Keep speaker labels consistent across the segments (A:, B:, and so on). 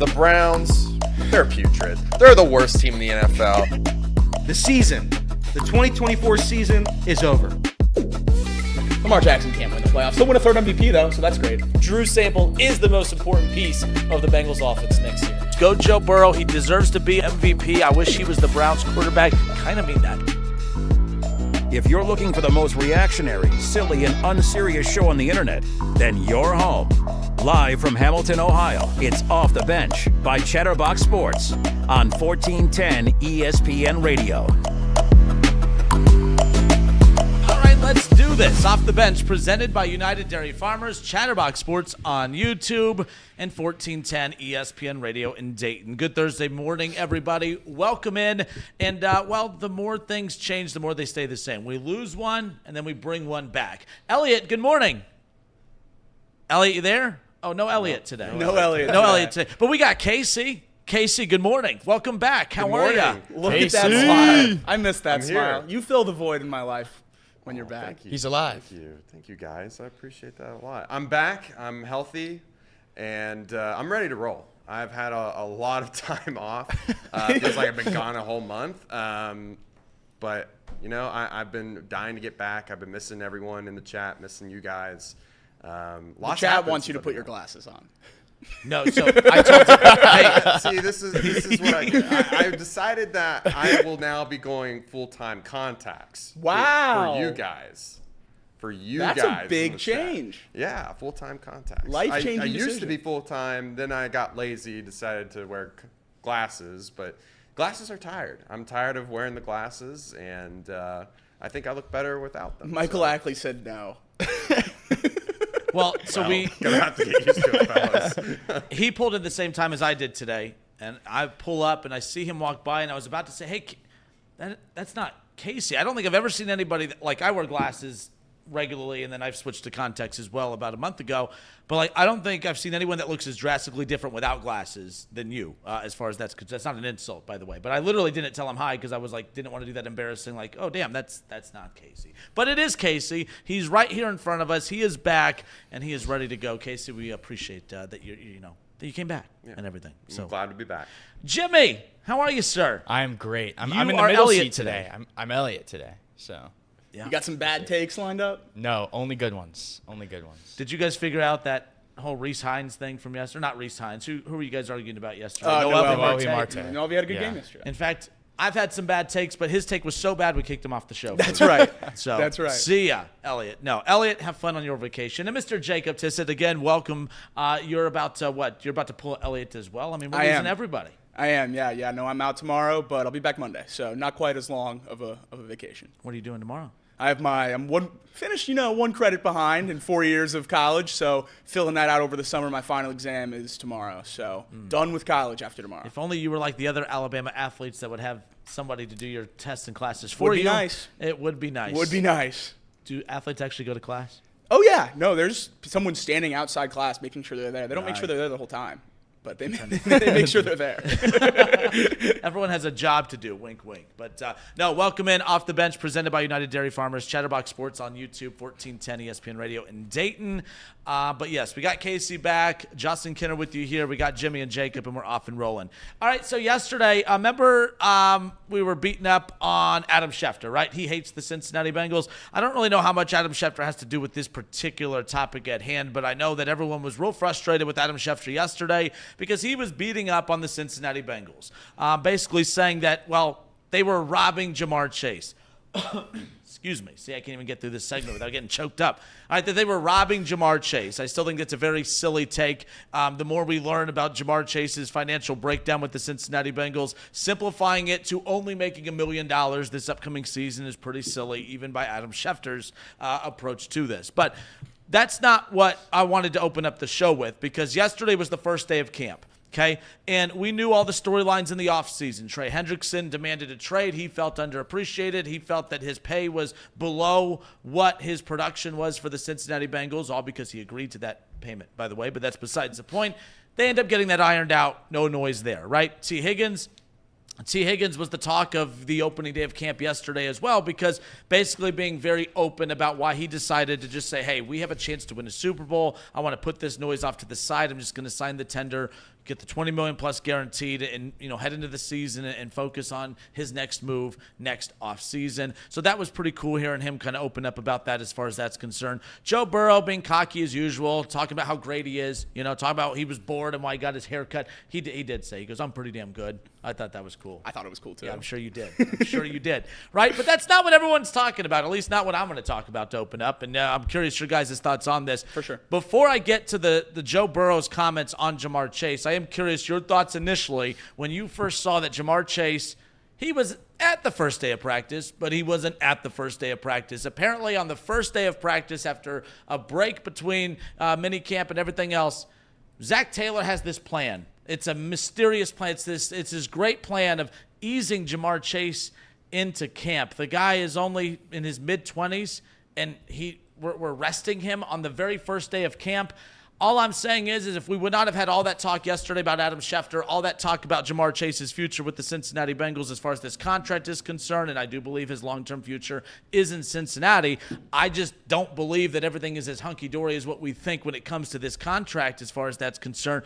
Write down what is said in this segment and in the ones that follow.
A: The Browns, they're putrid. They're the worst team in the NFL.
B: The season, the 2024 season is over.
C: Lamar Jackson can't win the playoffs. He'll win a third MVP, though, so that's great.
D: Drew Sample is the most important piece of the Bengals offense next year.
E: Go Joe Burrow. He deserves to be MVP. I wish he was the Browns quarterback. Kind of mean that.
F: If you're looking for the most reactionary, silly, and unserious show on the internet, then you're home. Live from Hamilton, Ohio, it's Off the Bench by Chatterbox Sports on 1410 ESPN Radio.
E: All right, let's do this. Off the Bench, presented by United Dairy Farmers, Chatterbox Sports on YouTube, and 1410 ESPN Radio in Dayton. Good Thursday morning, everybody. Welcome in. And, well, the more things change, the more they stay the same. We lose one, and then we bring one back. Elliot, good morning. Elliot, you there? Oh, no Elliot today.
B: No Elliot.
E: No Elliot today. But we got Casey. Casey, good morning. Welcome back. How are you?
C: Look at that smile. I miss that smile. You fill the void in my life when you're back.
A: Thank you.
D: He's alive.
A: Thank you, guys. I appreciate that a lot. I'm back. I'm healthy, and I'm ready to roll. I've had a lot of time off. Feels like I've been gone a whole month. But, you know, I've been dying to get back. I've been missing everyone in the chat, missing you guys.
C: The chat wants you to put your glasses on.
E: No, so I told you. Hey,
A: See, this is what I've decided that I will now be going full-time contacts.
C: Wow.
A: For you guys.
C: That's a big change.
A: Yeah, full-time contacts.
C: Life-changing
A: I used to
C: decision.
A: be full-time, then I got lazy, decided to wear glasses, but glasses are tired. I'm tired of wearing the glasses, and I think I look better without them.
C: Michael Ackley said no.
E: well, so we
A: Gonna have to get used to it, fellas.
E: he pulled in the same time as I did today, and I pull up and I see him walk by, and I was about to say, "Hey, that's not Casey." I don't think I've ever seen anybody like I wear glasses regularly, and then I've switched to contacts as well about a month ago. But like, I don't think I've seen anyone that looks as drastically different without glasses than you, as far as that's not an insult, by the way. But I literally didn't tell him hi because I was like, didn't want to do that embarrassing, like, oh damn, that's not Casey. But it is Casey. He's right here in front of us. He is back and he is ready to go. Casey, we appreciate that that you came back and everything. So
A: I'm glad to be back.
E: Jimmy, how are you, sir?
D: I am great. I'm
E: You
D: in the
E: are
D: middle
E: Elliot
D: seat today. I'm Elliot today. So
E: Yeah.
C: You got some bad takes lined up?
D: no, only good ones. Only good ones.
E: Did you guys figure out that whole Reese Hines thing from yesterday? Not Reese Hines. Who were you guys arguing about yesterday?
C: Noel
D: Marte.
C: Marte. No, we had a good
D: Yeah.
C: game yesterday.
E: In fact, I've had some bad takes, but his take was so bad we kicked him off the show.
C: That's right.
E: So
C: That's right.
E: See ya, Elliot. No, Elliot, have fun on your vacation. And Mr. Jacob Tissett, again, welcome. You're about to what? You're about to pull Elliot as well. I mean, we're
C: I
E: losing
C: am.
E: everybody.
C: I am, yeah. No, I'm out tomorrow, but I'll be back Monday, so not quite as long of a vacation.
E: What are you doing tomorrow?
C: I'm one credit behind in 4 years of college, so filling that out over the summer. My final exam is tomorrow, so done with college after tomorrow.
E: If only you were like the other Alabama athletes that would have somebody to do your tests and classes for
C: Would be
E: you.
C: nice.
E: It would be nice.
C: Would be nice.
E: Do athletes actually go to class?
C: Oh, yeah. No, there's someone standing outside class making sure they're there. They don't make sure they're there the whole time, but they make sure they're there.
E: Everyone has a job to do. Wink, wink. But no, welcome in Off the Bench, presented by United Dairy Farmers, Chatterbox Sports on YouTube, 1410 ESPN Radio in Dayton. But yes, we got Casey back. Justin Kinner with you here. We got Jimmy and Jacob, and we're off and rolling. All right, so yesterday, remember we were beating up on Adam Schefter, right? He hates the Cincinnati Bengals. I don't really know how much Adam Schefter has to do with this particular topic at hand, but I know that everyone was real frustrated with Adam Schefter yesterday because he was beating up on the Cincinnati Bengals, basically saying that, well, they were robbing Jamar Chase. Excuse me. See, I can't even get through this segment without getting choked up. All right, that they were robbing Jamar Chase. I still think that's a very silly take. The more we learn about Jamar Chase's financial breakdown with the Cincinnati Bengals, simplifying it to only making $1 million this upcoming season is pretty silly, even by Adam Schefter's approach to this. But that's not what I wanted to open up the show with, because yesterday was the first day of camp. Okay, and we knew all the storylines in the offseason. Trey Hendrickson demanded a trade. He felt underappreciated. He felt that his pay was below what his production was for the Cincinnati Bengals, all because he agreed to that payment, by the way, but that's besides the point. They end up getting that ironed out. No noise there, right? T Higgins was the talk of the opening day of camp yesterday as well, because basically being very open about why he decided to just say, hey, we have a chance to win a Super Bowl. I want to put this noise off to the side. I'm just going to sign the tender get the $20 million plus guaranteed, and head into the season and focus on his next move next offseason. So that was pretty cool hearing him kind of open up about that as far as that's concerned. Joe Burrow being cocky as usual, talking about how great he is, talking about he was bored and why he got his hair cut. He did say, he goes, I'm pretty damn good. I thought that was cool.
C: I thought it was cool too.
E: Yeah, I'm sure you did. I'm sure you did. Right? But that's not what everyone's talking about, at least not what I'm going to talk about to open up. And I'm curious your guys' thoughts on this.
C: For sure.
E: Before I get to the Joe Burrow's comments on Jamar Chase, I am curious your thoughts initially when you first saw that Jamar Chase, he was at the first day of practice, but he wasn't at the first day of practice. Apparently on the first day of practice, after a break between minicamp and everything else, Zach Taylor has this plan. It's a mysterious plan. It's this great plan of easing Jamar Chase into camp. The guy is only in his mid-20s, and we're resting him on the very first day of camp. All I'm saying is if we would not have had all that talk yesterday about Adam Schefter, all that talk about Jamar Chase's future with the Cincinnati Bengals as far as this contract is concerned, and I do believe his long-term future is in Cincinnati, I just don't believe that everything is as hunky-dory as what we think when it comes to this contract as far as that's concerned.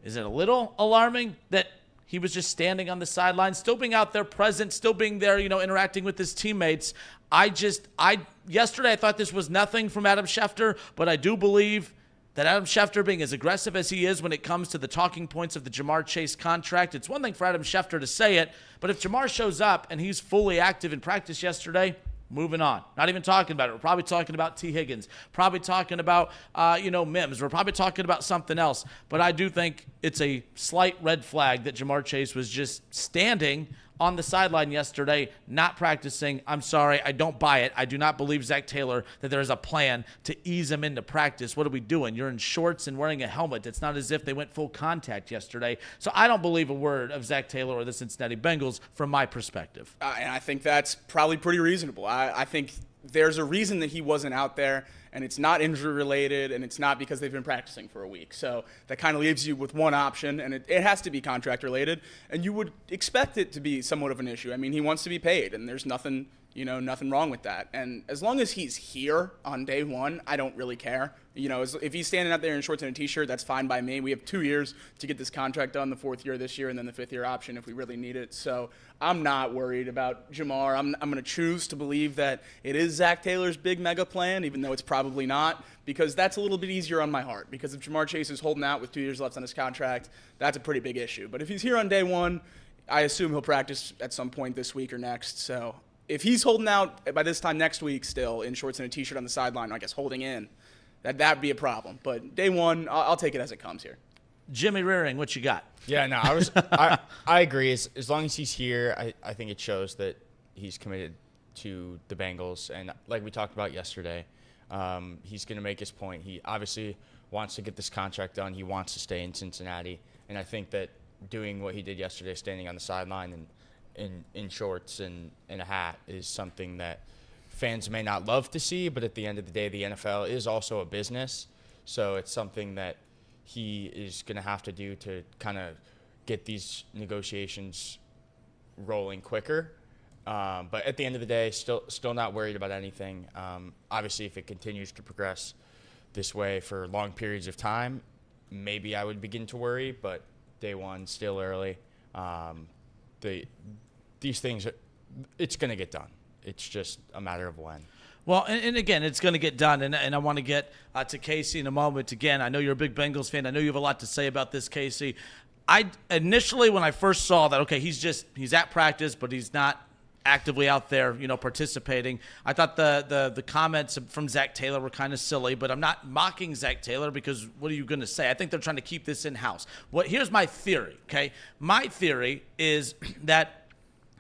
E: Is it a little alarming that he was just standing on the sideline, still being out there present, still being there, interacting with his teammates? Yesterday I thought this was nothing from Adam Schefter, but I do believe that Adam Schefter, being as aggressive as he is when it comes to the talking points of the Jamar Chase contract, it's one thing for Adam Schefter to say it, but if Jamar shows up and he's fully active in practice yesterday, moving on. Not even talking about it. We're probably talking about T Higgins. Probably talking about, Mims. We're probably talking about something else. But I do think it's a slight red flag that Jamar Chase was just standing on the sideline yesterday, not practicing. I'm sorry, I don't buy it. I do not believe Zach Taylor that there is a plan to ease him into practice. What are we doing? You're in shorts and wearing a helmet. It's not as if they went full contact yesterday. So I don't believe a word of Zach Taylor or the Cincinnati Bengals from my perspective.
C: And I think that's probably pretty reasonable. I think there's a reason that he wasn't out there, and it's not injury related, and it's not because they've been practicing for a week. So that kind of leaves you with one option, and it has to be contract related, and you would expect it to be somewhat of an issue. I mean, he wants to be paid, and there's nothing wrong with that. And as long as he's here on day one, I don't really care. If he's standing out there in shorts and a T-shirt, that's fine by me. We have 2 years to get this contract done, the 4th year this year, and then the 5th year option if we really need it. So I'm not worried about Jamar. I'm going to choose to believe that it is Zach Taylor's big mega plan, even though it's probably not, because that's a little bit easier on my heart. Because if Jamar Chase is holding out with 2 years left on his contract, that's a pretty big issue. But if he's here on day one, I assume he'll practice at some point this week or next. So if he's holding out by this time next week still in shorts and a T-shirt on the sideline, I guess holding in, that'd be a problem. But day one, I'll take it as it comes here.
E: Jimmy Rearing, what you got?
G: Yeah, no, I agree. As long as he's here, I think it shows that he's committed to the Bengals. And like we talked about yesterday, he's going to make his point. He obviously wants to get this contract done. He wants to stay in Cincinnati. And I think that doing what he did yesterday, standing on the sideline and in shorts and a hat, is something that fans may not love to see, but at the end of the day, the NFL is also a business. So it's something that he is going to have to do to kind of get these negotiations rolling quicker. But at the end of the day, still not worried about anything. Obviously, if it continues to progress this way for long periods of time, maybe I would begin to worry, but day one, still early. These things, it's going to get done. It's just a matter of when.
E: Well, and again, it's going to get done, and I want to get to Casey in a moment. Again, I know you're a big Bengals fan. I know you have a lot to say about this, Casey. I initially, when I first saw that, okay, he's at practice, but he's not actively out there, participating. I thought the comments from Zach Taylor were kind of silly, but I'm not mocking Zach Taylor because what are you going to say? I think they're trying to keep this in-house. Here's my theory, okay? My theory is that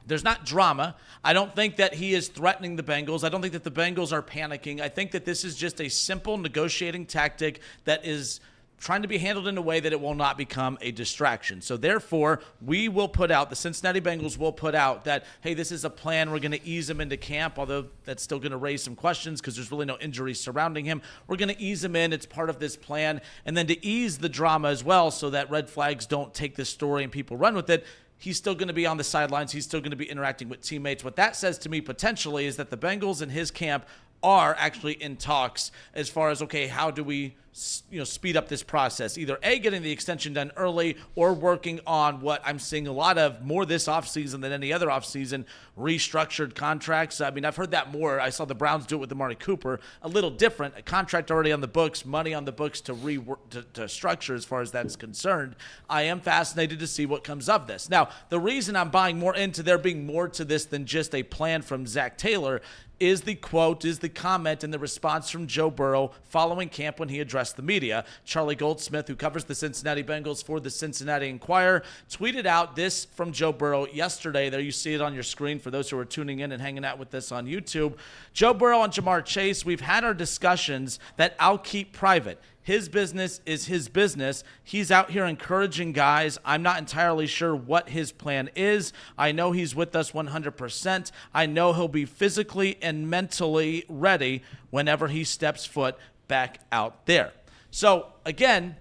E: there's not drama. I don't think that he is threatening the Bengals. I don't think that the Bengals are panicking. I think that this is just a simple negotiating tactic that is trying to be handled in a way that it will not become a distraction. So therefore, the Cincinnati Bengals will put out that, hey, this is a plan. We're going to ease him into camp, although that's still going to raise some questions because there's really no injuries surrounding him. We're going to ease him in. It's part of this plan. And then to ease the drama as well so that red flags don't take this story and people run with it, he's still going to be on the sidelines. He's still going to be interacting with teammates. What that says to me potentially is that the Bengals and his camp are actually in talks as far as, okay, how do we speed up this process? Either A, getting the extension done early, or working on what I'm seeing a lot of more this offseason than any other offseason, restructured contracts. I mean, I've heard that more. I saw the Browns do it with Amari Cooper. A little different. A contract already on the books, money on the books to structure as far as that's concerned. I am fascinated to see what comes of this. Now, the reason I'm buying more into there being more to this than just a plan from Zach Taylor is the quote, is the comment and the response from Joe Burrow following camp when he addressed the media. Charlie Goldsmith, who covers the Cincinnati Bengals for the Cincinnati Enquirer, tweeted out this from Joe Burrow yesterday. There you see it on your screen for those who are tuning in and hanging out with us on YouTube. Joe Burrow and Jamar Chase, we've had our discussions that I'll keep private. His business is his business. He's out here encouraging guys. I'm not entirely sure what his plan is. I know he's with us 100%. I know he'll be physically and mentally ready whenever he steps foot back out there. So, again,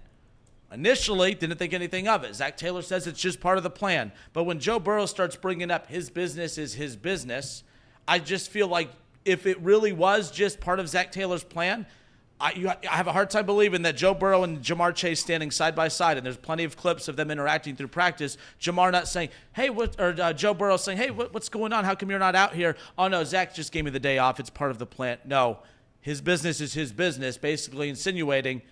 E: initially, didn't think anything of it. Zach Taylor says it's just part of the plan. But when Joe Burrow starts bringing up his business is his business, I just feel like if it really was just part of Zach Taylor's plan, I have a hard time believing that Joe Burrow and Jamar Chase standing side by side, and there's plenty of clips of them interacting through practice. Jamar not saying, hey, Joe Burrow saying, hey, what's going on? How come you're not out here? Oh, no, Zach just gave me the day off. It's part of the plan. No, his business is his business, basically insinuating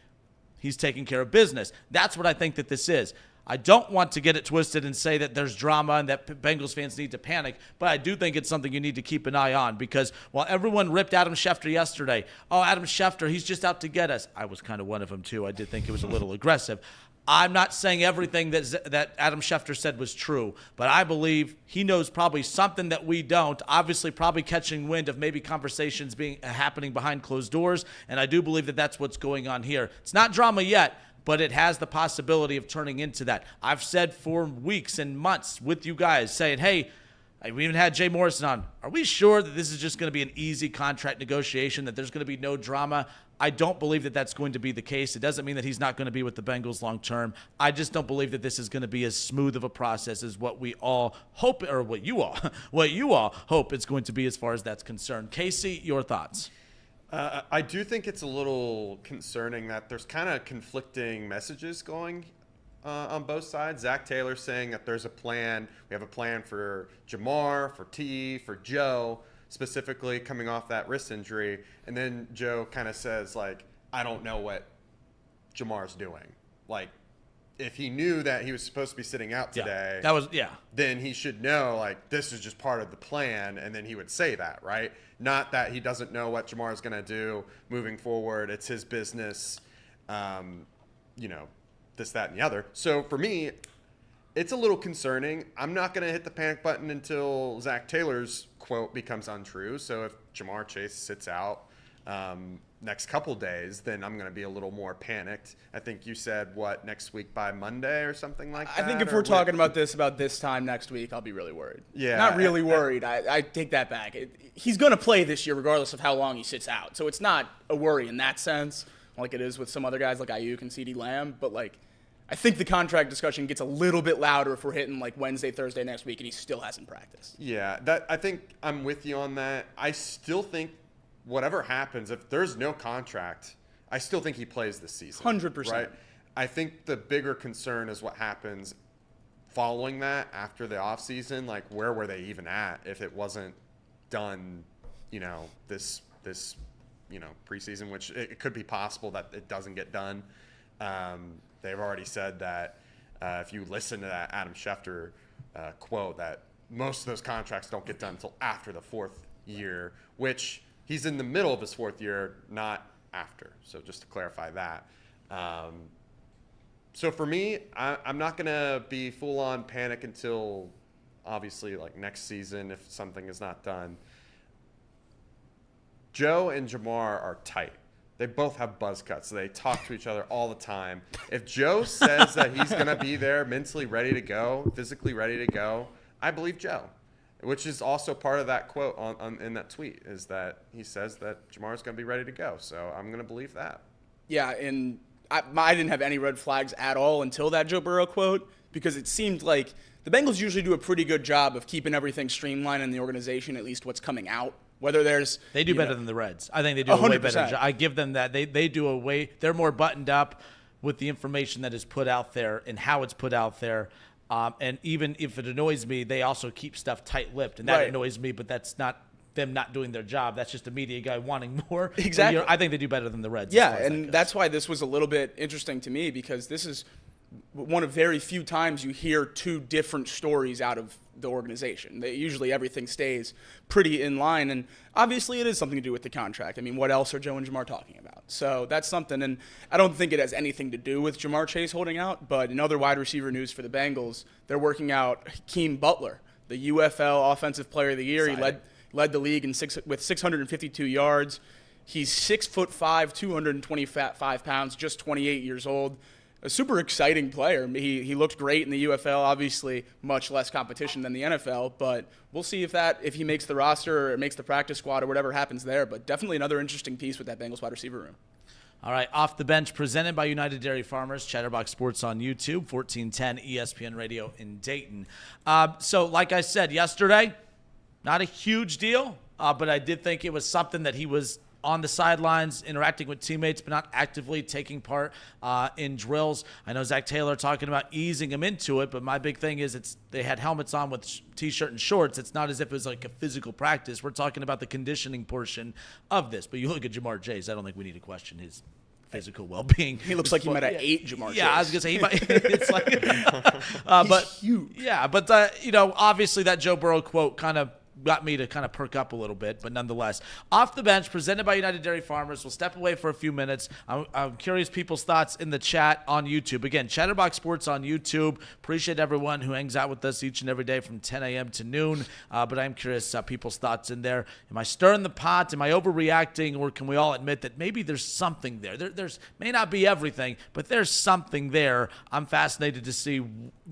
E: he's taking care of business. That's what I think that this is. I don't want to get it twisted and say that there's drama and that Bengals fans need to panic, but I do think it's something you need to keep an eye on because while everyone ripped Adam Schefter yesterday, oh, Adam Schefter, he's just out to get us. I was kind of one of them too. I did think it was a little aggressive. I'm not saying everything that Adam Schefter said was true, but I believe he knows probably something that we don't, obviously probably catching wind of maybe conversations happening behind closed doors, and I do believe that that's what's going on here. It's not drama yet, but it has the possibility of turning into that. I've said for weeks and months with you guys saying, hey, we even had Jay Morrison on. Are we sure that this is just going to be an easy contract negotiation, that there's going to be no drama? I don't believe that that's going to be the case. It doesn't mean that he's not going to be with the Bengals long term. I just don't believe that this is going to be as smooth of a process as what we all hope, or what you all hope it's going to be as far as that's concerned. Casey, your thoughts?
A: I do think it's a little concerning that there's kind of conflicting messages going on both sides. Zach Taylor saying that there's a plan. We have a plan for Jamar, for T, for Joe, specifically coming off that wrist injury. And then Joe kind of says, like, I don't know what Jamar's doing. Like, if he knew that he was supposed to be sitting out today, then he should know, like, this is just part of the plan, and then he would say that, right? Not that he doesn't know what Jamar is going to do moving forward. It's his business, this, that, and the other. So for me, it's a little concerning. I'm not going to hit the panic button until Zach Taylor's quote becomes untrue. So if Jamar Chase sits out next couple days, then I'm going to be a little more panicked. I think you said, next week by Monday or something like that?
C: I think if we're talking about this time next week, I'll be really worried.
A: Yeah.
C: Not really worried. I take that back. He's going to play this year regardless of how long he sits out. So it's not a worry in that sense, like it is with some other guys like Ayuk and CeeDee Lamb. But, I think the contract discussion gets a little bit louder if we're hitting, Wednesday, Thursday next week, and he still hasn't practiced.
A: Yeah, I think I'm with you on that. I still think whatever happens, if there's no contract, I still think he plays this season.
C: 100%.
A: Right? I think the bigger concern is what happens following that after the offseason. Like, where were they even at if it wasn't done, this preseason, which it could be possible that it doesn't get done. They've already said that if you listen to that Adam Schefter quote, that most of those contracts don't get done until after the fourth year, which he's in the middle of his fourth year, not after. So just to clarify that. So for me, I'm not going to be full-on panic until obviously next season if something is not done. Joe and Jamar are tight. They both have buzz cuts, so they talk to each other all the time. If Joe says that he's going to be there mentally ready to go, physically ready to go, I believe Joe, which is also part of that quote in that tweet, is that he says that Jamar's going to be ready to go. So I'm going to believe that.
C: Yeah, and I didn't have any red flags at all until that Joe Burrow quote, because it seemed like the Bengals usually do a pretty good job of keeping everything streamlined in the organization, at least what's coming out Whether there's
E: They do better than the Reds. I think they do a way better
C: 100%.
E: job. I give them that. They do a way. They're more buttoned up with the information that is put out there and how it's put out there. And even if it annoys me, they also keep stuff tight-lipped, and that annoys me. But that's not them not doing their job. That's just a media guy wanting more.
C: Exactly.
E: So I think they do better than the Reds.
C: Yeah, and that's why this was a little bit interesting to me, because this is one of very few times you hear two different stories out of the organization. Usually everything stays pretty in line, and obviously it is something to do with the contract. I mean, what else are Joe and Jamar talking about? So that's something, and I don't think it has anything to do with Jamar Chase holding out, but in other wide receiver news for the Bengals, they're working out Hakeem Butler, the UFL Offensive Player of the Year. He led the league with 652 yards. He's 6'5", 225 pounds, just 28 years old. A super exciting player. He looked great in the UFL, obviously much less competition than the NFL, but we'll see if he makes the roster or makes the practice squad or whatever happens there. But definitely another interesting piece with that Bengals wide receiver room.
E: All right, Off the Bench, presented by United Dairy Farmers, Chatterbox Sports on YouTube, 1410 ESPN Radio in Dayton. So like I said yesterday, not a huge deal, but I did think it was something that he was on the sidelines interacting with teammates, but not actively taking part in drills. I know Zach Taylor talking about easing him into it, but my big thing is they had helmets on with T-shirt and shorts. It's not as if it was like a physical practice. We're talking about the conditioning portion of this. But you look at Jamar Chase, I don't think we need to question his physical well-being.
C: He looks like he might have ate Jamar Chase.
E: Yeah, I was going to say, he might, it's like, but
C: huge.
E: Yeah, but, obviously that Joe Burrow quote kind of got me to kind of perk up a little bit, but nonetheless. Off the Bench, presented by United Dairy Farmers. We'll step away for a few minutes. I'm curious people's thoughts in the chat on YouTube. Again, Chatterbox Sports on YouTube. Appreciate everyone who hangs out with us each and every day from 10 a.m. to noon, but I'm curious people's thoughts in there. Am I stirring the pot? Am I overreacting? Or can we all admit that maybe there's something there? There's may not be everything, but there's something there. I'm fascinated to see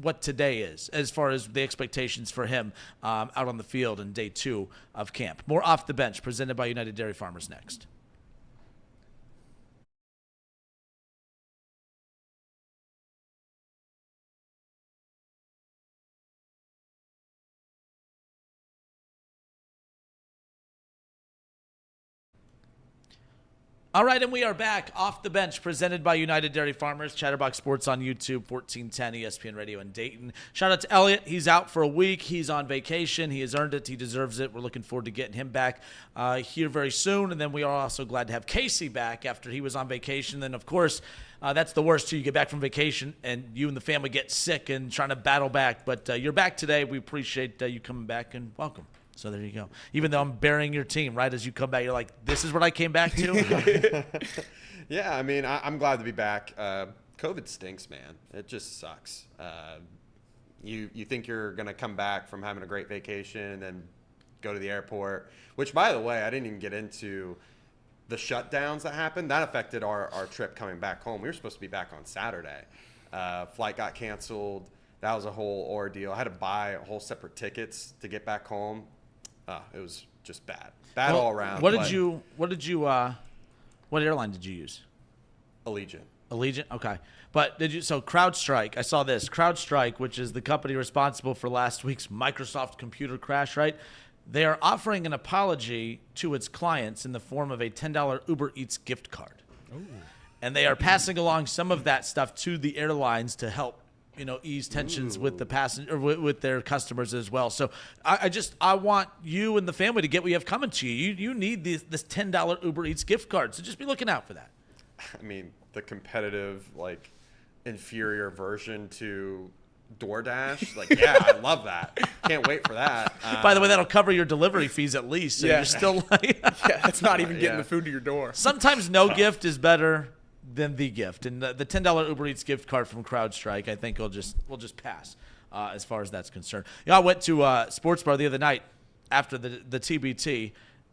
E: what today is as far as the expectations for him out on the field and day 2 of camp. More Off the Bench, presented by United Dairy Farmers next. All right, and we are back. Off the Bench, presented by United Dairy Farmers, Chatterbox Sports on YouTube, 1410 ESPN Radio in Dayton. Shout out to Elliot. He's out for a week. He's on vacation. He has earned it. He deserves it. We're looking forward to getting him back here very soon. And then we are also glad to have Casey back after he was on vacation. Then, of course, that's the worst, too. You get back from vacation, and you and the family get sick and trying to battle back. But you're back today. We appreciate you coming back, and welcome. So there you go. Even though I'm burying your team, right as you come back, you're like, this is what I came back to?
A: Yeah, I mean, I'm glad to be back. COVID stinks, man. It just sucks. You think you're going to come back from having a great vacation and then go to the airport, which, by the way, I didn't even get into the shutdowns that happened. That affected our trip coming back home. We were supposed to be back on Saturday. Flight got canceled. That was a whole ordeal. I had to buy whole separate tickets to get back home. It was just bad all around.
E: What airline did you use?
A: Allegiant.
E: Okay. But so CrowdStrike, I saw this. CrowdStrike, which is the company responsible for last week's Microsoft computer crash, right? They are offering an apology to its clients in the form of a $10 Uber Eats gift card. Ooh. And they are passing along some of that stuff to the airlines to help ease tensions with the passenger, with their customers as well. So I want you and the family to get what you have coming to you. You need this $10 Uber Eats gift card. So just be looking out for that.
A: I mean, the competitive, inferior version to DoorDash. Yeah, I love that. Can't wait for that.
E: By the way, that'll cover your delivery fees at least. So you're still
C: yeah, that's not even getting the food to your door.
E: Sometimes no gift is better than the gift, and the $10 Uber Eats gift card from CrowdStrike, I think we'll just pass as far as that's concerned. I went to a sports bar the other night after the TBT,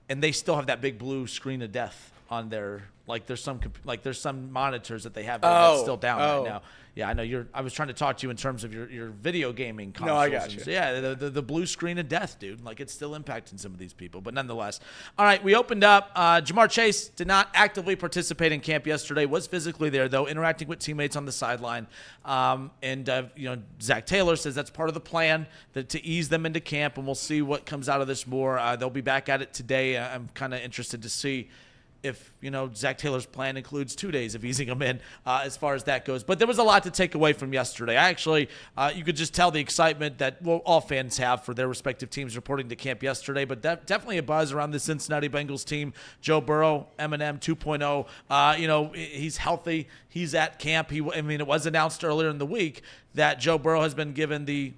E: and they still have that big blue screen of death on their there's some monitors that they have that's still down right now. Yeah, I know I was trying to talk to you in terms of your video gaming consoles.
C: No, I got you.
E: So yeah, the blue screen of death, dude. Like, it's still impacting some of these people, but nonetheless. All right, we opened up. Jamar Chase did not actively participate in camp yesterday. Was physically there though, interacting with teammates on the sideline. Zach Taylor says that's part of the plan to ease them into camp, and we'll see what comes out of this more. They'll be back at it today. I'm kind of interested to see if Zach Taylor's plan includes 2 days of easing them in as far as that goes. But there was a lot to take away from yesterday. You could just tell the excitement that all fans have for their respective teams reporting to camp yesterday. But definitely a buzz around the Cincinnati Bengals team. Joe Burrow, Eminem 2.0. He's healthy. He's at camp. It was announced earlier in the week that Joe Burrow has been given the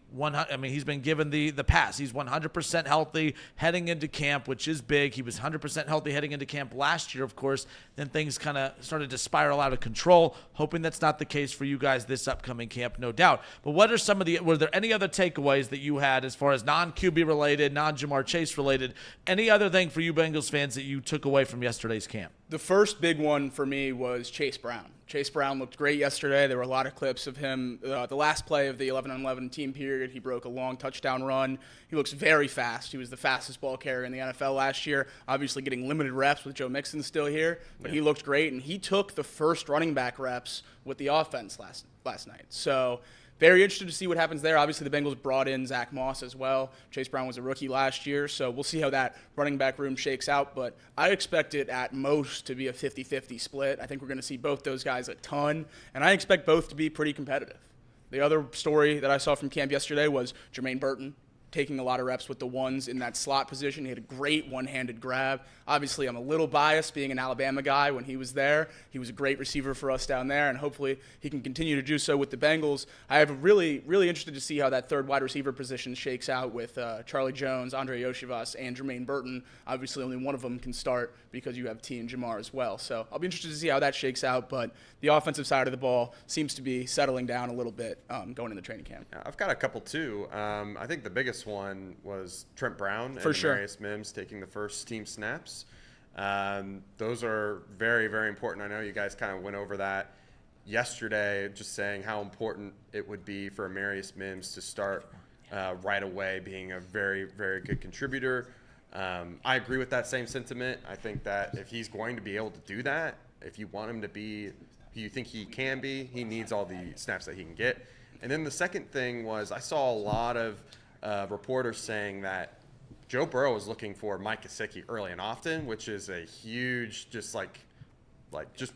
E: pass. He's 100% healthy heading into camp, which is big. He was 100% healthy heading into camp last year, of course. Then things kind of started to spiral out of control. Hoping that's not the case for you guys this upcoming camp, no doubt. But were there any other takeaways that you had as far as non-QB related, non-Jamar Chase related, any other thing for you Bengals fans that you took away from yesterday's camp?
C: The first big one for me was Chase Brown. Chase Brown looked great yesterday. There were a lot of clips of him. The last play of the 11-on-11 team period, he broke a long touchdown run. He looks very fast. He was the fastest ball carrier in the NFL last year, obviously getting limited reps with Joe Mixon still here. But he looked great, and he took the first running back reps with the offense last night. So very interested to see what happens there. Obviously, the Bengals brought in Zach Moss as well. Chase Brown was a rookie last year, so we'll see how that running back room shakes out. But I expect it at most to be a 50-50 split. I think we're going to see both those guys a ton, and I expect both to be pretty competitive. The other story that I saw from camp yesterday was Jermaine Burton taking a lot of reps with the ones in that slot position. He had a great one-handed grab. Obviously, I'm a little biased being an Alabama guy when he was there. He was a great receiver for us down there, and hopefully he can continue to do so with the Bengals. I have really, really interested to see how that third wide receiver position shakes out with Charlie Jones, Andre Yoshivas, and Jermaine Burton. Obviously, only one of them can start because you have T and Jamar as well. So I'll be interested to see how that shakes out, but the offensive side of the ball seems to be settling down a little bit going into training camp.
A: I've got a couple too. I think the biggest one was Trent Brown
C: For
A: and
C: sure.
A: Marius Mims taking the first team snaps. Those are very, very important. I know you guys kind of went over that yesterday, just saying how important it would be for Marius Mims to start right away, being a very, very good contributor. I agree with that same sentiment. I think that if he's going to be able to do that, if you want him to be who you think he can be, he needs all the snaps that he can get. And then the second thing was I saw a lot of reporters saying that Joe Burrow was looking for Mike Gesicki early and often, which is a huge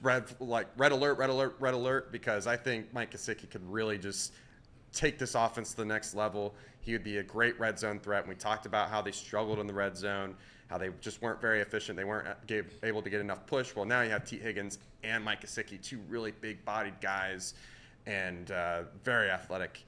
A: red alert, because I think Mike Gesicki could really just take this offense to the next level. He would be a great red zone threat. And we talked about how they struggled in the red zone, how they just weren't very efficient. They weren't able to get enough push. Well, now you have T Higgins and Mike Gesicki, two really big-bodied guys and very athletic.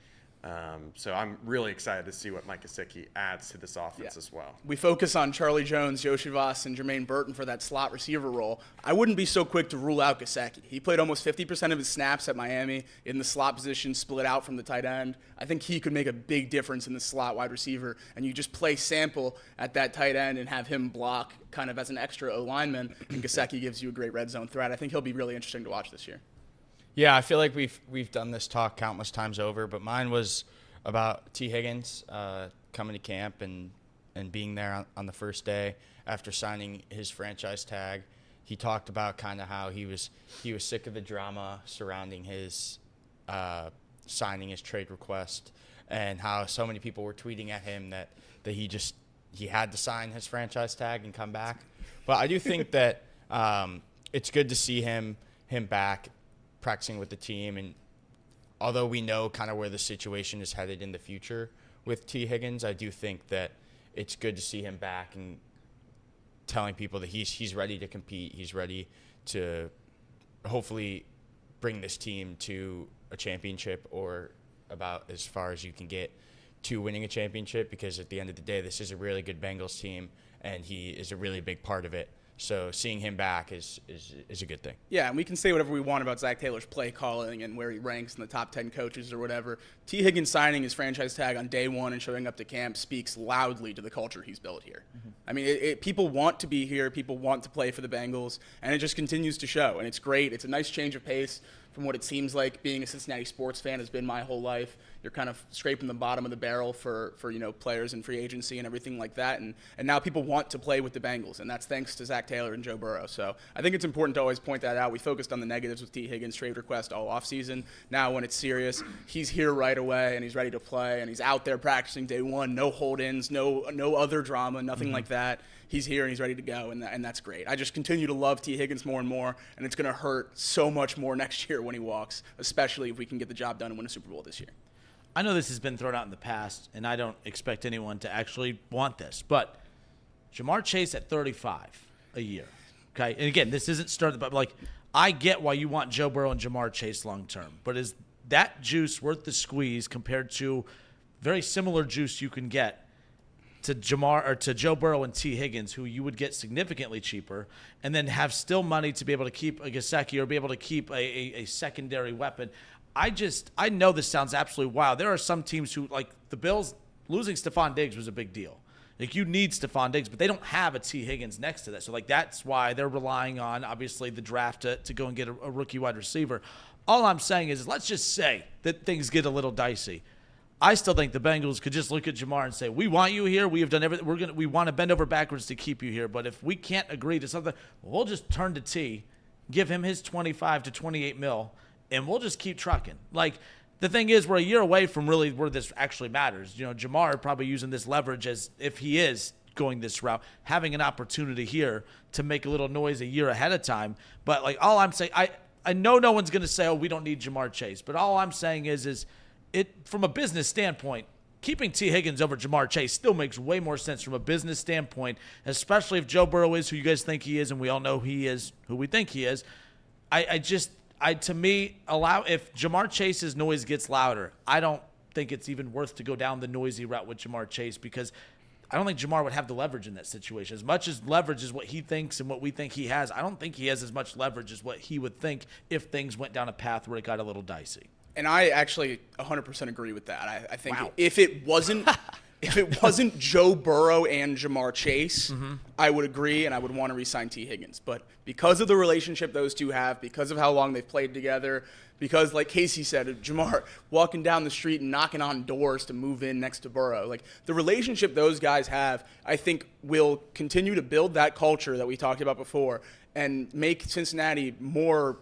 A: So I'm really excited to see what Mike Gesicki adds to this offense as well.
C: We focus on Charlie Jones, Yoshivas, and Jermaine Burton for that slot receiver role. I wouldn't be so quick to rule out Gesicki. He played almost 50% of his snaps at Miami in the slot position, split out from the tight end. I think he could make a big difference in the slot wide receiver, and you just play Sample at that tight end and have him block kind of as an extra lineman, and Gesicki gives you a great red zone threat. I think he'll be really interesting to watch this year.
G: Yeah, I feel like we've done this talk countless times over, but mine was about T Higgins coming to camp and being there on the first day after signing his franchise tag. He talked about kind of how he was sick of the drama surrounding his signing his trade request, and how so many people were tweeting at him that he had to sign his franchise tag and come back. But I do think that it's good to see him back practicing with the team, and although we know kind of where the situation is headed in the future with T Higgins, I do think that it's good to see him back and telling people that he's ready to compete. He's ready to hopefully bring this team to a championship, or about as far as you can get to winning a championship, because at the end of the day, this is a really good Bengals team, and he is a really big part of it. So seeing him back is a good thing.
C: Yeah, and we can say whatever we want about Zach Taylor's play calling and where he ranks in the top 10 coaches or whatever. T. Higgins signing his franchise tag on day one and showing up to camp speaks loudly to the culture he's built here. I mean, people want to be here. People want to play for the Bengals, and it just continues to show. And it's great. It's a nice change of pace from what it seems like being a Cincinnati sports fan has been my whole life. You're kind of scraping the bottom of the barrel for players and free agency and everything like that. And now people want to play with the Bengals, and that's thanks to Zach Taylor and Joe Burrow. So I think it's important to always point that out. We focused on the negatives with T. Higgins' trade request all offseason. Now when it's serious, he's here right away, and he's ready to play, and he's out there practicing day one, no hold-ins, no other drama, nothing like that. He's here and he's ready to go, and that's great. I just continue to love T. Higgins more and more, and it's going to hurt so much more next year when he walks, especially if we can get the job done and win a Super Bowl this year.
E: I know this has been thrown out in the past, and I don't expect anyone to actually want this, but Jamar Chase at 35 a year, okay? And again, this isn't started, but like I get why you want Joe Burrow and Jamar Chase long term, but is that juice worth the squeeze compared to very similar juice you can get to Joe Burrow and T. Higgins, who you would get significantly cheaper, and then have still money to be able to keep a Gesicki or be able to keep a secondary weapon? I know this sounds absolutely wild. There are some teams who, like the Bills, losing Stephon Diggs was a big deal. Like, you need Stephon Diggs, but they don't have a T. Higgins next to that. So, like, that's why they're relying on, obviously, the draft to go and get a rookie wide receiver. All I'm saying is let's just say that things get a little dicey. I still think the Bengals could just look at Jamar and say, we want you here. We have done everything. We want to bend over backwards to keep you here. But if we can't agree to something, we'll just turn to T, give him his 25 to 28 mil, and we'll just keep trucking. Like, the thing is, we're a year away from really where this actually matters. You know, Jamar probably using this leverage as if he is going this route, having an opportunity here to make a little noise a year ahead of time. But, like, all I'm saying, I know no one's going to say, oh, we don't need Jamar Chase. But all I'm saying is it, from a business standpoint, keeping T. Higgins over Jamar Chase still makes way more sense from a business standpoint, especially if Joe Burrow is who you guys think he is, and we all know he is who we think he is. To me, if Jamar Chase's noise gets louder, I don't think it's even worth to go down the noisy route with Jamar Chase, because I don't think Jamar would have the leverage in that situation. As much as leverage is what he thinks and what we think he has, I don't think he has as much leverage as what he would think if things went down a path where it got a little dicey.
C: And I actually 100% agree with that. I think if it wasn't Joe Burrow and Jamar Chase, I would agree and I would want to re-sign T. Higgins. But because of the relationship those two have, because of how long they've played together, because like Casey said, Jamar walking down the street and knocking on doors to move in next to Burrow, like the relationship those guys have, I think will continue to build that culture that we talked about before and make Cincinnati more,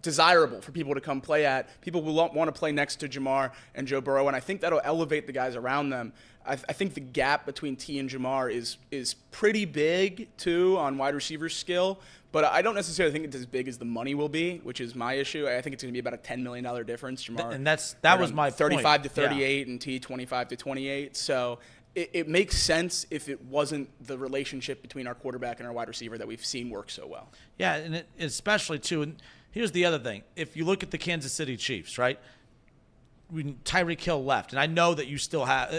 C: desirable for people to come play at. People will want to play next to Jamar and Joe Burrow, and I think that'll elevate the guys around them. I think the gap between T and Jamar is pretty big, too, on wide receiver skill, but I don't necessarily think it's as big as the money will be, which is my issue. I think it's going to be about a $10 million difference. Jamar,
E: and that was my
C: 35 to
E: point.
C: 38 and T 25 to 28. So it makes sense if it wasn't the relationship between our quarterback and our wide receiver that we've seen work so well.
E: Yeah, and especially, too, and here's the other thing. If you look at the Kansas City Chiefs, right, Tyreek Hill left, and I know that you still have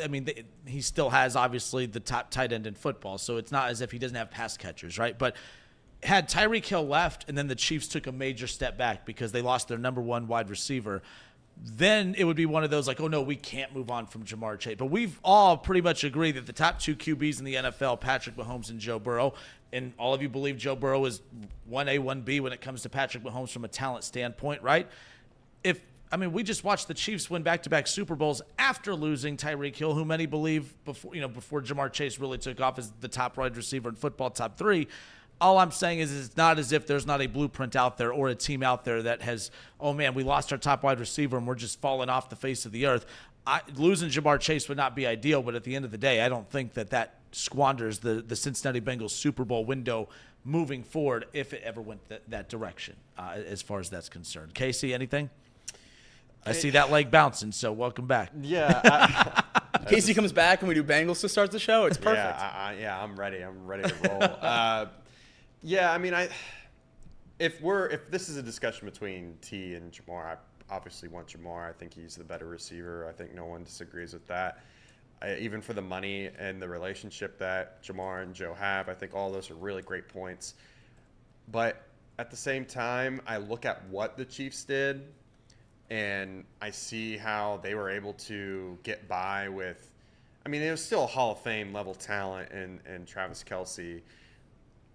E: – he still has, obviously, the top tight end in football, so it's not as if he doesn't have pass catchers, right? But had Tyreek Hill left and then the Chiefs took a major step back because they lost their number one wide receiver, then it would be one of those like, oh, no, we can't move on from Jamar Chase. But we've all pretty much agreed that the top two QBs in the NFL, Patrick Mahomes and Joe Burrow, and all of you believe Joe Burrow is 1A, 1B when it comes to Patrick Mahomes from a talent standpoint, right? We just watched the Chiefs win back-to-back Super Bowls after losing Tyreek Hill, who many believe before Jamar Chase really took off as the top wide receiver in football, top three. All I'm saying is it's not as if there's not a blueprint out there or a team out there that has, oh, man, we lost our top wide receiver and we're just falling off the face of the earth. Losing Jamar Chase would not be ideal, but at the end of the day, I don't think that squanders the Cincinnati Bengals Super Bowl window moving forward if it ever went that direction as far as that's concerned. Casey, anything? I see that leg bouncing, so welcome back.
A: Yeah.
C: Casey comes back and we do Bengals to start the show. It's perfect.
A: Yeah, I'm ready. I'm ready to roll. If this is a discussion between T and Jamar, I obviously want Jamar. I think he's the better receiver. I think no one disagrees with that. even for the money and the relationship that Jamar and Joe have. I think all those are really great points. But at the same time, I look at what the Chiefs did, and I see how they were able to get by with, I mean, it was still a Hall of Fame level talent in Travis Kelce.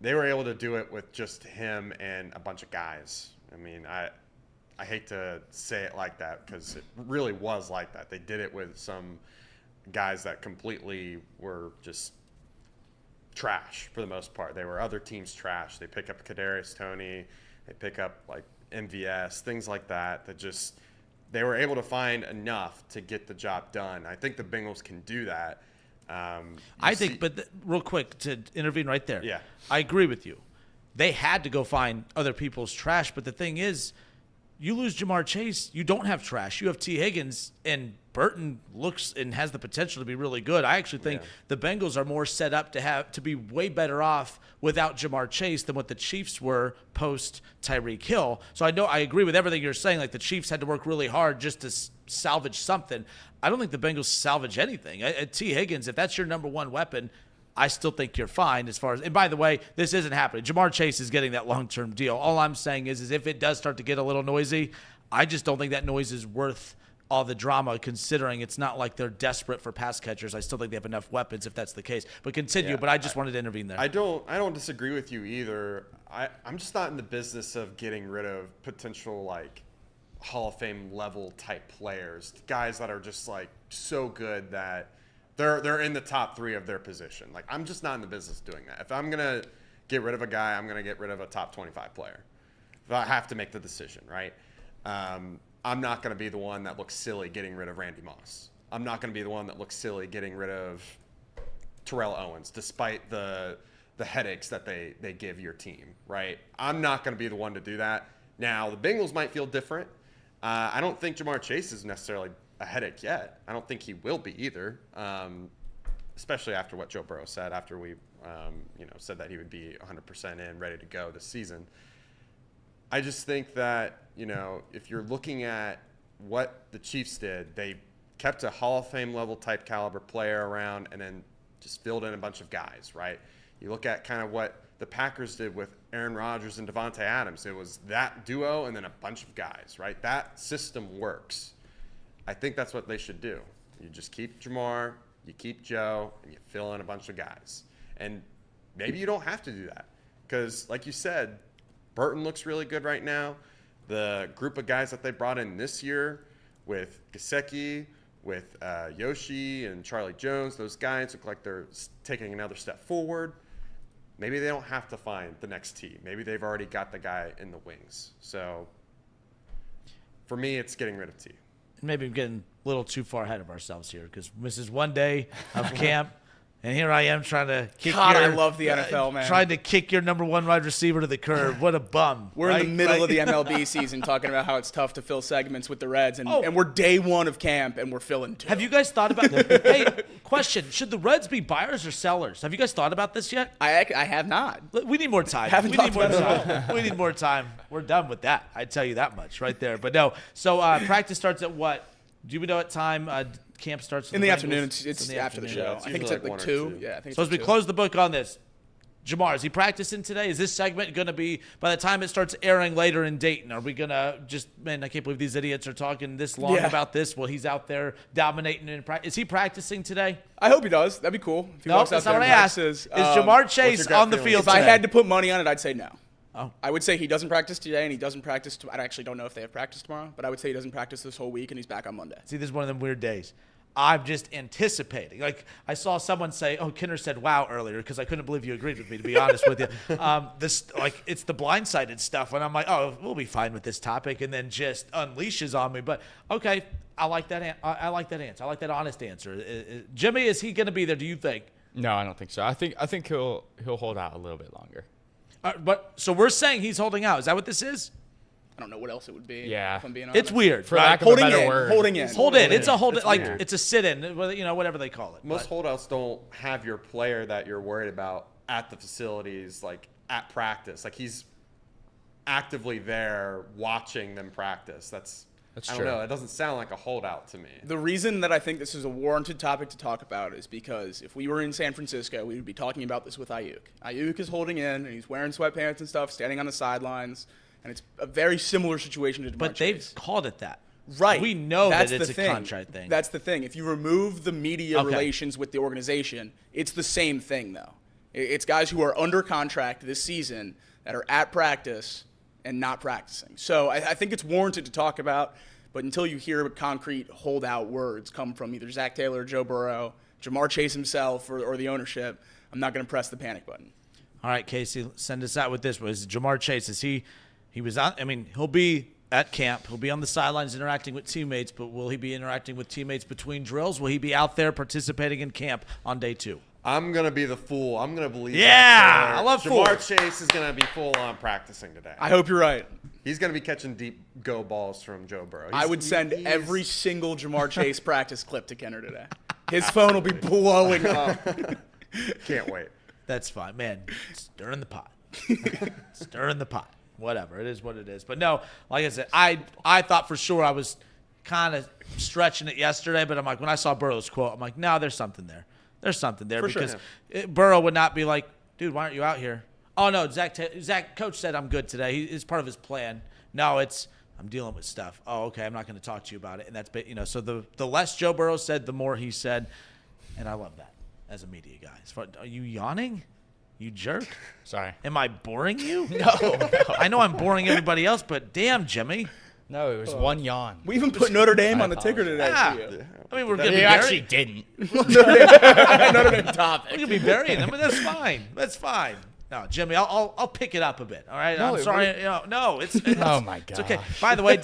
A: They were able to do it with just him and a bunch of guys. I mean, I hate to say it like that because it really was like that. They did it with some guys that completely were just trash for the most part. They were other teams' trash. They pick up Kadarius Toney. They pick up like MVS, things like that. That just they were able to find enough to get the job done. I think the Bengals can do that.
E: Real quick to intervene right there.
A: Yeah.
E: I agree with you. They had to go find other people's trash, but the thing is, you lose Jamar Chase, you don't have trash. You have T Higgins, and Burton looks and has the potential to be really good. I actually think the Bengals are more set up to be way better off without Jamar Chase than what the Chiefs were post Tyreek Hill. So I agree with everything you're saying. Like the Chiefs had to work really hard just to salvage something. I don't think the Bengals salvage anything. T Higgins, if that's your number one weapon, I still think you're fine as far as – and by the way, this isn't happening. Jamar Chase is getting that long-term deal. All I'm saying is if it does start to get a little noisy, I just don't think that noise is worth all the drama considering it's not like they're desperate for pass catchers. I still think they have enough weapons if that's the case. But continue,
A: Yeah,
E: but I just wanted to intervene there.
A: I don't disagree with you either. I'm just not in the business of getting rid of potential like Hall of Fame level type players, guys that are just like so good that they're in the top 3 of their position. Like I'm just not in the business of doing that. If I'm gonna get rid of a guy, I'm gonna get rid of a top 25 player. If I have to make the decision, right? I'm not gonna be the one that looks silly getting rid of Randy Moss. I'm not gonna be the one that looks silly getting rid of Terrell Owens, despite the headaches that they give your team, right? I'm not gonna be the one to do that. Now the Bengals might feel different. I don't think Jamar Chase is necessarily a headache yet. I don't think he will be either, especially after what Joe Burrow said, after we said that he would be 100% in, ready to go this season. I just think that, if you're looking at what the Chiefs did, they kept a Hall of Fame level type caliber player around and then just filled in a bunch of guys, right? You look at kind of what the Packers did with Aaron Rodgers and Devontae Adams. It was that duo and then a bunch of guys, right? That system works. I think that's what they should do. You just keep Jamar, you keep Joe, and you fill in a bunch of guys. And maybe you don't have to do that because, like you said, Burton looks really good right now. The group of guys that they brought in this year with Gesicki, with Yoshi and Charlie Jones, those guys look like they're taking another step forward. Maybe they don't have to find the next T. Maybe they've already got the guy in the wings. So for me, it's getting rid of T.
E: Maybe I'm getting a little too far ahead of ourselves here because this is one day of camp, and here I am trying to kick
C: I love the NFL, man.
E: Trying to kick your number one wide receiver to the curb. What a bum.
C: We're in the middle of the MLB season talking about how it's tough to fill segments with the Reds, and we're day 1 of camp, and we're filling 2.
E: Have you guys thought about this? Hey, question. Should the Reds be buyers or sellers? Have you guys thought about this yet?
C: I have not.
E: We need more time.
C: Haven't
E: We
C: talked
E: need more
C: about it
E: time. We need more time. We're done with that. I tell you that much right there. But no. So practice starts at what? Do you know what time camp starts? For
C: In the
E: Bengals?
C: afternoon. It's
E: in the
C: after the
E: afternoon.
C: show.
A: It's
C: I think it's
A: usually
C: at
A: like
C: like
A: 1 or
C: 2.
A: 2.
C: Yeah, I think
E: So
C: it's
E: as we
C: at 2.
E: close the book on this, Jamar, is he practicing today? Is this segment going to be, by the time it starts airing later in Dayton, are we going to just, man, I can't believe these idiots are talking this long about this. Well, he's out there dominating in practice. Is he practicing today?
C: I hope he does. That'd be cool. If he
E: No,
C: walks out
E: that's not
C: there
E: what I
C: and
E: asked.
C: practices.
E: Is Jamar Chase
A: gut
E: on the
A: feeling?
E: field
C: If I
E: today?
C: had to put money on it, I'd say no.
E: Oh.
C: I would say he doesn't practice today, and he doesn't practice. I actually don't know if they have practice tomorrow, but I would say he doesn't practice this whole week, and he's back on Monday.
E: See, this is one of them weird days. I'm just anticipating. Like, I saw someone say, Kinner said wow earlier because I couldn't believe you agreed with me, to be honest with you. It's the blindsided stuff. And I'm like, we'll be fine with this topic. And then just unleashes on me. But, okay, I like that. I like that answer. I like that honest answer. Jimmy, is he going to be there, do you think?
G: No, I don't think so. I think he'll hold out a little bit longer.
E: So we're saying he's holding out. Is that what this is?
C: I don't know what else it would be.
G: Yeah.
C: If I'm being honest.
E: It's weird.
G: For lack of a better word.
C: Holding in.
E: Hold in. It's a hold.
A: It's
E: Like
A: weird.
E: it's a sit-in. Whatever they call it.
A: Most holdouts don't have your player that you're worried about at the facilities, like at practice. Like he's actively there watching them practice.
G: That's
A: I
G: true.
A: don't know. It doesn't sound like a holdout to me.
C: The reason that I think this is a warranted topic to talk about is because if we were in San Francisco, we would be talking about this with Ayuk. Ayuk is holding in, and he's wearing sweatpants and stuff, standing on the sidelines, and it's a very similar situation to Jamar
E: But
C: Chase.
E: they've called it that.
C: Right.
E: We know
C: That's
E: that it's
C: the
E: a
C: thing.
E: contract thing.
C: That's the thing. If you remove the media
E: Okay.
C: relations with the organization, it's the same thing, though. It's guys who are under contract this season that are at practice and not practicing. So I think it's warranted to talk about, but until you hear concrete holdout words come from either Zach Taylor or Joe Burrow, Jamar Chase himself, or the ownership, I'm not going to press the panic button.
E: All right, Casey, send us out with this. Was Jamar Chase, he was on, I mean, he'll be at camp. He'll be on the sidelines interacting with teammates, but will he be interacting with teammates between drills? Will he be out there participating in camp on day 2?
A: I'm going to be the fool. I'm going to believe
E: Yeah,
A: that.
E: I love
A: Jamar
E: fools.
A: Chase is going to be full on practicing today.
C: I hope you're right.
A: He's going to be catching deep go balls from Joe Burrow.
C: I would send every single Jamar Chase practice clip to Kenner today. His phone will be blowing up.
A: Can't wait.
E: That's fine, man. Stirring the pot. Stirring the pot. Whatever. It is what it is. But no, like I said, I thought for sure I was kind of stretching it yesterday, but I'm like, when I saw Burrow's quote, I'm like, no, there's something there. There's something there
C: For sure,
E: because Burrow would not be like, dude, why aren't you out here? Oh, no, Zach, coach said I'm good today. It's part of his plan. No, it's I'm dealing with stuff. Oh, okay, I'm not going to talk to you about it. And that's, so the less Joe Burrow said, the more he said, and I love that as a media guy. Are you yawning? You jerk?
G: Sorry.
E: Am I boring you?
G: No.
E: I know I'm boring everybody else, but damn, Jimmy.
G: No, it was one yawn.
C: We even put Notre Dame on the ticker today.
E: Yeah.
C: For you.
E: I mean, we're going to
G: You
E: be
G: actually
E: buried.
G: didn't.
C: Notre Dame topic.
E: We're going to be burying them, but that's fine. That's fine. No, Jimmy, I'll pick it up a bit. All right.
G: No,
E: I'm
G: it
E: sorry.
G: really-
E: No, it's
G: Oh, my
E: It's okay.
G: gosh.
E: By the way,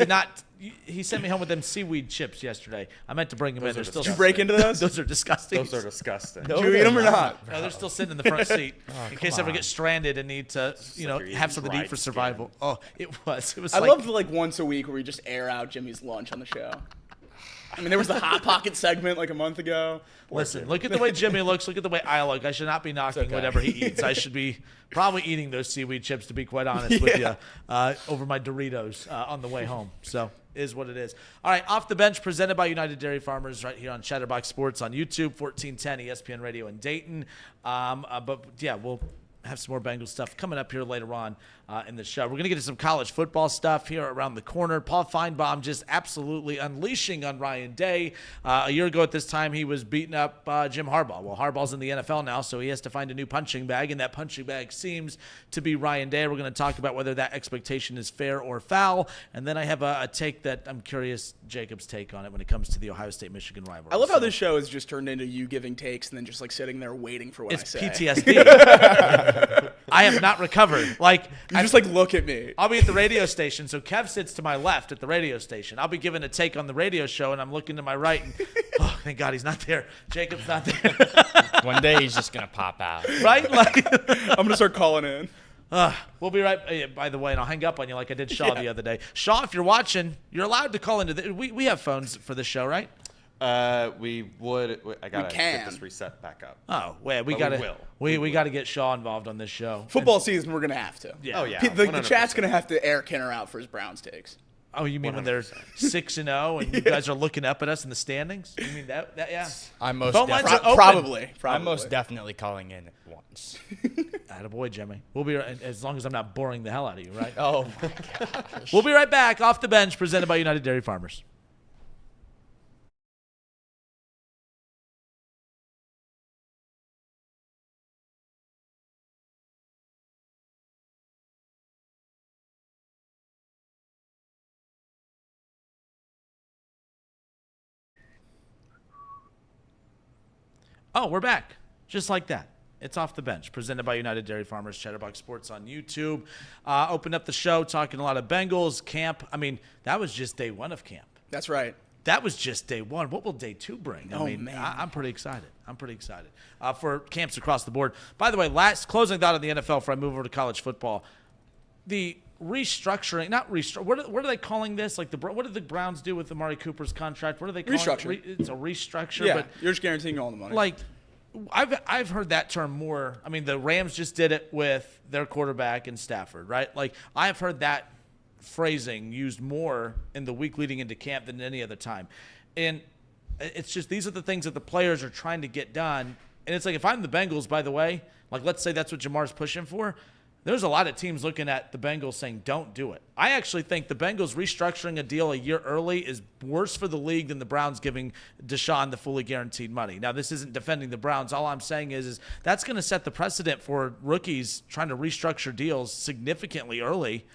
E: he sent me home with them seaweed chips yesterday. I meant to bring them in. They're still
C: Did you break into those?
E: Those are disgusting.
A: Those are disgusting.
C: Did you eat them or not?
E: No, they're still sitting in the front seat in case I ever get stranded and need to,
A: you're eating
E: have something to eat
A: dried
E: for survival. Oh, it was. It was.
C: I
E: like,
C: loved like once a week where we just air out Jimmy's lunch on the show. I mean, there was the Hot Pocket segment like a month ago.
E: Listen, look at the way Jimmy looks. Look at the way I look. I should not be knocking
G: okay.
E: whatever he eats. I should be probably eating those seaweed chips, to be quite honest with you, over my Doritos on the way home. So is what it is. All right, Off the Bench presented by United Dairy Farmers right here on Chatterbox Sports on YouTube, 1410 ESPN Radio in Dayton. But, yeah, we'll have some more Bengals stuff coming up here later on in the show. We're going to get to some college football stuff here around the corner. Paul Feinbaum just absolutely unleashing on Ryan Day. A year ago at this time, he was beating up Jim Harbaugh. Well, Harbaugh's in the NFL now, so he has to find a new punching bag, and that punching bag seems to be Ryan Day. We're going to talk about whether that expectation is fair or foul, and then I have a take that I'm curious Jacob's take on it when it comes to the Ohio State-Michigan rivalry.
C: I love how this show has just turned into you giving takes and then just like sitting there waiting for what
E: It's
C: I say.
E: PTSD. I have not recovered. Like,
C: You just like look at me.
E: I'll be at the radio station, so Kev sits to my left at the radio station. I'll be giving a take on the radio show, and I'm looking to my right, and oh, thank God he's not there. Jacob's not there.
G: One day he's just going to pop out.
E: Right? Like,
C: I'm gonna start calling in.
E: we'll be right. By the way, and I'll hang up on you like I did Shaw the other day. Shaw, if you're watching, you're allowed to call into we have phones for this show, right?
A: We would. I gotta
C: can.
A: get this reset back up.
E: Oh, well, we
A: But
E: gotta
A: we will.
E: we gotta get Shaw involved on this show.
C: Football season, we're gonna have to.
E: Yeah.
A: Oh yeah.
C: The chat's
A: 100%.
C: gonna have to air Kenner out for his Browns takes.
E: Oh, you mean when they're 6-0 and you guys are looking up at us in the standings? You mean that yeah.
G: I'm most,
E: Phone lines
G: defi-
E: are open.
C: Probably.
G: I'm most definitely calling in at once.
E: Attaboy, Jimmy. We'll be right, as long as I'm not boring the hell out of you, right?
G: Oh, my gosh.
E: We'll be right back. Off the Bench, presented by United Dairy Farmers. Oh, we're back. Just like that. It's Off the Bench, presented by United Dairy Farmers, Chatterbox Sports on YouTube. Opened up the show talking a lot of Bengals, camp. I mean, that was just day one of camp.
C: That's right.
E: That was just day one. What will day two bring? I mean,
C: man.
E: I'm pretty excited. I'm pretty excited for camps across the board. By the way, last closing thought on the NFL before I move over to college football. The restructuring, not restructuring. What are they calling this? Like what did the Browns do with Amari Cooper's contract? What are they calling
C: Restructure.
E: it? It's a restructure.
C: Yeah,
E: But
C: you're just guaranteeing all the money.
E: like, I've heard that term more. I mean, the Rams just did it with their quarterback and Stafford, right? Like, I've heard that phrasing used more in the week leading into camp than any other time. And it's just these are the things that the players are trying to get done. And it's like if I'm the Bengals, by the way, like let's say that's what Jamar's pushing for, there's a lot of teams looking at the Bengals saying, don't do it. I actually think the Bengals restructuring a deal a year early is worse for the league than the Browns giving Deshaun the fully guaranteed money. Now, this isn't defending the Browns. All I'm saying is that's going to set the precedent for rookies trying to restructure deals significantly early.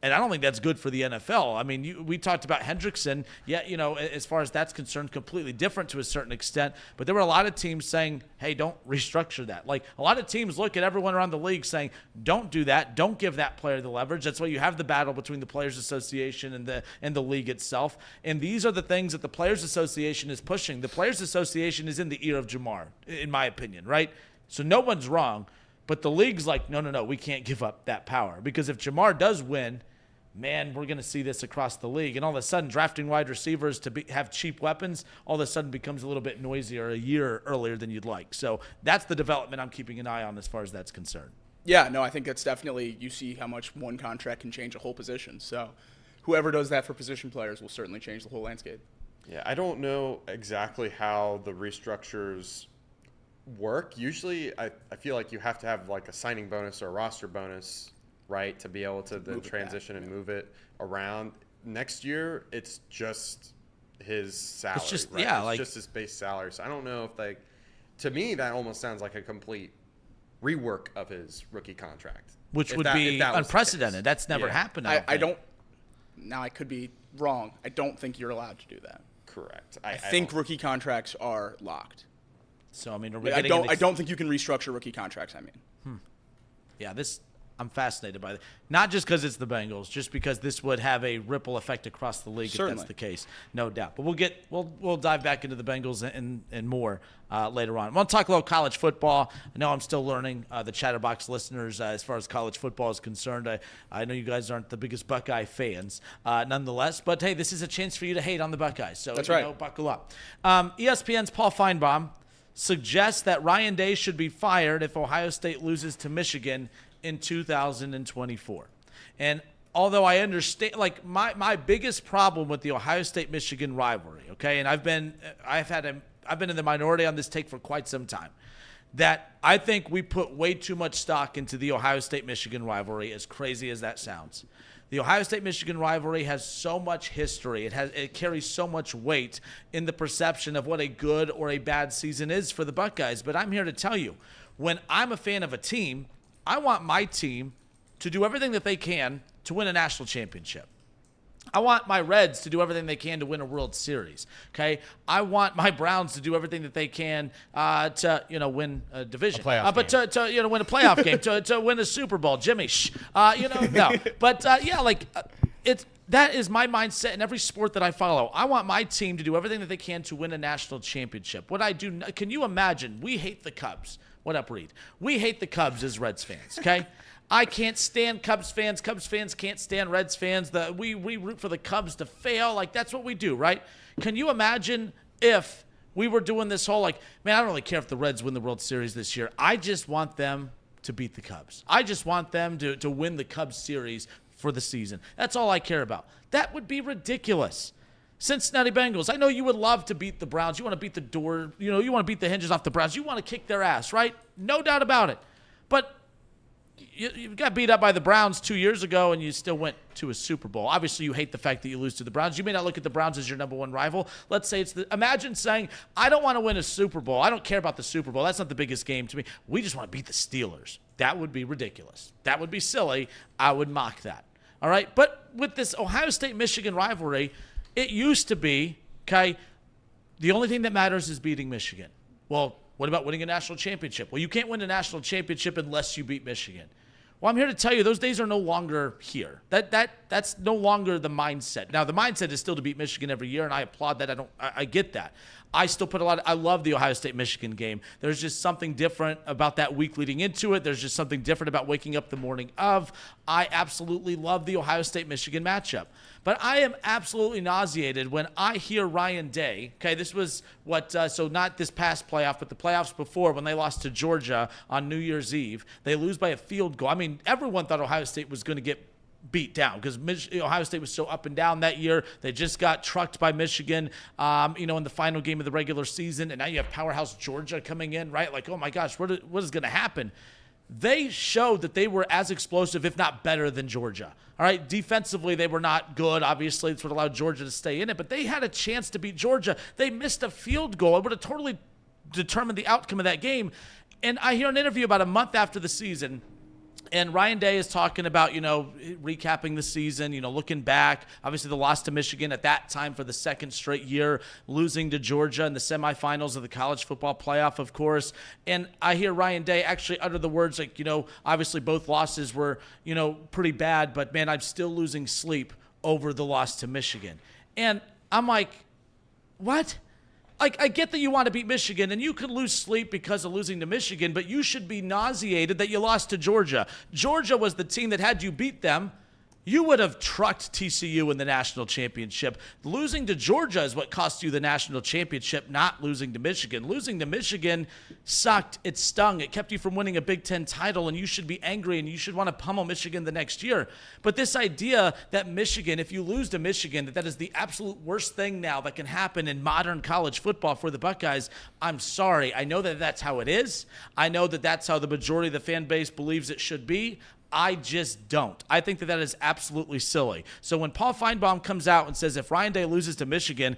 E: And I don't think that's good for the NFL. I mean, we talked about Hendrickson. Yeah, as far as that's concerned, completely different to a certain extent. But there were a lot of teams saying, hey, don't restructure that. Like, a lot of teams look at everyone around the league saying, don't do that. Don't give that player the leverage. That's why you have the battle between the Players Association and the league itself. And these are the things that the Players Association is pushing. The Players Association is in the ear of Jamar, in my opinion, right? So no one's wrong. But the league's like, no, we can't give up that power. Because if Jamar does win, man, we're going to see this across the league. And all of a sudden, drafting wide receivers to have cheap weapons all of a sudden becomes a little bit noisier a year earlier than you'd like. So that's the development I'm keeping an eye on as far as that's concerned.
C: Yeah, no, I think that's definitely, you see how much one contract can change a whole position. So whoever does that for position players will certainly change the whole landscape.
A: Yeah, I don't know exactly how the restructures work. Usually, I feel like you have to have like a signing bonus or a roster bonus, right, to be able to then transition and move it around. Next year, it's just his salary.
E: It's just,
A: right?
E: yeah,
A: it's
E: like
A: just his base salary. So I don't know if to me, that almost sounds like a complete rework of his rookie contract,
E: which would be unprecedented. That's never happened.
C: I don't. Now I could be wrong. I don't think you're allowed to do that.
A: Correct.
C: I think rookie contracts are locked.
E: So I mean,
C: I don't think you can restructure rookie contracts. I mean,
E: yeah, I'm fascinated by it. Not just because it's the Bengals, just because this would have a ripple effect across the league
C: Certainly.
E: if that's the case, no doubt. But we'll dive back into the Bengals and more later on. I want to talk a little college football. I know I'm still learning, the Chatterbox listeners, as far as college football is concerned. I know you guys aren't the biggest Buckeye fans, nonetheless. But hey, this is a chance for you to hate on the Buckeyes. So
C: that's right.
E: Buckle up. ESPN's Paul Feinbaum suggests that Ryan Day should be fired if Ohio State loses to Michigan in 2024. And although I understand, like my biggest problem with the Ohio State-Michigan rivalry, okay, and I've been in the minority on this take for quite some time, that I think we put way too much stock into the Ohio State-Michigan rivalry, as crazy as that sounds. The Ohio State-Michigan rivalry has so much history. It carries so much weight in the perception of what a good or a bad season is for the Buckeyes. But I'm here to tell you, when I'm a fan of a team, I want my team to do everything that they can to win a national championship. I want my Reds to do everything they can to win a World Series. Okay, I want my Browns to do everything that they can to win a division,
G: to win a
E: playoff game, to win a Super Bowl. Jimmy, no, but that is my mindset in every sport that I follow. I want my team to do everything that they can to win a national championship. What I do, can you imagine? We hate the Cubs. What up, Reed? We hate the Cubs as Reds fans, okay? I can't stand Cubs fans. Cubs fans can't stand Reds fans. We root for the Cubs to fail. Like, that's what we do, right? Can you imagine if we were doing this whole, like, man, I don't really care if the Reds win the World Series this year. I just want them to beat the Cubs. I just want them to win the Cubs series for the season. That's all I care about. That would be ridiculous. Cincinnati Bengals, I know you would love to beat the Browns. You want to beat the door, you want to beat the hinges off the Browns. You want to kick their ass, right? No doubt about it. But you got beat up by the Browns 2 years ago, and you still went to a Super Bowl. Obviously, you hate the fact that you lose to the Browns. You may not look at the Browns as your number one rival. Let's say imagine saying, I don't want to win a Super Bowl. I don't care about the Super Bowl. That's not the biggest game to me. We just want to beat the Steelers. That would be ridiculous. That would be silly. I would mock that. All right? But with this Ohio State-Michigan rivalry, it used to be, okay, the only thing that matters is beating Michigan. Well, what about winning a national championship? Well, you can't win a national championship unless you beat Michigan. Well, I'm here to tell you those days are no longer here. That's no longer the mindset. Now, the mindset is still to beat Michigan every year, and I applaud that. I get that. I still put I love the Ohio State-Michigan game. There's just something different about that week leading into it. There's just something different about waking up the morning of. I absolutely love the Ohio State-Michigan matchup. But I am absolutely nauseated when I hear Ryan Day. Okay, this was so not this past playoff, but the playoffs before when they lost to Georgia on New Year's Eve. They lose by a field goal. I mean, everyone thought Ohio State was going to get beat down because Ohio State was so up and down that year. They just got trucked by Michigan, in the final game of the regular season. And now you have powerhouse Georgia coming in, right? Like, oh my gosh, what is going to happen? They showed that they were as explosive, if not better, than Georgia. All right, defensively, they were not good. Obviously, it's what allowed Georgia to stay in it. But they had a chance to beat Georgia. They missed a field goal. It would have totally determined the outcome of that game. And I hear an interview about a month after the season, and Ryan Day is talking about, recapping the season, looking back. Obviously, the loss to Michigan at that time for the second straight year, losing to Georgia in the semifinals of the college football playoff, of course. And I hear Ryan Day actually utter the words like, obviously both losses were, pretty bad, but man, I'm still losing sleep over the loss to Michigan. And I'm like, what? I get that you want to beat Michigan, and you could lose sleep because of losing to Michigan, but you should be nauseated that you lost to Georgia. Georgia was the team that had you beat them. You would have trucked TCU in the national championship. Losing to Georgia is what cost you the national championship, not losing to Michigan. Losing to Michigan sucked. It stung. It kept you from winning a Big Ten title, and you should be angry, and you should want to pummel Michigan the next year. But this idea that Michigan, if you lose to Michigan, that is the absolute worst thing now that can happen in modern college football for the Buckeyes, I'm sorry. I know that that's how it is. I know that that's how the majority of the fan base believes it should be. I just don't. I think that is absolutely silly. So when Paul Feinbaum comes out and says if Ryan Day loses to Michigan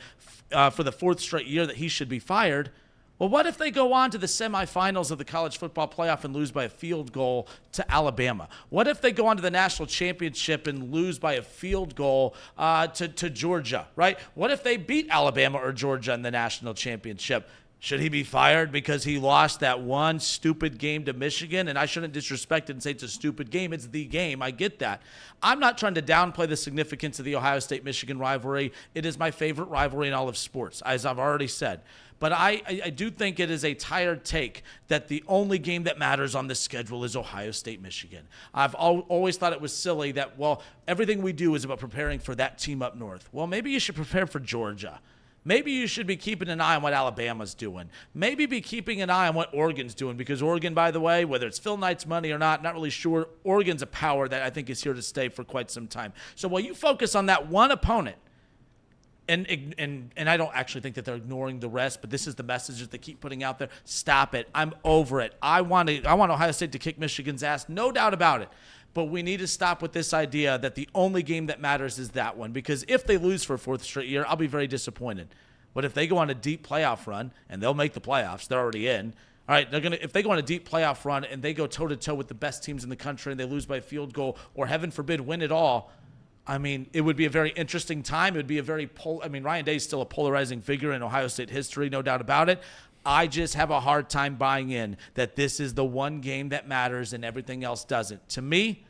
E: for the fourth straight year that he should be fired, well, what if they go on to the semifinals of the college football playoff and lose by a field goal to Alabama? What if they go on to the national championship and lose by a field goal to Georgia, right? What if they beat Alabama or Georgia in the national championship? Should he be fired because he lost that one stupid game to Michigan? And I shouldn't disrespect it and say it's a stupid game. It's the game. I get that. I'm not trying to downplay the significance of the Ohio State-Michigan rivalry. It is my favorite rivalry in all of sports, as I've already said. But I do think it is a tired take that the only game that matters on this schedule is Ohio State-Michigan. I've always thought it was silly that, well, everything we do is about preparing for that team up north. Well, maybe you should prepare for Georgia. Maybe you should be keeping an eye on what Alabama's doing. Maybe be keeping an eye on what Oregon's doing, because Oregon, by the way, whether it's Phil Knight's money or not really sure, Oregon's a power that I think is here to stay for quite some time. So while you focus on that one opponent, and I don't actually think that they're ignoring the rest, but this is the message that they keep putting out there. Stop it. I'm over it. I want Ohio State to kick Michigan's ass, no doubt about it. But we need to stop with this idea that the only game that matters is that one. Because if they lose for a fourth straight year, I'll be very disappointed. But if they go on a deep playoff run, and they'll make the playoffs, they're already in. All right, if they go on a deep playoff run and they go toe-to-toe with the best teams in the country and they lose by a field goal, or heaven forbid, win it all, I mean, it would be a very interesting time. It would be a very Ryan Day is still a polarizing figure in Ohio State history, no doubt about it. I just have a hard time buying in that this is the one game that matters and everything else doesn't. To me,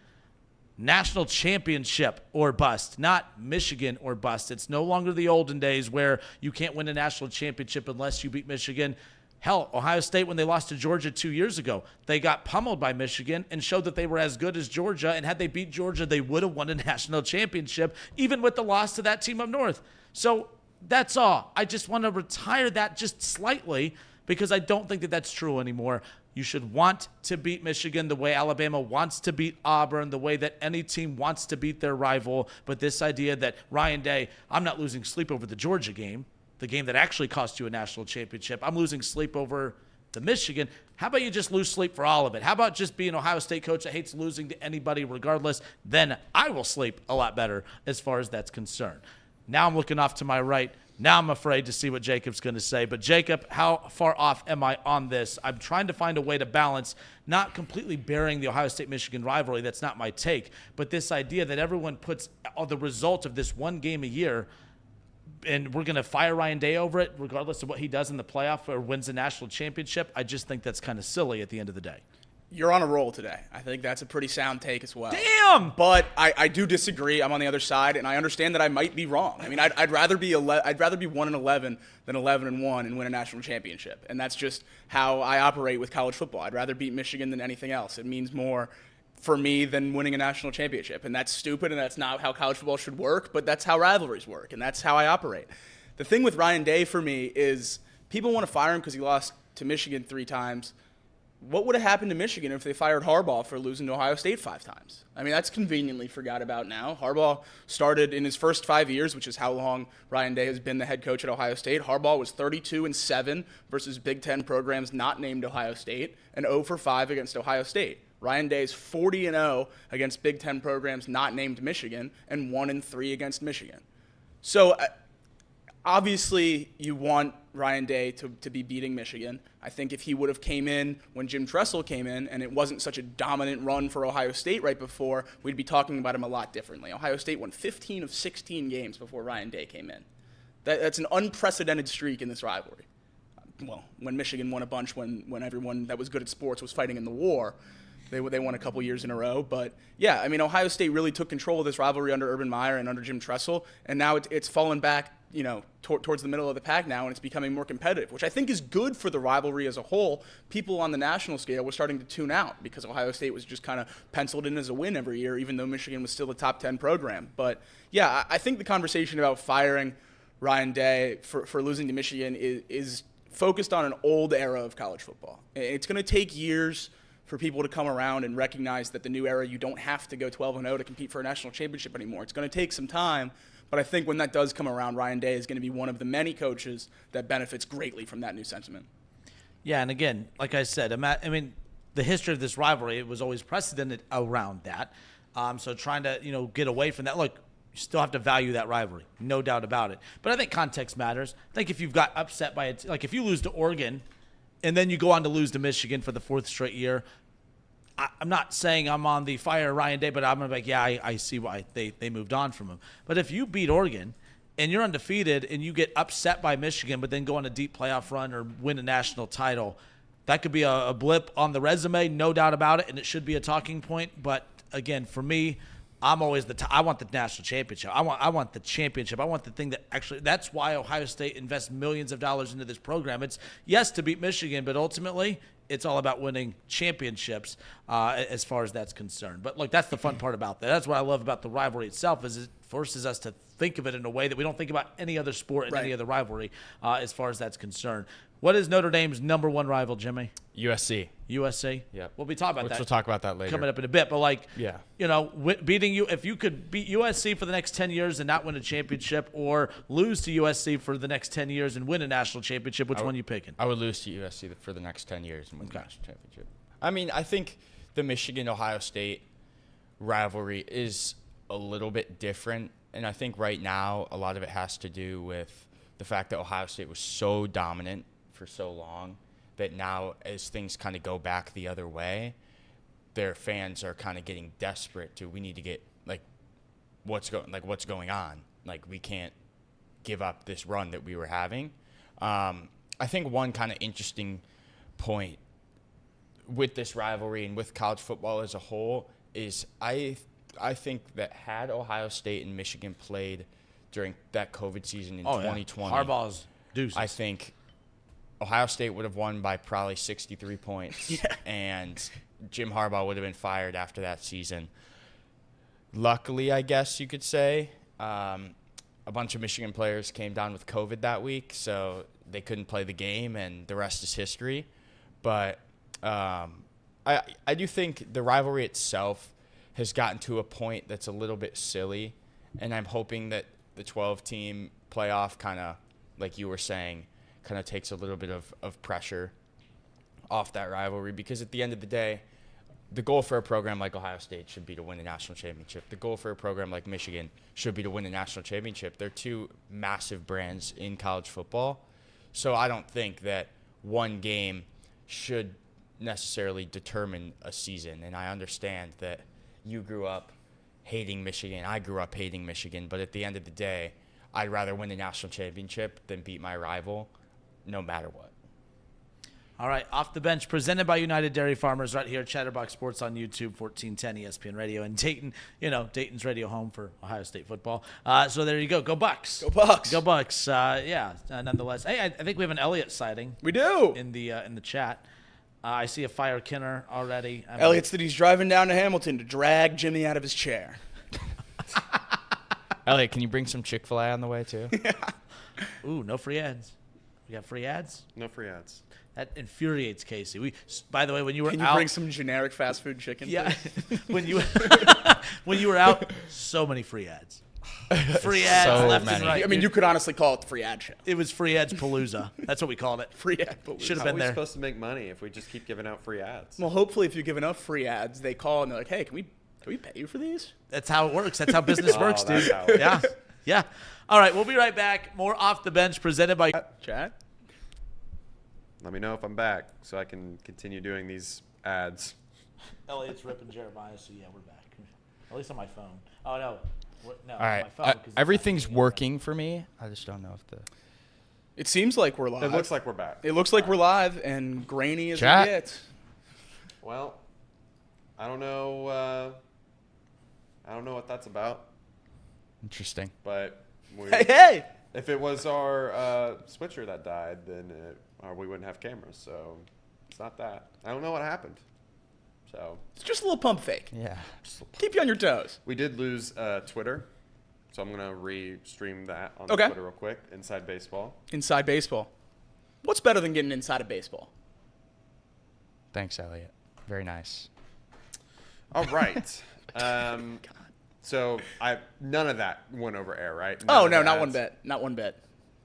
E: national championship or bust, not Michigan or bust. It's no longer the olden days where you can't win a national championship unless you beat Michigan. Hell, Ohio State, when they lost to Georgia 2 years ago, they got pummeled by Michigan and showed that they were as good as Georgia. And had they beat Georgia, they would have won a national championship, even with the loss to that team up north. So that's all. I just want to retire that just slightly because I don't think that that's true anymore. You should want to beat Michigan the way Alabama wants to beat Auburn, the way that any team wants to beat their rival. But this idea that Ryan Day, I'm not losing sleep over the Georgia game, the game that actually cost you a national championship. I'm losing sleep over the Michigan. How about you just lose sleep for all of it? How about just be an Ohio State coach that hates losing to anybody regardless? Then I will sleep a lot better as far as that's concerned. Now I'm looking off to my right. Now I'm afraid to see what Jacob's going to say. But Jacob, how far off am I on this? I'm trying to find a way to balance, not completely burying the Ohio State-Michigan rivalry. That's not my take. But this idea that everyone puts the result of this one game a year, and we're going to fire Ryan Day over it, regardless of what he does in the playoff or wins the national championship, I just think that's kind of silly at the end of the day.
C: You're on a roll today. I think that's a pretty sound take as well.
E: Damn!
C: But I do disagree. I'm on the other side, and I understand that I might be wrong. I mean, I'd rather be 1-11 than 11-1 and win a national championship, and that's just how I operate with college football. I'd rather beat Michigan than anything else. It means more for me than winning a national championship, and that's stupid, and that's not how college football should work. But that's how rivalries work, and that's how I operate. The thing with Ryan Day for me is people want to fire him because he lost to Michigan 3 times. what would have happened to Michigan if they fired Harbaugh for losing to Ohio State 5 times? I mean, that's conveniently forgot about now. Harbaugh started in his first 5 years, which is how long Ryan Day has been the head coach at Ohio State. Harbaugh was 32-7 versus Big Ten programs not named Ohio State, and 0-5 against Ohio State. Ryan Day is 40-0 against Big Ten programs not named Michigan, and 1-3 against Michigan. So obviously, you want Ryan Day to be beating Michigan. I think if he would have came in when Jim Tressel came in and it wasn't such a dominant run for Ohio State right before, we'd be talking about him a lot differently. Ohio State won 15 of 16 games before Ryan Day came in. That's an unprecedented streak in this rivalry. Well, when Michigan won a bunch when everyone that was good at sports was fighting in the war, they won a couple years in a row. But, yeah, I mean, Ohio State really took control of this rivalry under Urban Meyer and under Jim Tressel, and now it's fallen back towards the middle of the pack now, and it's becoming more competitive, which I think is good for the rivalry as a whole. People on the national scale were starting to tune out because Ohio State was just kind of penciled in as a win every year, even though Michigan was still a top 10 program. But, yeah, I think the conversation about firing Ryan Day for losing to Michigan is focused on an old era of college football. It's going to take years for people to come around and recognize that the new era, you don't have to go 12-0 to compete for a national championship anymore. It's going to take some time. But I think when that does come around, Ryan Day is going to be one of the many coaches that benefits greatly from that new sentiment.
E: Yeah, and again, like I said, I mean, the history of this rivalry, it was always precedented around that. So trying to, get away from that. Look, you still have to value that rivalry, no doubt about it. But I think context matters. I think if you've got upset by it, like if you lose to Oregon and then you go on to lose to Michigan for the 4th straight year, I'm not saying I'm on the fire Ryan Day, but I'm going to be like, yeah, I see why they moved on from him. But if you beat Oregon and you're undefeated and you get upset by Michigan but then go on a deep playoff run or win a national title, that could be a blip on the resume, no doubt about it, and it should be a talking point. But, again, for me, I'm always I want the national championship. I want the championship. I want the thing that actually – that's why Ohio State invests millions of dollars into this program. It's, yes, to beat Michigan, but ultimately – it's all about winning championships as far as that's concerned. But, look, that's the fun part about that. That's what I love about the rivalry itself is it forces us to think of it in a way that we don't think about any other sport and any other rivalry as far as that's concerned. What is Notre Dame's number one rival, Jimmy?
G: USC.
E: USC?
G: Yeah.
E: We'll be talking about that.
G: We'll talk about that later.
E: Coming up in a bit. But,
G: yeah.
E: Beating you, if you could beat USC for the next 10 years and not win a championship or lose to USC for the next 10 years and win a national championship, which one are you picking?
G: I would lose to USC for the next 10 years and win the national championship. I mean, I think the Michigan-Ohio State rivalry is a little bit different. And I think right now a lot of it has to do with the fact that Ohio State was so dominant for so long that now as things kind of go back the other way, their fans are kind of getting desperate we need to get what's going on. We can't give up this run that we were having. I think one kind of interesting point with this rivalry and with college football as a whole is I think that had Ohio State and Michigan played during that COVID season in 2020,
E: Harbaugh's deuces.
G: I think Ohio State would have won by probably 63 points, and Jim Harbaugh would have been fired after that season. Luckily, I guess you could say, a bunch of Michigan players came down with COVID that week, so they couldn't play the game, and the rest is history. But I do think the rivalry itself has gotten to a point that's a little bit silly, and I'm hoping that the 12-team playoff kind of, like you were saying, kind of takes a little bit of pressure off that rivalry, because at the end of the day, the goal for a program like Ohio State should be to win a national championship. The goal for a program like Michigan should be to win a national championship. They're two massive brands in college football. So I don't think that one game should necessarily determine a season. And I understand that you grew up hating Michigan. I grew up hating Michigan. But at the end of the day, I'd rather win a national championship than beat my rival, no matter what.
E: All right, Off the Bench, presented by United Dairy Farmers right here at Chatterbox Sports on YouTube, 1410 ESPN Radio, and Dayton, Dayton's radio home for Ohio State football. So there you go. Go Bucks.
C: Go Bucks.
E: Go Bucks. Nonetheless. Hey, I think we have an Elliott sighting.
C: We do.
E: In the chat. I see a fire Kinner already.
C: Elliott said he's driving down to Hamilton to drag Jimmy out of his chair.
G: Elliott, can you bring some Chick-fil-A on the way, too?
E: Ooh, no free ads. We got free ads?
A: No free ads.
E: That infuriates Casey. By the way, when you were
C: Can you
E: out,
C: bring some generic fast food chicken?
E: yeah,
C: please?
E: when you were out, so many free ads. Free ads
G: So
E: left
G: many.
E: and right.
C: I mean, you could honestly call it the free ad show.
E: It was free ads palooza. That's what we called it.
C: Free ad. But
E: Should have
A: How are
E: been
A: we
E: there.
A: supposed to make money if we just keep giving out free ads?
C: Well, hopefully, if you give enough free ads, they call and they're like, "Hey, can we pay you for these?"
E: That's how it works. That's how business works,
A: that's
E: dude.
A: how it
E: Yeah. Yeah. All right, we'll be right back. More Off the Bench presented by
C: Chat.
A: Let me know if I'm back so I can continue doing these ads.
E: Elliot's ripping Jeremiah, so yeah, we're back. At least on my phone. Oh, no. No,
G: All right.
E: my phone, 'cause it's
G: Everything's
E: not
G: working for me. I just don't know if the
C: It seems like we're live.
A: It looks like we're back.
C: It looks like we're live and grainy as
G: Chat.
C: it gets.
A: Well, I don't know. I don't know what that's about,
G: interesting.
A: but
C: Hey!
A: if it was our switcher that died, then we wouldn't have cameras. So it's not that. I don't know what happened. So
C: It's just a little pump fake.
G: Yeah.
C: Keep you on your toes.
A: we did lose Twitter, so I'm gonna re-stream that on
C: Okay.
A: Twitter real quick. Inside Baseball.
C: Inside baseball. What's better than getting inside of baseball?
G: Thanks, Elliot. Very nice.
A: All right. So none of that went over air, right? None
C: Oh
A: of
C: no,
A: the
C: not one
A: ads?
C: bit. Not one bit.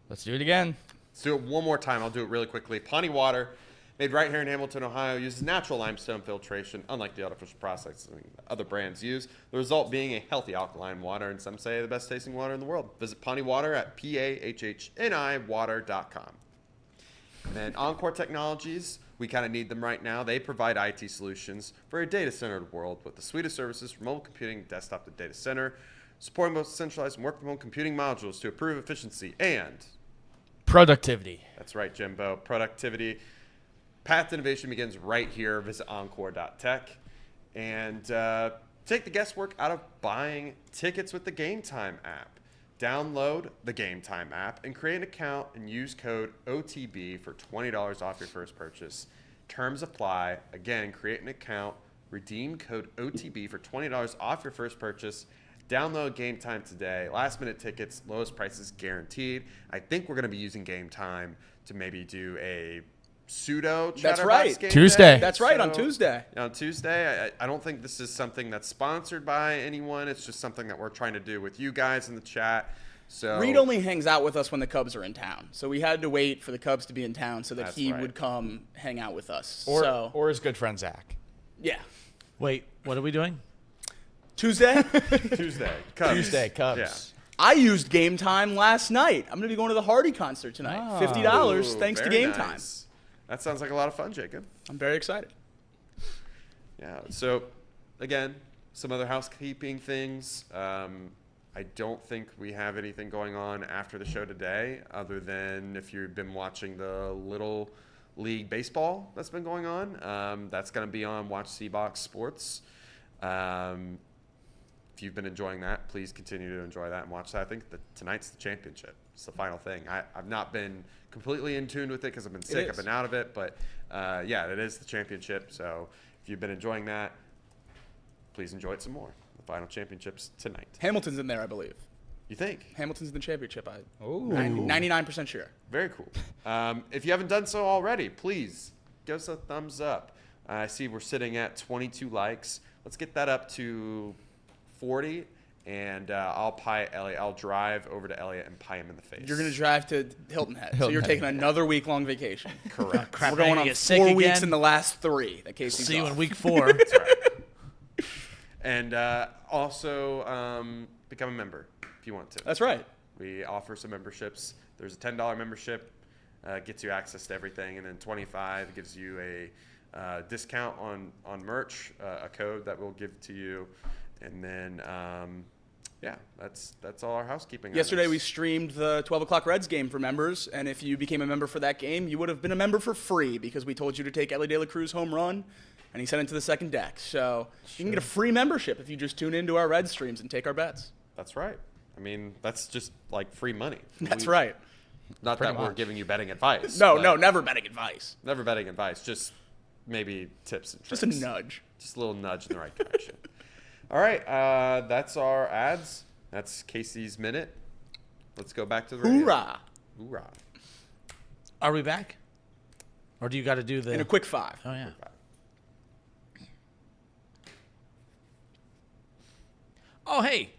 G: Let's do it again.
A: Let's do it one more time. I'll do it really quickly. Pawnee Water, made right here in Hamilton, Ohio, uses natural limestone filtration, unlike the artificial processing other brands use. The result being a healthy alkaline water, and some say the best tasting water in the world. Visit Pawnee Water at PAHHNIwater.com. And then Encore Technologies, we kind of need them right now. They provide IT solutions for a data-centered world with the suite of services from mobile computing, desktop to data center, supporting both centralized and work-from-home computing modules to improve efficiency and
G: Productivity.
A: that's right, Jimbo. Productivity. Path to innovation begins right here. Visit encore.tech. And take the guesswork out of buying tickets with the Game Time app. Download the Game Time app and create an account and use code OTB for $20 off your first purchase. Terms apply. Again, create an account, redeem code OTB for $20 off your first purchase. Download Game Time today. Last minute tickets, lowest prices guaranteed. I think we're going to be using Game Time to maybe do a pseudo
C: That's
A: Chatterbox
C: right.
A: game
G: Tuesday.
A: day.
C: That's right, on
A: So,
C: Tuesday.
A: On Tuesday, I don't think this is something that's sponsored by anyone. It's just something that we're trying to do with you guys in the chat. So
C: Reed only hangs out with us when the Cubs are in town. So we had to wait for the Cubs to be in town so that
A: That's
C: he
A: right.
C: would come hang out with us.
G: Or his good friend Zach.
C: Yeah.
E: Wait, what are we doing?
C: Tuesday?
A: Tuesday, Cubs.
G: Tuesday, Cubs.
A: Yeah.
C: I used Game Time last night. I'm going to be going to the Hardy concert tonight. $50
A: Ooh,
C: thanks to
A: very
C: Game Time.
A: nice. That sounds like a lot of fun, Jacob.
C: I'm very excited.
A: Yeah. So, again, some other housekeeping things. I don't think we have anything going on after the show today, other than if you've been watching the Little League Baseball that's been going on. That's going to be on Watch C-Box Sports. If you've been enjoying that, please continue to enjoy that and watch that. I think tonight's the championship. It's the final thing. I've not been completely in tune with it because I've been sick. I've been out of it. But, yeah, it is the championship. So if you've been enjoying that, please enjoy it some more. The final championship's tonight.
C: Hamilton's in there, I believe.
A: You think?
C: Hamilton's in the championship.
G: Ooh.
C: 99% sure.
A: Very cool. If you haven't done so already, please give us a thumbs up. I see we're sitting at 22 likes. Let's get that up to 40, and I'll pie Elliot. I'll drive over to Elliot and pie him in the face.
C: You're going to drive to Hilton Head. So
G: Hilton
C: you're
G: Head.
C: taking another week-long vacation.
A: Correct.
E: Crap,
C: We're
E: now
C: going
E: you
C: on
E: get sick
C: 4 weeks
E: again.
C: in the last 3 that Casey's
E: See you
C: off.
E: in week 4.
A: That's right. And also become a member if you want to.
C: That's right.
A: We offer some memberships. There's a $10 membership, gets you access to everything, and then $25 gives you a discount on merch, a code that we'll give to you, and then yeah, that's all our housekeeping.
C: Yesterday we
A: items.
C: streamed the 12 o'clock Reds game for members, and if you became a member for that game, you would have been a member for free because we told you to take Ellie De La Cruz home run, and he sent it to the second deck. So you can get a free membership if you just tune into our Red streams and take our bets.
A: That's right. I mean, that's just like free money.
C: That's right.
A: Not
G: Pretty
A: that we're
G: much.
A: giving you betting advice.
C: No,
A: but
C: never betting advice.
A: never betting advice. Just maybe tips and tricks.
C: Just a nudge.
A: Just a little nudge in the right direction. All right, that's our ads. That's Casey's minute. Let's go back to the radio.
C: Hoorah.
A: Hoorah.
E: Are we back? Or do you got to do the...
C: In a quick 5.
E: Oh, yeah. Oh, hey.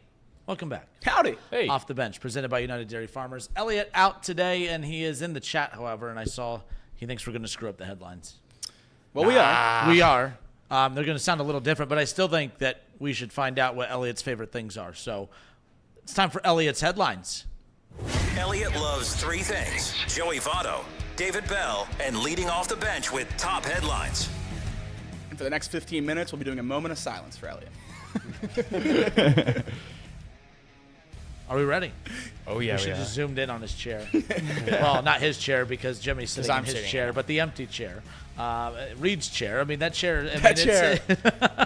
E: Welcome back.
C: Howdy.
G: Hey.
E: Off the Bench, presented by United Dairy Farmers. Elliot out today, and he is in the chat, however, and I saw he thinks we're going to screw up the headlines.
C: Well, we are.
E: We are. They're going to sound a little different, but I still think that we should find out what Elliot's favorite things are. So it's time for Elliot's headlines.
F: Elliot loves 3 things: Joey Votto, David Bell, and leading off the bench with top headlines.
C: And for the next 15 minutes, we'll be doing a moment of silence for Elliot.
E: Are we ready?
G: Oh, yeah,
E: We should just zoomed in on his chair. Well, not his chair because Jimmy's sitting in
G: I'm
E: his
G: sitting
E: chair,
G: in it.
E: but the empty chair. Reed's chair. I mean, that chair.
C: That chair.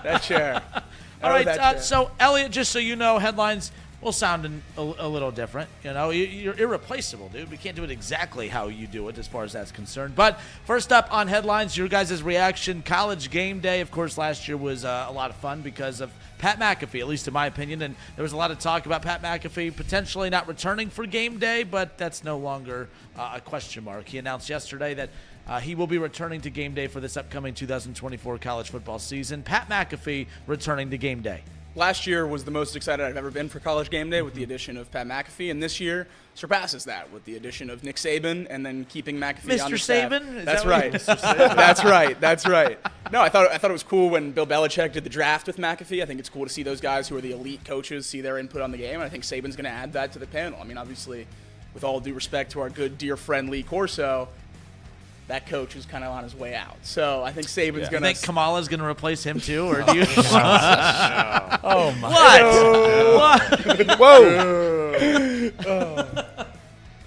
C: That chair.
E: All
C: Oh,
E: right.
C: that chair.
E: So, Elliot, just so you know, headlines will sound a little different. You know, you're irreplaceable, dude. We can't do it exactly how you do it as far as that's concerned. But first up on headlines, your guys' reaction. College game day, of course, last year was a lot of fun because of Pat McAfee, at least in my opinion. And there was a lot of talk about Pat McAfee potentially not returning for game day, but that's no longer a question mark. He announced yesterday that he will be returning to game day for this upcoming 2024 college football season. Pat McAfee returning to game day.
C: Last year was the most excited I've ever been for College Game Day with the addition of Pat McAfee, and this year surpasses that with the addition of Nick Saban and then keeping McAfee on the
E: Mr.
C: staff.
E: Saban? Is
C: That's
E: that what
C: right. That's right. That's right. No, I thought it was cool when Bill Belichick did the draft with McAfee. I think it's cool to see those guys who are the elite coaches see their input on the game, and I think Saban's going to add that to the panel. I mean, obviously, with all due respect to our good, dear friend Lee Corso, that coach is kind of on his way out. So I think Saban's
E: You
C: going
E: think
C: to...
E: Kamala's going to replace him too, or do you?
G: Oh, my.
E: What?
C: Whoa.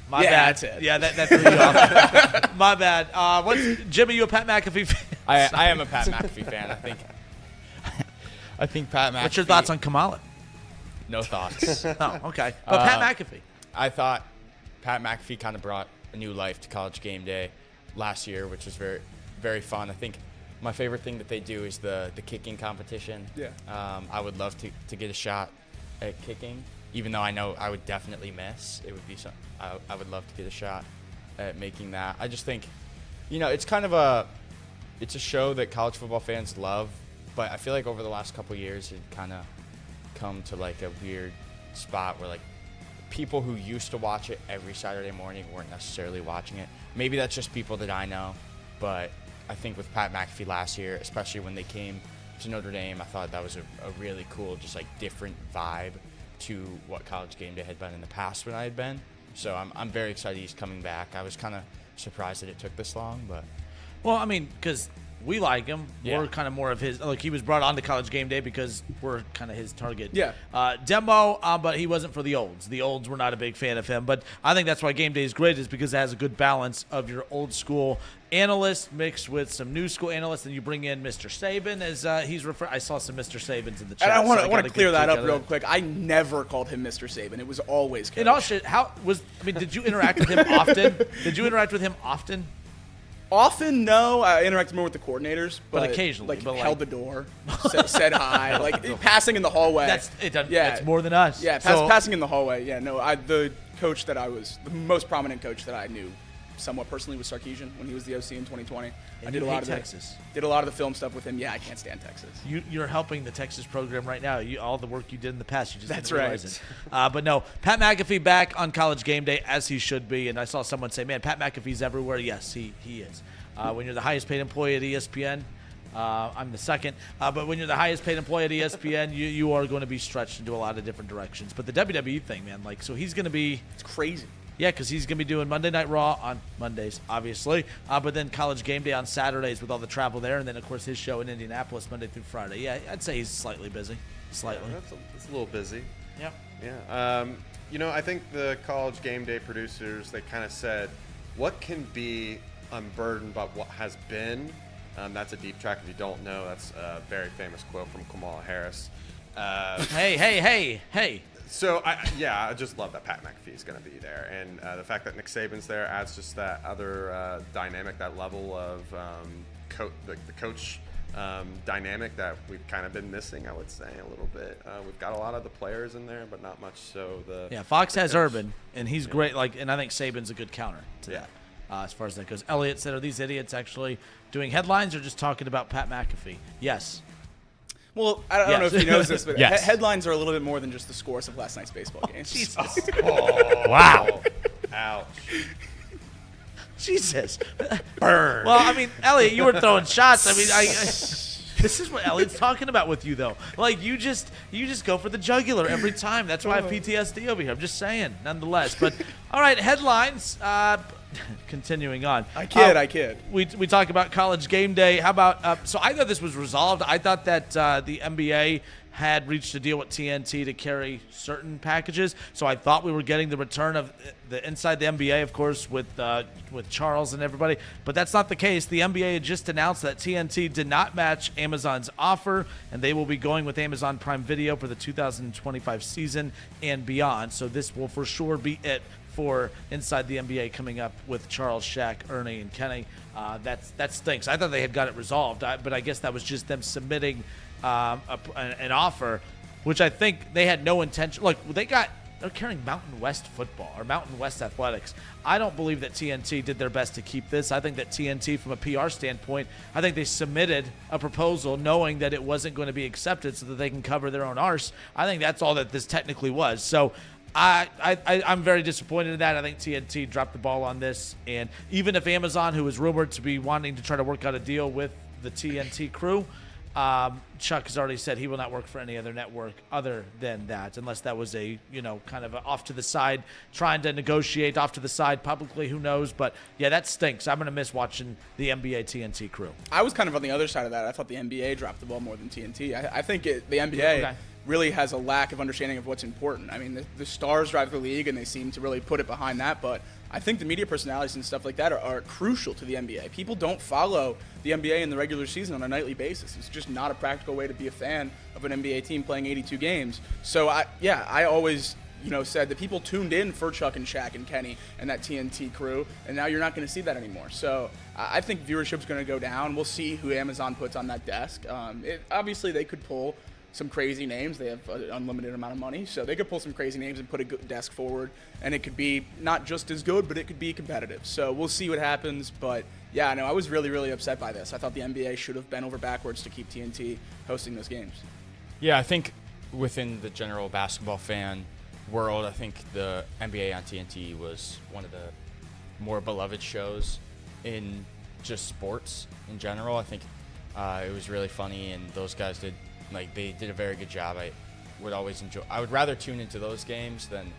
E: My
C: Yeah,
E: bad.
C: that's it.
E: Yeah, that threw you off. My bad. Jimmy, you a Pat McAfee fan?
G: I am a Pat McAfee fan. I think Pat McAfee.
E: What's your thoughts on Kamala?
G: No thoughts.
E: Oh, okay. But Pat McAfee.
G: I thought Pat McAfee kind of brought a new life to College Game Day last year, which was very, very fun. I think my favorite thing that they do is the kicking competition.
C: Yeah.
G: I would love to get a shot at kicking, even though I know I would definitely miss. It would be some. I would love to get a shot at making that. I just think, it's kind of it's a show that college football fans love, but I feel like over the last couple of years it kind of come to like a weird spot where like people who used to watch it every Saturday morning weren't necessarily watching it. Maybe that's just people that I know, but I think with Pat McAfee last year, especially when they came to Notre Dame, I thought that was a really cool, just like different vibe to what College Game Day had been in the past when I had been. So I'm very excited he's coming back. I was kind of surprised that it took this long, but
E: Well, I mean, because we like him.
G: Yeah.
E: We're kind of more of his. Like, he was brought on to College Game Day because we're kind of his target.
C: Yeah.
E: Demo, but he wasn't for the olds. The olds were not a big fan of him. But I think that's why Game Day is great, is because it has a good balance of your old school analysts mixed with some new school analysts, and you bring in Mr. Saban as he's referred. I saw some Mr. Sabans in the chat.
C: And I
E: so
C: want
E: got
C: to
E: a
C: clear
E: good
C: that
E: kick
C: up
E: out of
C: real
E: that.
C: quick. I never called him Mr. Saban. It was always Coach.
E: In all shit, did you interact with him often? Did you interact with him often?
C: Often, no. I interacted more with the coordinators, but
E: occasionally,
C: like,
E: but, like-
C: held the door, said hi, like passing in the hallway.
E: That's more than us.
C: Yeah,
E: So-
C: passing in the hallway. Yeah, no. The most prominent coach that I knew, somewhat personally, was Sarkisian when he was the OC in 2020. I did a lot of
E: Texas.
C: Did a lot of the film stuff with him. Yeah, I can't stand Texas.
E: You're helping the Texas program right now. All the work you did in the past, you just
C: That's
E: didn't realize
C: right.
E: it. But no, Pat McAfee back on College Game Day, as he should be. And I saw someone say, man, Pat McAfee's everywhere. Yes, he is. When you're the highest paid employee at ESPN, I'm the second. But when you're the highest paid employee at ESPN, you are going to be stretched into a lot of different directions. But the WWE thing, man, so he's going to be –
C: It's crazy.
E: yeah, because he's going to be doing Monday Night Raw on Mondays, obviously, but then College Game Day on Saturdays with all the travel there, and then, of course, his show in Indianapolis Monday through Friday. Yeah, I'd say he's slightly busy. Slightly.
A: It's a little busy.
E: Yep.
A: Yeah. I think the College Game Day producers, they kind of said, what can be unburdened by what has been? That's a deep track. If you don't know, that's a very famous quote from Kamala Harris.
E: Hey.
A: So, I just love that Pat McAfee is going to be there. And the fact that Nick Saban's there adds just that other dynamic, that level of the coach dynamic that we've kind of been missing, I would say, a little bit. We've got a lot of the players in there, but not much so the
E: Fox
A: the
E: has
A: coach.
E: Urban, and he's great. And I think Saban's a good counter to that. as far as that goes. Elliot said, are these idiots actually doing headlines or just talking about Pat McAfee? Yes.
C: Well, I don't know if he knows this, but
G: Yes.
C: headlines are a little bit more than just the scores of last night's baseball games.
E: Jesus.
G: Wow.
A: Ouch.
E: Jesus. Burn. Well, I mean, Elliot, you were throwing shots. I mean, this is what Elliot's talking about with you, though. Like, you just go for the jugular every time. That's why I have PTSD over here. I'm just saying, nonetheless. But, all right, headlines. Continuing on.
C: I kid.
E: We talk about College Game Day. How about so I thought this was resolved. I thought that the NBA had reached a deal with TNT to carry certain packages. So I thought we were getting the return of the inside the NBA, of course, with Charles and everybody. But that's not the case. The NBA had just announced that TNT did not match Amazon's offer, and they will be going with Amazon Prime Video for the 2025 season and beyond. So this will for sure be it for Inside the NBA coming up with Charles, Shaq, Ernie, and Kenny. That stinks. I thought they had got it resolved, but I guess that was just them submitting an offer, which I think they had no intention. Look, they're carrying Mountain West football or Mountain West athletics. I don't believe that TNT did their best to keep this. I think that TNT, from a PR standpoint, I think they submitted a proposal knowing that it wasn't going to be accepted so that they can cover their own arse. I think that's all that this technically was. So I'm very disappointed in that. I think TNT dropped the ball on this. And even if Amazon, who is rumored to be wanting to try to work out a deal with the TNT crew, Chuck has already said he will not work for any other network other than that, unless that was a, kind of a off to the side, trying to negotiate off to the side publicly. Who knows? But yeah, that stinks. I'm going to miss watching the NBA TNT crew.
C: I was kind of on the other side of that. I thought the NBA dropped the ball more than TNT. I think the NBA really has a lack of understanding of what's important. I mean, the stars drive the league, and they seem to really put it behind that. But I think the media personalities and stuff like that are crucial to the NBA. People don't follow the NBA in the regular season on a nightly basis. It's just not a practical way to be a fan of an NBA team playing 82 games. So, I always said that people tuned in for Chuck and Shaq and Kenny and that TNT crew, and now you're not going to see that anymore. So I think viewership's going to go down. We'll see who Amazon puts on that desk. Obviously, they could pull some crazy names. They have an unlimited amount of money, so they could pull some crazy names and put a good desk forward, and it could be not just as good, but it could be competitive. So we'll see what happens. But yeah, no, I was really, really upset by this. I thought the NBA should have bent over backwards to keep TNT hosting those games.
G: Yeah, I think within the general basketball fan world, I think the NBA on TNT was one of the more beloved shows in just sports in general. I think it was really funny, and those guys did a very good job. I would rather tune into those games than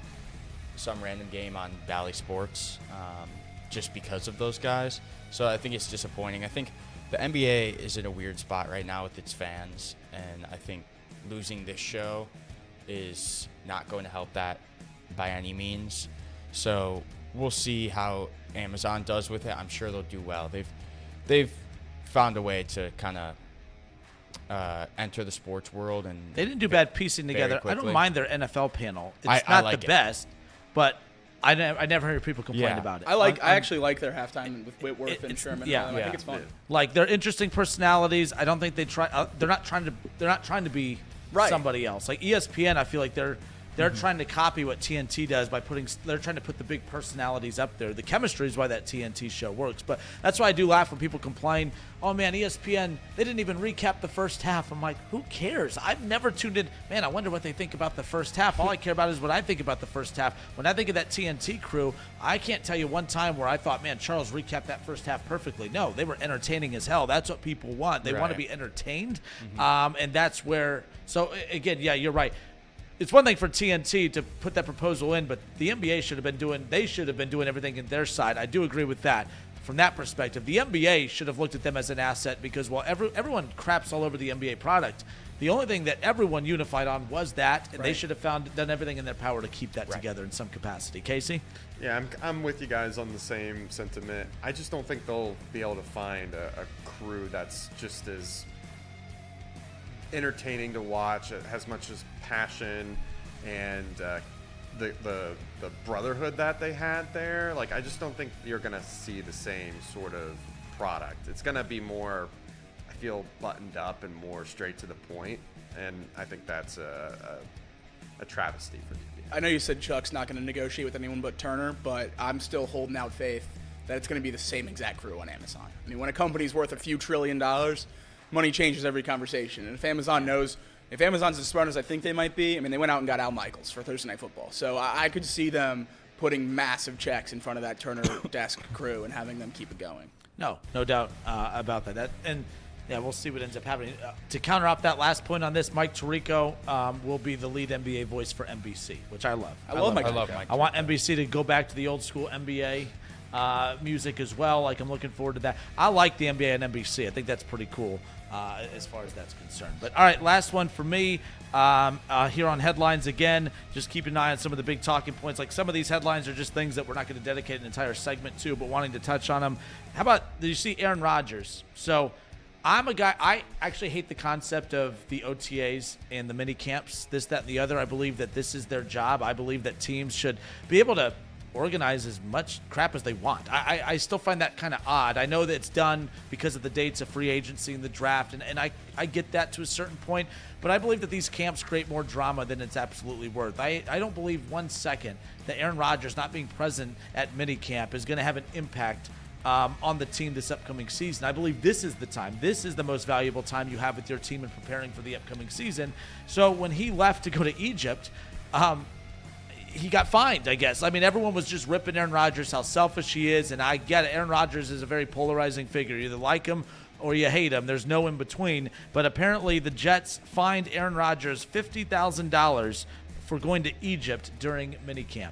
G: some random game on Bally Sports, just because of those guys. So I think it's disappointing. I think the NBA is in a weird spot right now with its fans, and I think losing this show is not going to help that by any means. So we'll see how Amazon does with it. I'm sure they'll do well. They've found a way to kind of enter the sports world, and
E: they didn't do bad piecing together. I don't mind their NFL panel. It's not
G: like
E: the best, but I never heard people complain about it.
C: I actually like their halftime with Whitworth and Sherman. I think it's fun.
E: Like, they're interesting personalities. I don't think they try. They're not trying to be somebody else. Like ESPN, I feel like they're trying to copy what TNT does by they're trying to put the big personalities up there. The chemistry is why that TNT show works. But that's why I do laugh when people complain, oh man, ESPN, they didn't even recap the first half. I'm like, who cares? I've never tuned in. Man, I wonder what they think about the first half. All I care about is what I think about the first half. When I think of that TNT crew, I can't tell you one time where I thought, man, Charles recapped that first half perfectly. No, they were entertaining as hell. That's what people want. They want to be entertained. And that's where, so again, yeah, you're right. It's one thing for TNT to put that proposal in, but the NBA should have been doing everything in their side. I do agree with that. From that perspective, the NBA should have looked at them as an asset, because while everyone craps all over the NBA product, the only thing that everyone unified on was that, and they should have done everything in their power to keep that together in some capacity. Casey?
A: Yeah, I'm with you guys on the same sentiment. I just don't think they'll be able to find a crew that's just as entertaining to watch, as much as passion and the brotherhood that they had there. Like, I just don't think you're gonna see the same sort of product. It's gonna be more, I feel, buttoned up and more straight to the point, and I think that's a travesty for the NBA.
C: I know you said Chuck's not going to negotiate with anyone but Turner, but I'm still holding out faith that it's going to be the same exact crew on Amazon. I mean, when a company's worth a few $1 trillion, money changes every conversation. And if Amazon's as smart as I think they might be, I mean, they went out and got Al Michaels for Thursday Night Football. So I could see them putting massive checks in front of that Turner desk crew and having them keep it going.
E: No doubt about that. Yeah, we'll see what ends up happening. To counter off that last point on this, Mike Tirico will be the lead NBA voice for NBC, which I love.
C: I love Mike.
E: I want NBC to go back to the old school NBA music as well. Like, I'm looking forward to that. I like the NBA and NBC. I think that's pretty cool as far as that's concerned. But all right, last one for me here on headlines again. Just keep an eye on some of the big talking points. Like, some of these headlines are just things that we're not going to dedicate an entire segment to, but wanting to touch on them. How about, did you see Aaron Rodgers? So I'm a guy, I actually hate the concept of the OTAs and the mini camps, this, that, and the other. I believe that this is their job. I believe that teams should be able to organize as much crap as they want. I still find that kind of odd. I know that it's done because of the dates of free agency and the draft, and I get that to a certain point, but I believe that these camps create more drama than it's absolutely worth. I don't believe 1 second that Aaron Rodgers not being present at minicamp is going to have an impact on the team this upcoming season. I believe this is the time. This is the most valuable time you have with your team in preparing for the upcoming season. So when he left to go to Egypt, he got fined, I guess. I mean, everyone was just ripping Aaron Rodgers, how selfish he is, and I get it. Aaron Rodgers is a very polarizing figure. You either like him or you hate him. There's no in between. But apparently the Jets fined Aaron Rodgers $50,000 for going to Egypt during minicamp.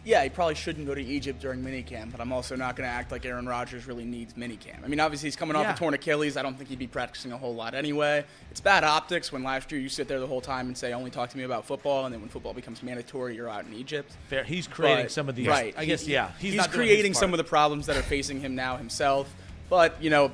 C: Yeah, he probably shouldn't go to Egypt during minicamp, but I'm also not going to act like Aaron Rodgers really needs minicamp. I mean, obviously he's coming off a torn Achilles. I don't think he'd be practicing a whole lot anyway. It's bad optics when last year you sit there the whole time and say, only talk to me about football, and then when football becomes mandatory, you're out in Egypt.
E: Fair. He's creating some of these.
C: Right.
E: I guess, yeah.
C: He's not creating some of the problems that are facing him now himself. But, you know,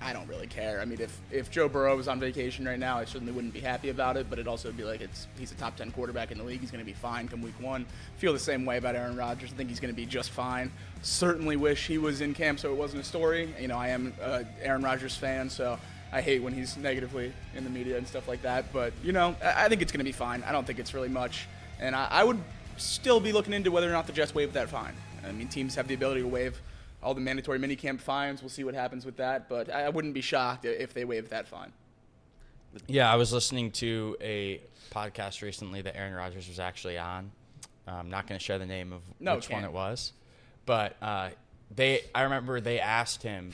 C: I don't really care. I mean, if Joe Burrow was on vacation right now, I certainly wouldn't be happy about it, but it'd also be like he's a top 10 quarterback in the league. He's going to be fine come week one. Feel the same way about Aaron Rodgers. I think he's going to be just fine. Certainly wish he was in camp so it wasn't a story. You know, I am an Aaron Rodgers fan, so I hate when he's negatively in the media and stuff like that. But, you know, I think it's going to be fine. I don't think it's really much. And I would still be looking into whether or not the Jets waive that fine. I mean, teams have the ability to waive all the mandatory minicamp fines. We'll see what happens with that, but I wouldn't be shocked if they waive that fine.
G: Yeah, I was listening to a podcast recently that Aaron Rodgers was actually on. I'm not going to share the name of which one it was, but I remember they asked him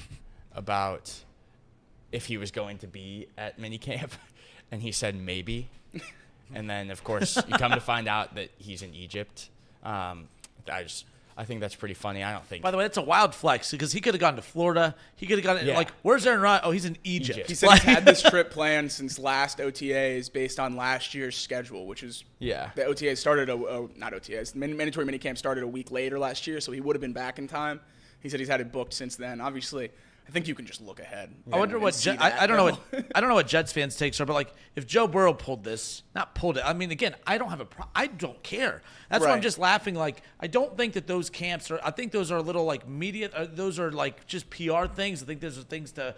G: about if he was going to be at minicamp, and he said maybe. And then, of course, you come to find out that he's in Egypt. I think that's pretty funny. I don't think.
E: By the way, that's a wild flex because he could have gone to Florida. He could have gone like, where's Aaron Rodgers? Oh, he's in Egypt.
C: He said he's had this trip planned since last OTAs based on last year's schedule, which is the OTAs started not OTAs. Mandatory minicamp started a week later last year, so he would have been back in time. He said he's had it booked since then. Obviously, I think you can just look ahead.
E: I wonder what I don't know what Jets fans' takes are, but like if Joe Burrow pulled it. I mean, again, I don't care. That's why I'm just laughing. Like, I don't think that those camps are. I think those are a little like media. Those are like just PR things. I think those are things to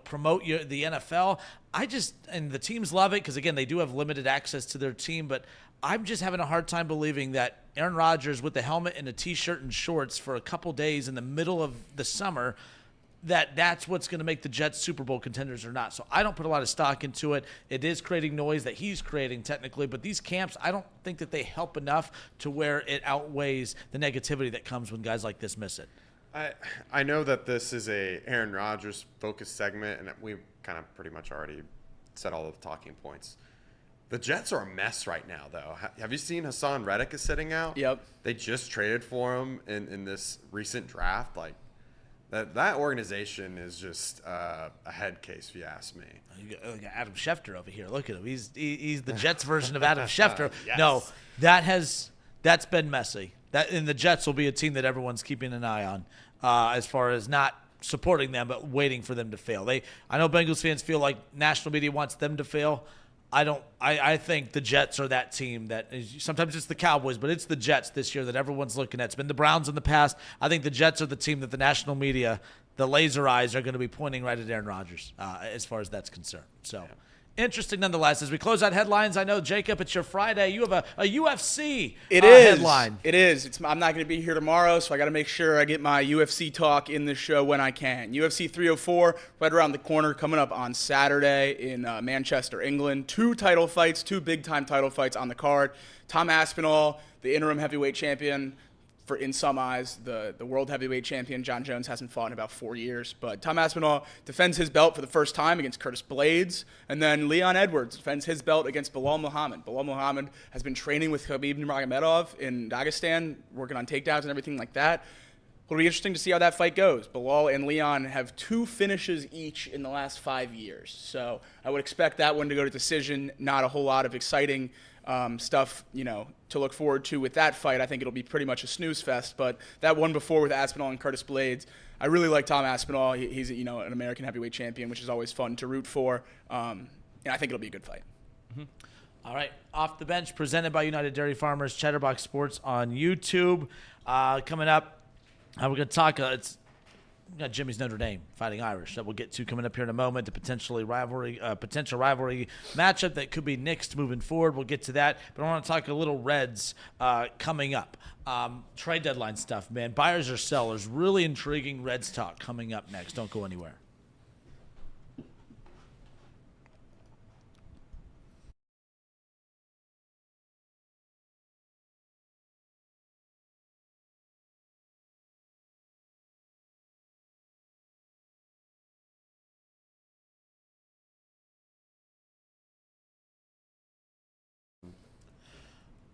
E: promote the NFL. And the teams love it because again they do have limited access to their team, but I'm just having a hard time believing that Aaron Rodgers with the helmet and a t-shirt and shorts for a couple days in the middle of the summer, that's what's going to make the Jets Super Bowl contenders or not. So I don't put a lot of stock into it. It is creating noise that he's creating technically, but these camps, I don't think that they help enough to where it outweighs the negativity that comes when guys like this miss it.
A: I know that this is a Aaron Rodgers focused segment, and we kind of pretty much already said all of the talking points. The Jets are a mess right now, though. Have you seen Hassan Reddick is sitting out?
C: Yep.
A: They just traded for him in this recent draft. Like, that organization is just a head case, if you ask me.
E: You got Adam Schefter over here. Look at him. He's the Jets version of Adam Schefter.
A: Yes.
E: No, that's been messy. And the Jets will be a team that everyone's keeping an eye on as far as not supporting them, but waiting for them to fail. I know Bengals fans feel like national media wants them to fail. I think the Jets are that team that is, sometimes it's the Cowboys, but it's the Jets this year that everyone's looking at. It's been the Browns in the past. I think the Jets are the team that the national media, the laser eyes, are going to be pointing right at Aaron Rodgers as far as that's concerned. So interesting nonetheless. As we close out headlines, I know, Jacob, it's your Friday. You have a UFC headline.
C: It is. I'm not going to be here tomorrow, so I got to make sure I get my UFC talk in this show when I can. UFC 304, right around the corner, coming up on Saturday in Manchester, England. Two big-time title fights on the card. Tom Aspinall, the interim heavyweight champion, in some eyes, the world heavyweight champion. John Jones hasn't fought in about 4 years, but Tom Aspinall defends his belt for the first time against Curtis Blades, and then Leon Edwards defends his belt against Bilal Muhammad. Bilal Muhammad has been training with Khabib Nurmagomedov in Dagestan, working on takedowns and everything like that. It'll be interesting to see how that fight goes. Bilal and Leon have 2 finishes each in the last 5 years, so I would expect that one to go to decision. Not a whole lot of exciting stuff, to look forward to with that fight. I think it'll be pretty much a snooze fest. But that one before with Aspinall and Curtis Blades, I really like Tom Aspinall. He's an American heavyweight champion, which is always fun to root for. And I think it'll be a good fight.
E: Mm-hmm. All right, Off the Bench, presented by United Dairy Farmers, Chatterbox Sports on YouTube. Coming up, we're going to talk. We got Jimmy's Notre Dame fighting Irish that we'll get to coming up here in a moment. The potential rivalry matchup that could be nixed moving forward. We'll get to that. But I want to talk a little Reds coming up. Trade deadline stuff, man. Buyers or sellers. Really intriguing Reds talk coming up next. Don't go anywhere.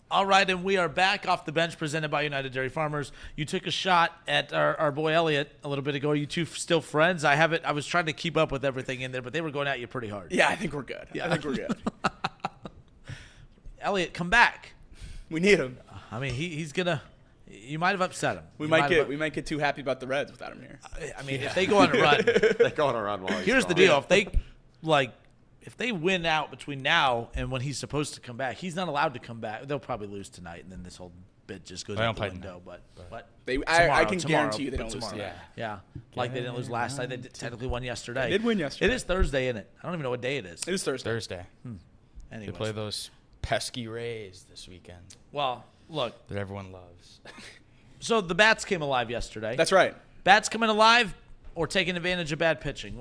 E: All right, and we are back Off the Bench, presented by United Dairy Farmers. You took a shot at our boy Elliot a little bit ago. Are you two still friends? I was trying to keep up with everything in there, but they were going at you pretty hard.
C: Yeah, I think we're good.
E: Yeah.
C: I think we're good.
E: Elliot, come back.
C: We need him.
E: I mean, he's gonna. You might have upset him.
C: We might get too happy about the Reds without him here.
E: I mean, if they go on a run,
A: They go on a run while he's
E: here's the
A: gone.
E: deal: if they win out between now and when he's supposed to come back, he's not allowed to come back. They'll probably lose tonight, and then this whole bit just goes out the window. But
C: I can
E: tomorrow,
C: guarantee you they don't lose
E: tomorrow.
C: tonight.
E: Yeah, like they didn't lose last night. They technically won yesterday.
C: They did win yesterday.
E: It is Thursday, isn't it? I don't even know what day it is.
C: It is Thursday.
G: They
E: Anyways.
G: play those pesky Rays this weekend
E: Well, look.
G: that everyone loves.
E: So the bats came alive yesterday.
C: That's right.
E: Bats coming alive or taking advantage of bad pitching.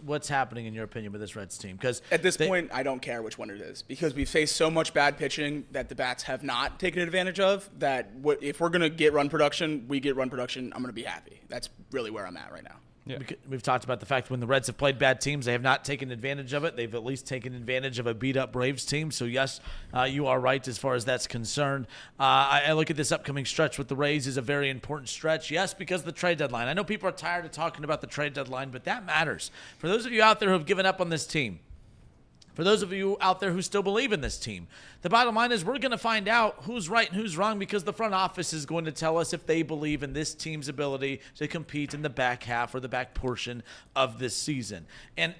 E: What's happening in your opinion with this Reds team? Because
C: At this point, I don't care which one it is because we've faced so much bad pitching that the bats have not taken advantage of that if we're going to get run production, we get run production, I'm going to be happy. That's really where I'm at right now.
G: Yeah.
E: We've talked about the fact when the Reds have played bad teams, they have not taken advantage of it. They've at least taken advantage of a beat-up Braves team. So, yes, you are right as far as that's concerned. I look at this upcoming stretch with the Rays as a very important stretch. Yes, because of the trade deadline. I know people are tired of talking about the trade deadline, but that matters. For those of you out there who have given up on this team, for those of you out there who still believe in this team, the bottom line is we're going to find out who's right and who's wrong because the front office is going to tell us if they believe in this team's ability to compete in the back half or the back portion of this season. And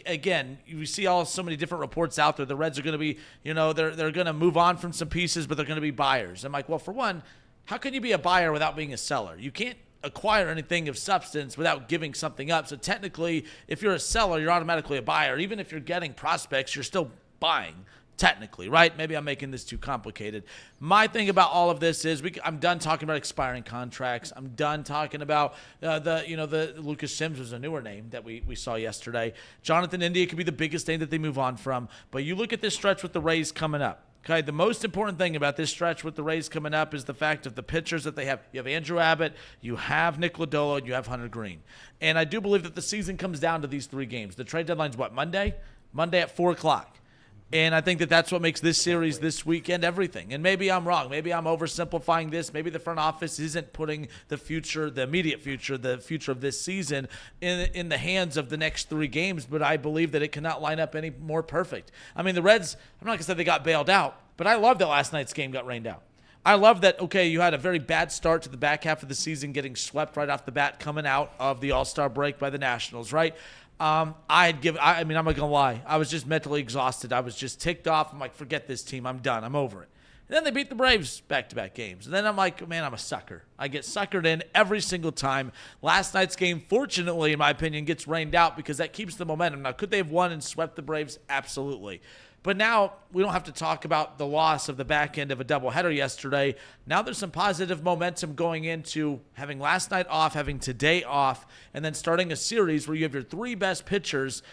E: again, you see so many different reports out there. The Reds are going to be, they're going to move on from some pieces, but they're going to be buyers. I'm like, well, for one, how can you be a buyer without being a seller? You can't acquire anything of substance without giving something up. So technically, if you're a seller, you're automatically a buyer. Even if you're getting prospects, you're still buying, technically, right? Maybe I'm making this too complicated. My thing about all of this is I'm done talking about expiring contracts. I'm done talking about the Lucas Sims was a newer name that we saw yesterday. Jonathan India could be the biggest name that they move on from. But you look at this stretch with the Rays coming up. Okay, the most important thing about this stretch with the Rays coming up is the fact of the pitchers that they have. You have Andrew Abbott, you have Nick Lodolo, and you have Hunter Green. And I do believe that the season comes down to these 3 games. The trade deadline's what, Monday? Monday at 4 o'clock. And I think that that's what makes this series this weekend everything. And maybe I'm wrong. Maybe I'm oversimplifying this. Maybe the front office isn't putting the immediate future, the future of this season in the hands of the next 3 games. But I believe that it cannot line up any more perfect. I mean, the Reds, I'm not going to say they got bailed out, but I love that last night's game got rained out. I love that, okay, you had a very bad start to the back half of the season, getting swept right off the bat coming out of the All-Star break by the Nationals, right? I'm not going to lie. I was just mentally exhausted. I was just ticked off. I'm like, forget this team. I'm done. I'm over it. And then they beat the Braves back-to-back games. And then I'm like, man, I'm a sucker. I get suckered in every single time. Last night's game, fortunately, in my opinion, gets rained out because that keeps the momentum. Now, could they have won and swept the Braves? Absolutely. But now we don't have to talk about the loss of the back end of a doubleheader yesterday. Now there's some positive momentum going into having last night off, having today off, and then starting a series where you have your 3 best pitchers.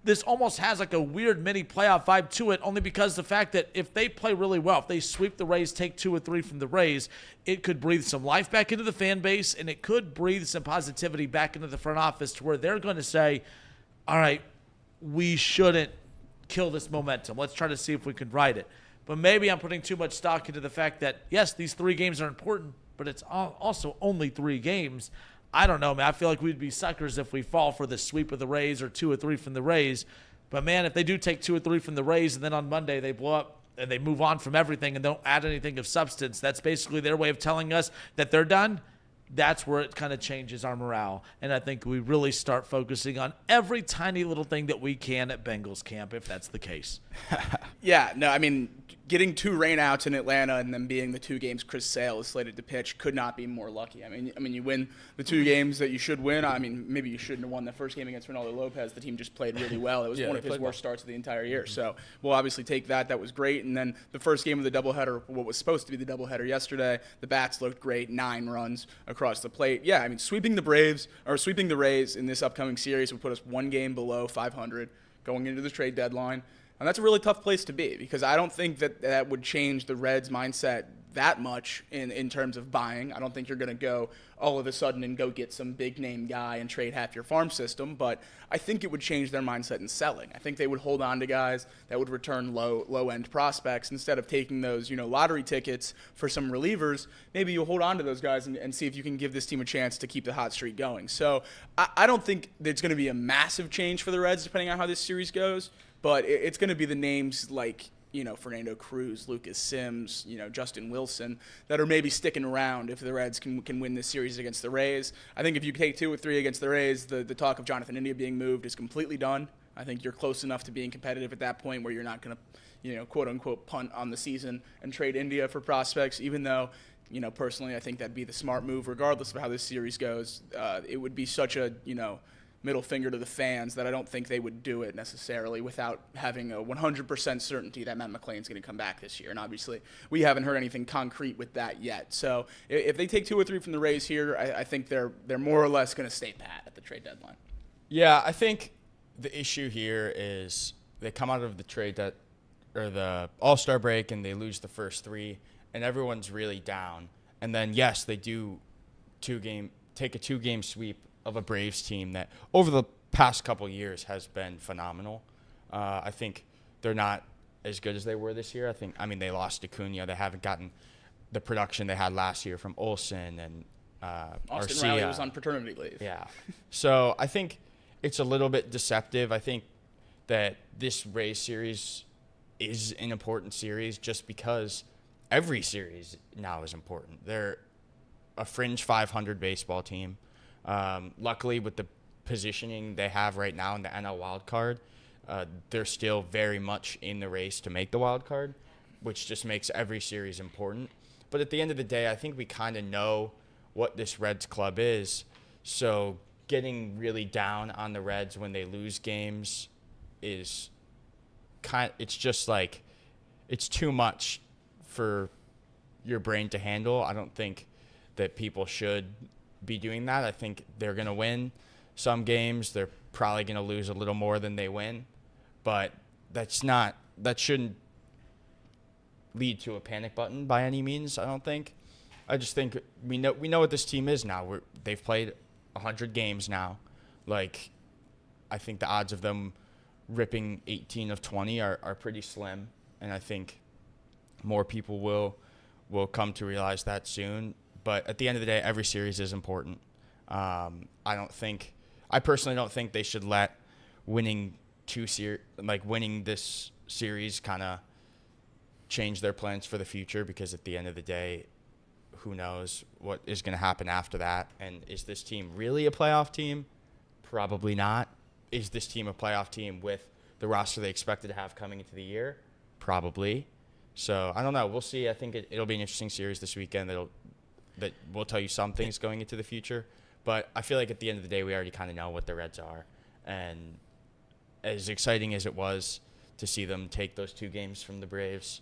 E: This almost has like a weird mini playoff vibe to it, only because the fact that if they play really well, if they sweep the Rays, take 2 or 3 from the Rays, it could breathe some life back into the fan base, and it could breathe some positivity back into the front office to where they're going to say, all right, we shouldn't kill this momentum. Let's try to see if we can ride it. But maybe I'm putting too much stock into the fact that, yes, these 3 games are important, but it's also only 3 games. I don't know, man. I feel like we'd be suckers if we fall for the sweep of the Rays or 2 or 3 from the Rays. But, man, if they do take 2 or 3 from the Rays and then on Monday they blow up and they move on from everything and don't add anything of substance, that's basically their way of telling us that they're done. That's where it kind of changes our morale. And I think we really start focusing on every tiny little thing that we can at Bengals camp, if that's the case.
C: Yeah, no, I mean, getting 2 rainouts in Atlanta and then being the 2 games Chris Sale is slated to pitch could not be more lucky. I mean, you win the 2 games that you should win. I mean, maybe you shouldn't have won the first game against Ronaldo Lopez. The team just played really well. It was one of his worst starts of the entire year. So we'll obviously take that. That was great. And then the first game of the doubleheader, what was supposed to be the doubleheader yesterday, the bats looked great, 9 runs across the plate. Yeah, I mean, sweeping the Rays in this upcoming series would put us 1 game below 500 going into the trade deadline. And that's a really tough place to be because I don't think that would change the Reds' mindset that much in terms of buying. I don't think you're going to go all of a sudden and go get some big-name guy and trade half your farm system, but I think it would change their mindset in selling. I think they would hold on to guys that would return low-end prospects instead of taking those, lottery tickets for some relievers. Maybe you'll hold on to those guys and see if you can give this team a chance to keep the hot streak going. So I don't think there's going to be a massive change for the Reds depending on how this series goes, but it's going to be the names like Fernando Cruz, Lucas Sims, Justin Wilson that are maybe sticking around if the Reds can win this series against the Rays. I think if you take 2 or 3 against the Rays, the talk of Jonathan India being moved is completely done. I think you're close enough to being competitive at that point where you're not going to, quote unquote, punt on the season and trade India for prospects, even though, personally, I think that'd be the smart move regardless of how this series goes. It would be such a, middle finger to the fans that I don't think they would do it necessarily without having a 100% certainty that Matt McClain's going to come back this year. And obviously, we haven't heard anything concrete with that yet. So if they take 2 or 3 from the Rays here, I think they're more or less going to stay pat at the trade deadline.
G: Yeah, I think the issue here is they come out of the the All-Star break and they lose the first 3, and everyone's really down. And then yes, they do take a 2-game sweep of a Braves team that over the past couple years has been phenomenal. I think they're not as good as they were this year. They lost Acuna. They haven't gotten the production they had last year from Olsen and
C: Austin
G: Arcia.
C: Riley was on paternity leave.
G: Yeah. So I think it's a little bit deceptive. I think that this Rays series is an important series just because every series now is important. They're a fringe 500 baseball team. Luckily, with the positioning they have right now in the NL wild card, they're still very much in the race to make the wild card, which just makes every series important. But at the end of the day, I think we kind of know what this Reds club is. So getting really down on the Reds when they lose games is it's just like it's too much for your brain to handle. I don't think that people should be doing that. I think they're going to win some games. They're probably going to lose a little more than they win, but that shouldn't lead to a panic button by any means. I don't think. I just think we know what this team is now. They've played 100 games now. Like, I think the odds of them ripping 18 of 20 are pretty slim, and I think more people will come to realize that soon. But at the end of the day, every series is important. I personally don't think they should let winning this series kind of change their plans for the future, because at the end of the day, who knows what is going to happen after that? And is this team really a playoff team? Probably not. Is this team a playoff team with the roster they expected to have coming into the year? Probably. So I don't know. We'll see. I think it'll be an interesting series this weekend. That will tell you some things going into the future. But I feel like at the end of the day, we already kind of know what the Reds are. And as exciting as it was to see them take those 2 games from the Braves,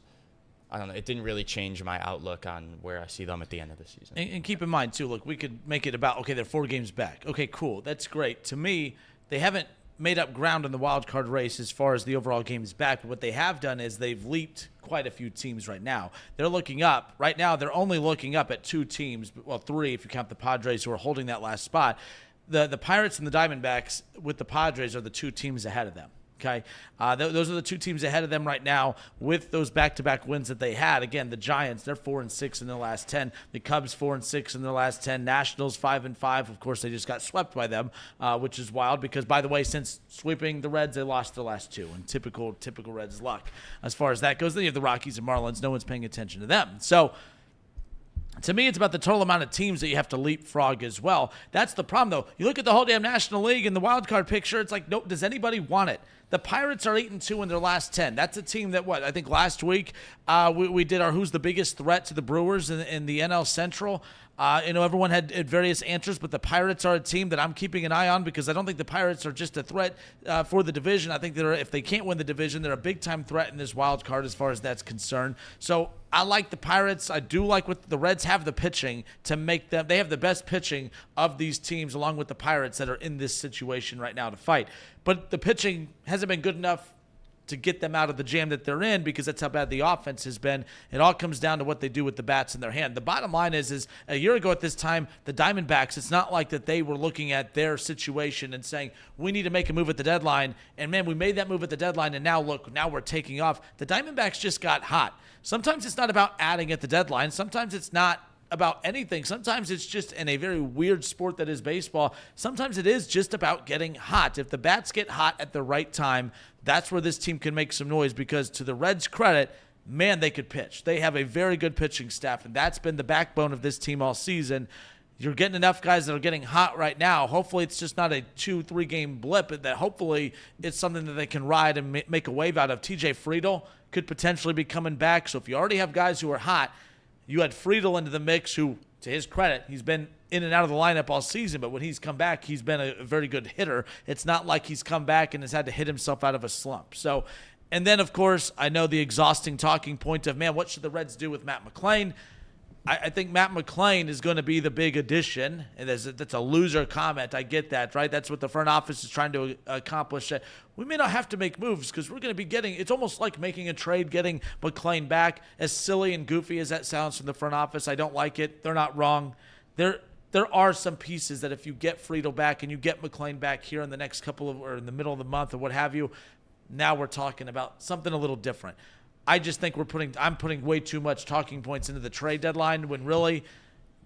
G: I don't know. It didn't really change my outlook on where I see them at the end of the season.
E: And keep in mind, too, look, we could make it about, okay, they're 4 games back. Okay, cool. That's great. To me, they haven't made up ground in the wild card race as far as the overall games back. But what they have done is they've leaped quite a few teams right now. They're looking up. Right now, they're only looking up at 2 teams. Well, 3 if you count the Padres who are holding that last spot. The Pirates and the Diamondbacks with the Padres are the 2 teams ahead of them. Okay, those are the 2 teams ahead of them right now with those back-to-back wins that they had. Again, the Giants, they're 4-6 in their last 10. The Cubs 4-6 in their last 10. Nationals 5-5. Of course, they just got swept by them, which is wild because, by the way, since sweeping the Reds, they lost their last 2. And typical Reds luck as far as that goes. Then you have the Rockies and Marlins. No one's paying attention to them. So, to me, it's about the total amount of teams that you have to leapfrog as well. That's the problem, though. You look at the whole damn National League and the wild card picture, it's like, nope, does anybody want it? The Pirates are 8-2 in their last 10. That's a team that, I think last week we did our Who's the Biggest Threat to the Brewers in the NL Central. Everyone had various answers, but the Pirates are a team that I'm keeping an eye on because I don't think the Pirates are just a threat for the division. I think if they can't win the division, they're a big-time threat in this wild card as far as that's concerned. So I like the Pirates. I do like what the Reds have the pitching to make them. They have the best pitching of these teams along with the Pirates that are in this situation right now to fight. But the pitching hasn't been good enough to get them out of the jam that they're in because that's how bad the offense has been. It all comes down to what they do with the bats in their hand. The bottom line is a year ago at this time, the Diamondbacks, it's not like that they were looking at their situation and saying, we need to make a move at the deadline. And, man, we made that move at the deadline, and now we're taking off. The Diamondbacks just got hot. Sometimes it's not about adding at the deadline. Sometimes it's not about anything. Sometimes it's just in a very weird sport that is baseball. Sometimes it is just about getting hot. If the bats get hot at the right time, that's where this team can make some noise because to the Reds' credit, man, they could pitch. They have a very good pitching staff, and that's been the backbone of this team all season. You're getting enough guys that are getting hot right now. Hopefully it's just not a 2-3 game blip, but that hopefully it's something that they can ride and make a wave out of. TJ Friedl could potentially be coming back. So if you already have guys who are hot, you had Friedl into the mix who, to his credit, he's been in and out of the lineup all season, but when he's come back, he's been a very good hitter. It's not like he's come back and has had to hit himself out of a slump. So, and then, of course, I know the exhausting talking point of, man, what should the Reds do with Matt McClain? I think Matt McClain is going to be the big addition, and that's a loser comment. I get that, right? That's what the front office is trying to accomplish. We may not have to make moves because we're going to be getting – it's almost like making a trade, getting McClain back. As silly and goofy as that sounds from the front office, I don't like it. They're not wrong. There are some pieces that if you get Friedel back and you get McClain back here in the next or in the middle of the month or what have you, now we're talking about something a little different. I just think I'm putting way too much talking points into the trade deadline when really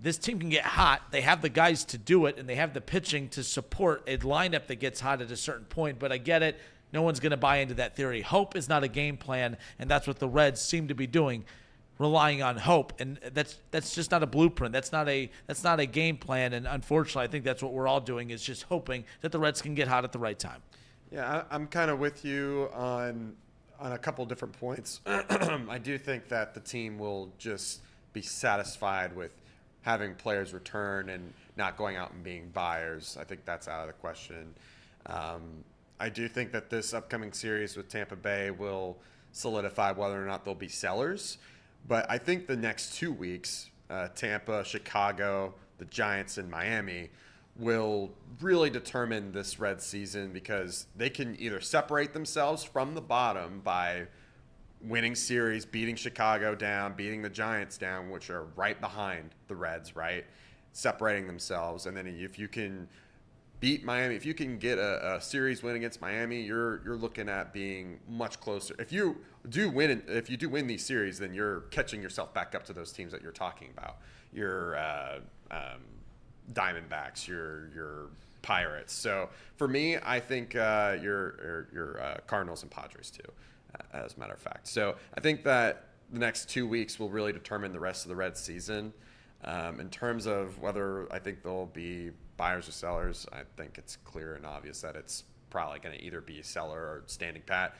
E: this team can get hot. They have the guys to do it, and they have the pitching to support a lineup that gets hot at a certain point. But I get it. No one's going to buy into that theory. Hope is not a game plan, and that's what the Reds seem to be doing, relying on hope. And that's just not a blueprint. That's not a game plan. And unfortunately, I think that's what we're all doing is just hoping that the Reds can get hot at the right time.
A: Yeah, I'm kind of with you on a couple different points. I do think that the team will just be satisfied with having players return and not going out and being buyers. I think that's out of the question. I do think that this upcoming series with Tampa Bay will solidify whether or not they'll be sellers. But I think the next 2 weeks, Tampa, Chicago, the Giants, and Miami, will really determine this Reds season because they can either separate themselves from the bottom by winning series, beating Chicago down, beating the Giants down, which are right behind the Reds, right? Separating themselves. And then if you can beat Miami, if you can get a series win against Miami, you're looking at being much closer. If you do win these series, then you're catching yourself back up to those teams that you're talking about. Your Diamondbacks, your Pirates. So for me, I think your Cardinals and Padres too, as a matter of fact. So I think that the next 2 weeks will really determine the rest of the Reds season. In terms of whether I think they'll be buyers or sellers, I think it's clear and obvious that it's probably going to either be a seller or standing pat.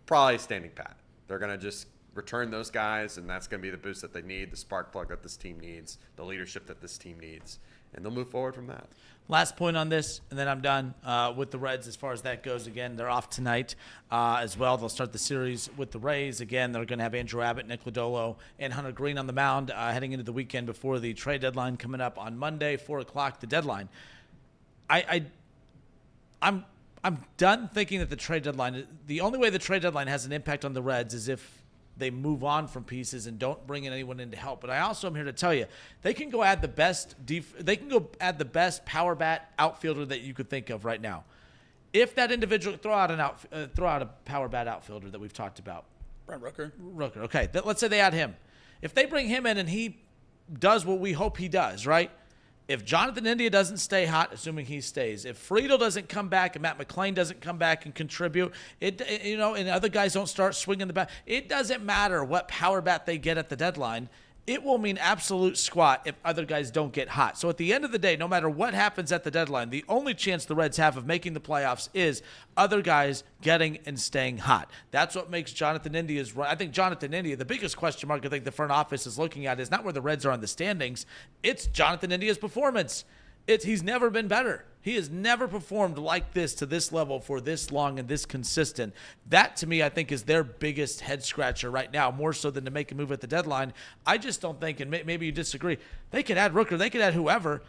A: Probably standing pat. They're going to just return those guys, and that's going to be the boost that they need, the spark plug that this team needs, the leadership that this team needs, and they'll move forward from that.
E: Last point on this, and then I'm done with the Reds as far as that goes. Again, they're off tonight as well. They'll start the series with the Rays. Again, they're going to have Andrew Abbott, Nick Lodolo, and Hunter Green on the mound heading into the weekend before the trade deadline coming up on Monday, 4 o'clock, the deadline. I'm done thinking that the trade deadline – the only way the trade deadline has an impact on the Reds is if they move on from pieces and don't bring in anyone in to help. But I also am here to tell you, they can go add the best power bat outfielder that you could think of right now. If that individual throw out a power bat outfielder that we've talked about,
C: Brent Rooker.
E: Okay, let's say they add him. If they bring him in and he does what we hope he does, right? If Jonathan India doesn't stay hot, assuming he stays, if Friedel doesn't come back and Matt McClain doesn't come back and contribute, and other guys don't start swinging the bat, it doesn't matter what power bat they get at the deadline. It will mean absolute squat if other guys don't get hot. So at the end of the day, no matter what happens at the deadline, the only chance the Reds have of making the playoffs is other guys getting and staying hot. That's what makes Jonathan India's run. I think Jonathan India, the biggest question mark I think the front office is looking at is not where the Reds are on the standings. It's Jonathan India's performance. He's never been better. He has never performed like this to this level for this long and this consistent. That, to me, I think is their biggest head scratcher right now, more so than to make a move at the deadline. I just don't think, and maybe you disagree, they could add Rooker, they could add whoever.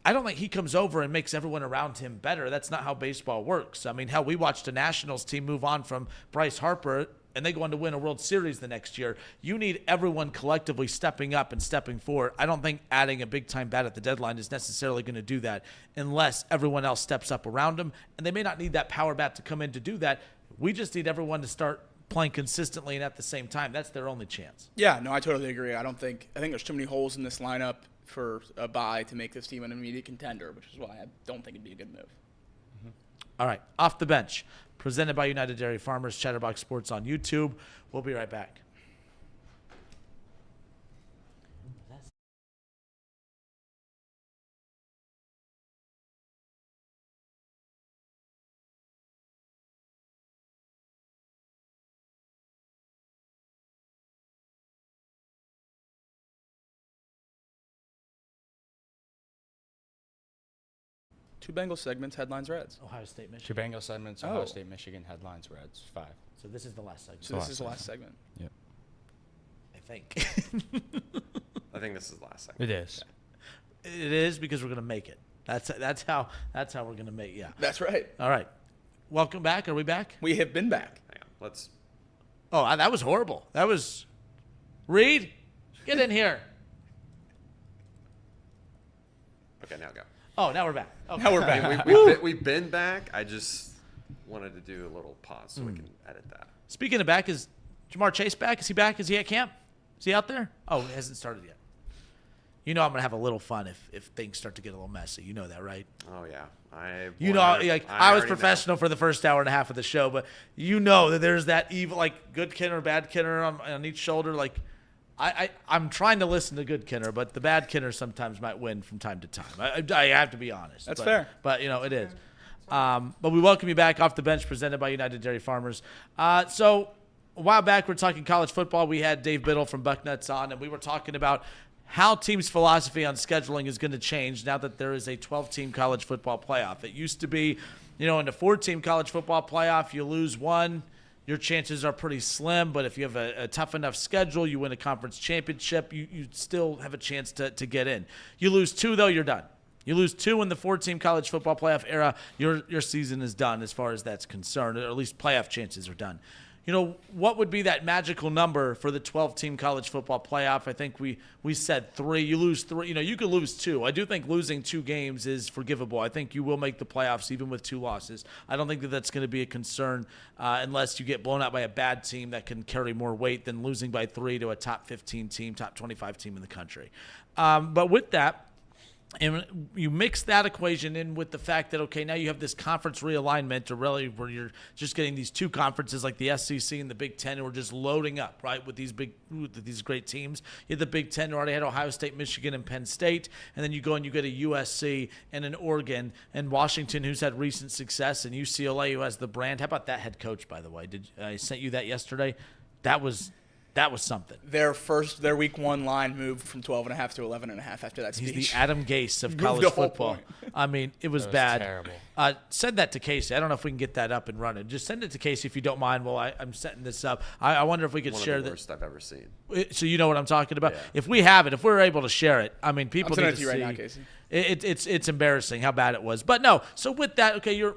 E: I don't think he comes over and makes everyone around him better. That's not how baseball works. I mean, hell, we watched a Nationals team move on from Bryce Harper, and they go on to win a World Series the next year. You need everyone collectively stepping up and stepping forward. I don't think adding a big-time bat at the deadline is necessarily going to do that unless everyone else steps up around them. And they may not need that power bat to come in to do that. We just need everyone to start playing consistently and at the same time. That's their only chance.
C: Yeah, no, I totally agree. I think there's too many holes in this lineup for a bye to make this team an immediate contender, which is why I don't think it'd be a good move.
E: All right, Off the Bench, presented by United Dairy Farmers, Chatterbox Sports on YouTube. We'll be right back.
C: Two Bengals segments, headlines Reds.
E: Ohio State,
G: Two
E: Michigan.
G: Bengals segments,
C: Oh.
G: Ohio State, Michigan, headlines, Reds, 5.
E: So this is the last segment.
C: So this is the last segment.
G: Yep.
E: I think.
A: I think this is the last segment.
G: It is.
E: It is because we're going to make it. That's how we're going to make. Yeah.
C: That's right.
E: All right. Welcome back. Are we back?
C: We have been back.
A: Hang on. Let's.
E: Oh, that was horrible. That was. Reed, get in here.
A: Okay, now go.
E: Oh, now we're back. Okay.
C: Now we're back.
A: We've been back. I just wanted to do a little pause so we can edit that.
E: Speaking of back, is Jamar Chase back? Is he back? Is he at camp? Is he out there? Oh, it hasn't started yet. You know I'm going to have a little fun if things start to get a little messy. You know that, right?
A: Oh, yeah. I
E: was
A: already
E: professional for the first hour and a half of the show, but you know that there's that evil, like, good Kinner, bad Kinner on each shoulder. Like, I'm trying to listen to good Kinner, but the bad Kinner sometimes might win from time to time. I have to be honest.
C: That's fair.
E: But, it is. But we welcome you back Off the Bench, presented by United Dairy Farmers. So a while back, we're talking college football. We had Dave Biddle from Bucknuts on, and we were talking about how teams' philosophy on scheduling is going to change now that there is a 12-team college football playoff. It used to be, in a 4-team college football playoff, you lose one, your chances are pretty slim. But if you have a tough enough schedule, you win a conference championship, you still have a chance to get in. You lose 2, though, you're done. You lose 2 in the 4-team college football playoff era, your season is done as far as that's concerned, or at least playoff chances are done. What would be that magical number for the 12-team college football playoff? I think we said 3. You lose 3. You could lose 2. I do think losing 2 games is forgivable. I think you will make the playoffs even with 2 losses. I don't think that's going to be a concern unless you get blown out by a bad team that can carry more weight than losing by 3 to a top 15 team, top 25 team in the country. But with that, and you mix that equation in with the fact that, okay, now you have this conference realignment, or really where you're just getting these 2 conferences like the SEC and the Big Ten, and we're just loading up, right, with these great teams. You had the Big Ten who already had Ohio State, Michigan, and Penn State, and then you go and you get a USC and an Oregon and Washington, who's had recent success, and UCLA, who has the brand. How about that head coach, by the way? I sent you that yesterday? That was That was something.
C: Their week 1 line moved from 12.5 to 11.5 after that speech.
E: He's the Adam Gase of
C: Moved
E: college
C: the whole
E: football.
C: point.
E: I mean, it was
G: That was
E: bad.
G: terrible.
E: Send that to Casey. I don't know if we can get that up and running. Just send it to Casey if you don't mind while I'm setting this up. I wonder if we could
A: One
E: share
A: of the
E: that.
A: worst I've ever seen.
E: So you know what I'm talking about?
A: Yeah.
E: If we have it, if we're able to share it, I mean, people
C: I'm
E: need
C: sending
E: to
C: it to
E: see.
C: you right now, Casey.
E: It's embarrassing how bad it was. But no, so with that, okay, you're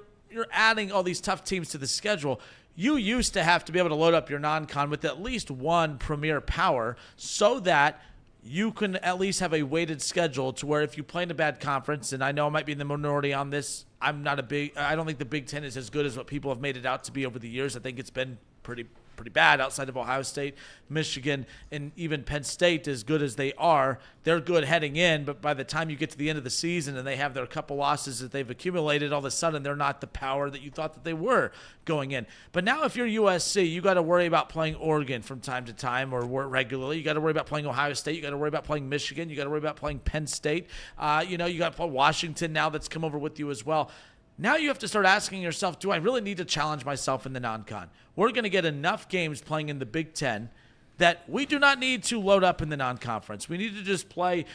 E: adding all these tough teams to the schedule. You used to have to be able to load up your non-con with at least one premier power so that you can at least have a weighted schedule to where if you play in a bad conference, and I know I might be in the minority on this, I don't think the Big Ten is as good as what people have made it out to be over the years. I think it's been pretty bad outside of Ohio State, Michigan, and even Penn State. As good as they are, they're good heading in, but by the time you get to the end of the season and they have their couple losses that they've accumulated, all of a sudden they're not the power that you thought that they were going in. But now if you're USC, you got to worry about playing Oregon from time to time or regularly. You got to worry about playing Ohio State. You got to worry about playing Michigan. You got to worry about playing Penn State. You got to play Washington now that's come over with you as well. Now you have to start asking yourself, do I really need to challenge myself in the non-con? We're going to get enough games playing in the Big Ten that we do not need to load up in the non-conference. We need to just play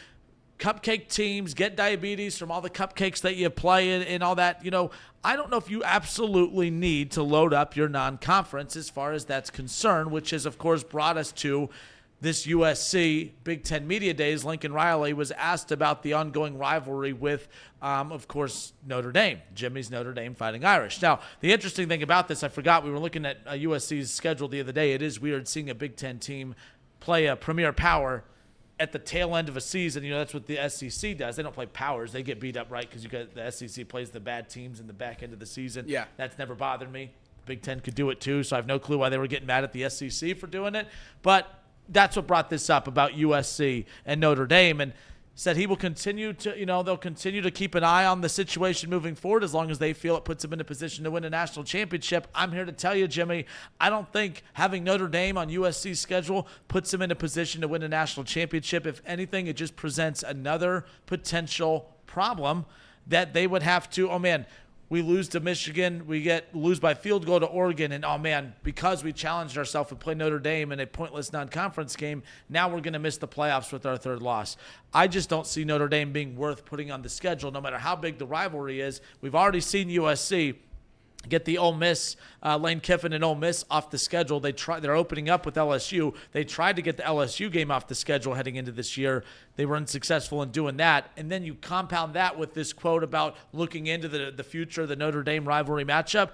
E: cupcake teams, get diabetes from all the cupcakes that you play in and all that. I don't know if you absolutely need to load up your non-conference as far as that's concerned, which has, of course, brought us to this USC Big Ten Media Days. Lincoln Riley was asked about the ongoing rivalry with, of course, Notre Dame. Jimmy's Notre Dame Fighting Irish. Now, the interesting thing about this, I forgot we were looking at USC's schedule the other day. It is weird seeing a Big Ten team play a premier power at the tail end of a season. That's what the SEC does. They don't play powers. They get beat up, right, because the SEC plays the bad teams in the back end of the season.
C: Yeah.
E: That's never bothered me. Big Ten could do it too, so I have no clue why they were getting mad at the SEC for doing it. But that's what brought this up about USC and Notre Dame, and said he will continue to, they'll continue to keep an eye on the situation moving forward as long as they feel it puts them in a position to win a national championship. I'm here to tell you, Jimmy, I don't think having Notre Dame on USC's schedule puts them in a position to win a national championship. If anything, it just presents another potential problem that they would have to, we lose to Michigan, we lose by field goal to Oregon, and because we challenged ourselves and played Notre Dame in a pointless non-conference game, now we're going to miss the playoffs with our third loss. I just don't see Notre Dame being worth putting on the schedule, no matter how big the rivalry is. We've already seen USC get the Ole Miss, Lane Kiffin and Ole Miss off the schedule. They're opening up with LSU. They tried to get the LSU game off the schedule heading into this year. They were unsuccessful in doing that. And then you compound that with this quote about looking into the future of the Notre Dame rivalry matchup.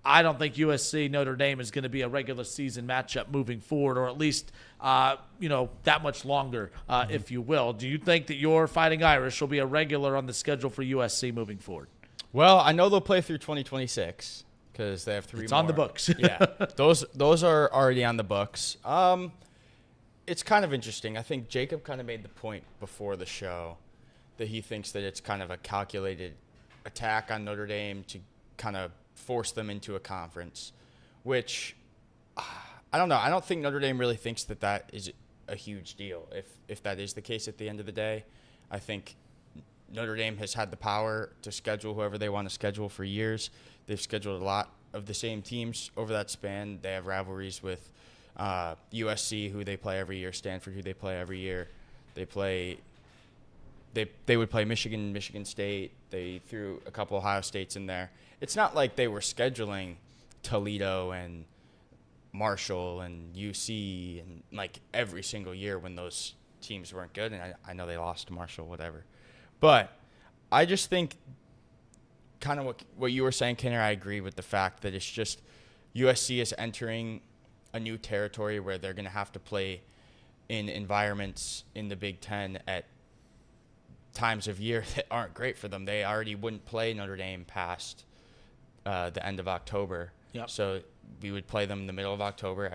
E: I don't think USC Notre Dame is going to be a regular season matchup moving forward, or at least that much longer, if you will. Do you think that your Fighting Irish will be a regular on the schedule for USC moving forward?
G: Well, I know they'll play through 2026 because they have 3
E: It's
G: more.
E: on the books.
G: Yeah, those are already on the books. It's kind of interesting. I think Jacob kind of made the point before the show that he thinks that it's kind of a calculated attack on Notre Dame to kind of force them into a conference, which I don't know. I don't think Notre Dame really thinks that is a huge deal. If that is the case at the end of the day, I think Notre Dame has had the power to schedule whoever they want to schedule for years. They've scheduled a lot of the same teams over that span. They have rivalries with USC, who they play every year, Stanford, who they play every year. They would play Michigan, Michigan State. They threw a couple Ohio States in there. It's not like they were scheduling Toledo and Marshall and UC and like every single year when those teams weren't good. And I know they lost to Marshall, whatever. But I just think kind of what you were saying, Kenner, I agree with the fact that it's just USC is entering a new territory where they're going to have to play in environments in the Big Ten at times of year that aren't great for them. They already wouldn't play Notre Dame past the end of October.
E: Yep.
G: So we would play them in the middle of October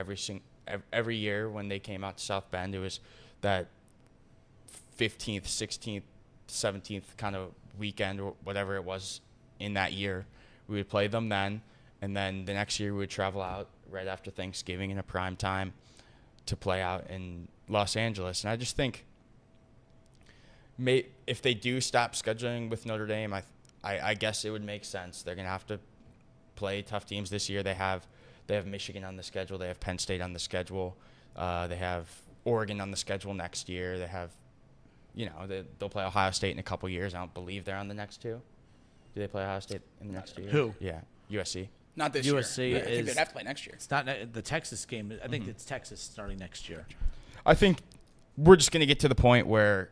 G: every year when they came out to South Bend. It was that 15th, 16th, 17th kind of weekend or whatever it was in that year. We would play them then, and then the next year we would travel out right after Thanksgiving in a prime time to play out in Los Angeles. And I just think if they do stop scheduling with Notre Dame, I guess it would make sense. They're going to have to play tough teams this year. They have Michigan on the schedule. They have Penn State on the schedule. They have Oregon on the schedule next year. They have, they'll play Ohio State in a couple years. I don't believe they're on the next two. Do they play Ohio State in the next year?
E: Who?
G: Yeah, USC.
C: Not this
E: USC
C: year. I think
E: is-
C: they'd have to play next year.
E: It's not the Texas game. I think it's Texas starting next year.
G: I think we're just going to get to the point where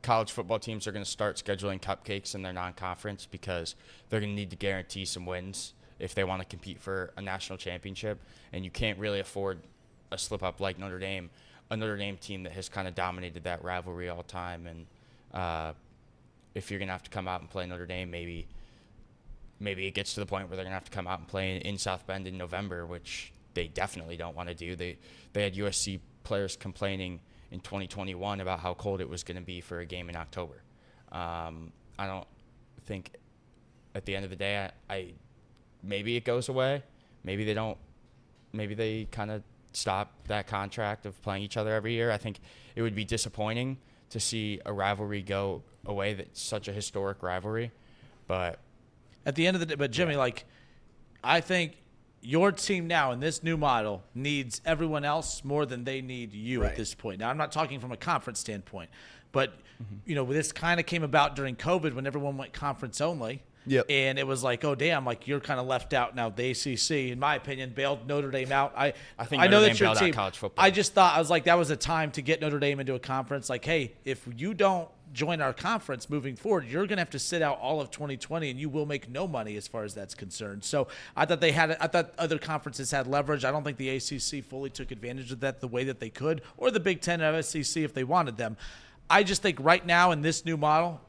G: college football teams are going to start scheduling cupcakes in their non-conference because they're going to need to guarantee some wins if they want to compete for a national championship. And you can't really afford a slip-up like Notre Dame, a Notre Dame team that has kind of dominated that rivalry all time. And if you're going to have to come out and play Notre Dame, maybe it gets to the point where they're going to have to come out and play in South Bend in November, which they definitely don't want to do. They had USC players complaining in 2021 about how cold it was going to be for a game in October. I don't think at the end of the day, maybe it goes away. Maybe they don't. Maybe they kind of stop that contract of playing each other every year. I think it would be disappointing to see a rivalry go away that's such a historic rivalry. But
E: At the end of the day, but Jimmy, I think your team now in this new model needs everyone else more than they need you at this point. Now, I'm not talking from a conference standpoint, but this kind of came about during COVID when everyone went conference only.
H: Yep.
E: And it was like, oh damn, you're kind of left out now. The ACC, in my opinion, bailed Notre Dame out. I
G: think
E: I know
G: Notre
E: that's
G: Dame
E: your
G: bailed out
E: team.
G: college football.
E: I just thought that was a time to get Notre Dame into a conference. Like, hey, if you don't join our conference moving forward, you're going to have to sit out all of 2020 and you will make no money as far as that's concerned. So I thought other conferences had leverage. I don't think the ACC fully took advantage of that the way that they could, or the Big Ten and SEC if they wanted them. I just think right now in this new model,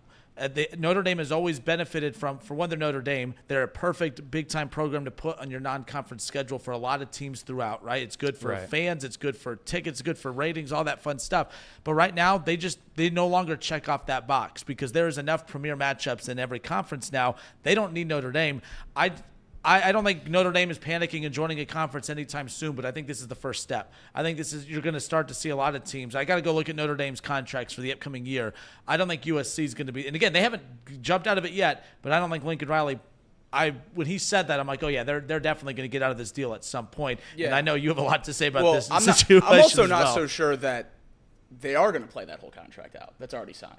E: Notre Dame has always benefited from, for one, they're Notre Dame. They're a perfect big-time program to put on your non-conference schedule for a lot of teams throughout, right? It's good for fans. It's good for tickets. It's good for ratings, all that fun stuff. But right now, they no longer check off that box because there is enough premier matchups in every conference now. They don't need Notre Dame. I don't think Notre Dame is panicking and joining a conference anytime soon, but I think this is the first step. I think you're going to start to see a lot of teams. I got to go look at Notre Dame's contracts for the upcoming year. I don't think USC is going to be, and again, they haven't jumped out of it yet, but I don't think Lincoln Riley, when he said that, I'm like, oh yeah, they're definitely going to get out of this deal at some point. Yeah. And I know you have a lot to say about this situation.
C: I'm also not so sure that they are going to play that whole contract out. That's already signed.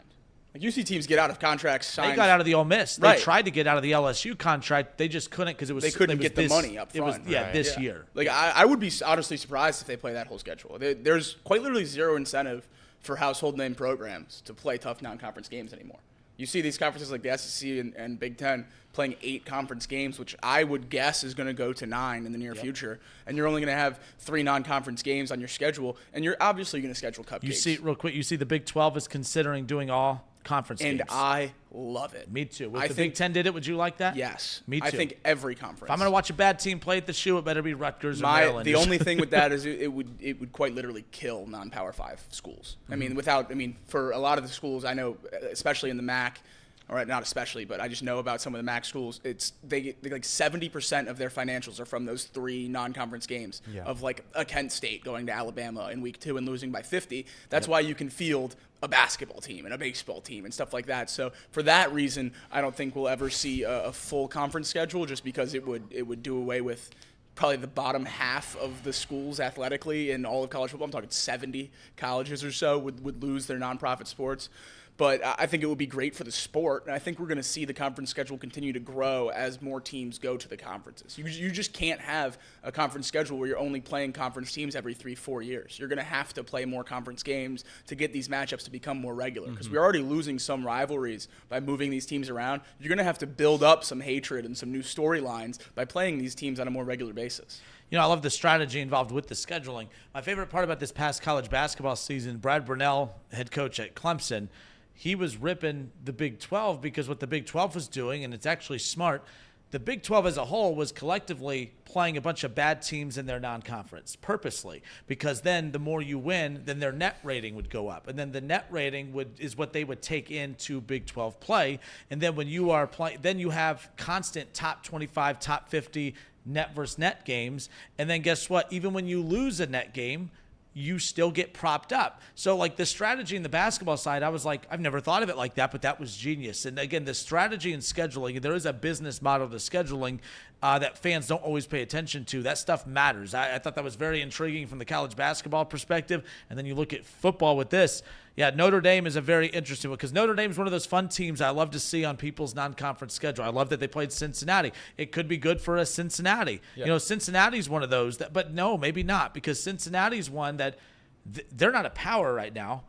C: Like UC teams get out of contracts signed.
E: They got out of the Ole Miss.
C: Right.
E: They tried to get out of the LSU contract. They just couldn't because
C: they couldn't get the money up front.
E: This year.
C: Like I would be honestly surprised if they play that whole schedule. There's quite literally zero incentive for household name programs to play tough non-conference games anymore. You see these conferences like the SEC and Big Ten playing 8 conference games, which I would guess is going to go to 9 in the near future. And you're only going to have 3 non-conference games on your schedule, and you're obviously going to schedule cupcakes.
E: You see the Big 12 is considering doing all conference games.
C: And I love it.
E: Me too. If the Big Ten did it, would you like that?
C: Yes.
E: Me too.
C: I think every conference.
E: If I'm going to watch a bad team play at the shoe, it better be Rutgers or Maryland.
C: The only thing with that is it would quite literally kill non-Power 5 schools. Mm-hmm. For a lot of the schools I know, especially in the MAC, or not especially, but I just know about some of the MAC schools. They get like 70% of their financials are from those 3 non-conference games of like a Kent State going to Alabama in week 2 and losing by 50. That's why you can field a basketball team and a baseball team and stuff like that. So for that reason, I don't think we'll ever see a full conference schedule, just because it would do away with probably the bottom half of the schools athletically in all of college football. I'm talking 70 colleges or so would lose their nonprofit sports. But I think it would be great for the sport, and I think we're going to see the conference schedule continue to grow as more teams go to the conferences. You just can't have a conference schedule where you're only playing conference teams every 3-4 years. You're going to have to play more conference games to get these matchups to become more regular, because we're already losing some rivalries by moving these teams around. You're going to have to build up some hatred and some new storylines by playing these teams on a more regular basis.
E: I love the strategy involved with the scheduling. My favorite part about this past college basketball season, Brad Burnell, head coach at Clemson, he was ripping the Big 12 because what the Big 12 was doing, and it's actually smart, the Big 12 as a whole was collectively playing a bunch of bad teams in their non-conference purposely, because then the more you win, then their net rating would go up. And then the net rating is what they would take into Big 12 play. And then when you are playing, then you have constant top 25, top 50 net versus net games. And then guess what? Even when you lose a net game, you still get propped up. So like the strategy in the basketball side, I was like, I've never thought of it like that, but that was genius. And again, the strategy and scheduling, there is a business model to scheduling that fans don't always pay attention to. That stuff matters. I thought that was very intriguing from the college basketball perspective. And then you look at football with this. Yeah, Notre Dame is a very interesting one because Notre Dame is one of those fun teams I love to see on people's non-conference schedule. I love that they played Cincinnati. It could be good for a Cincinnati. Yeah. You know, Cincinnati's one of those, but no, maybe not, because Cincinnati's one that they're not a power right now.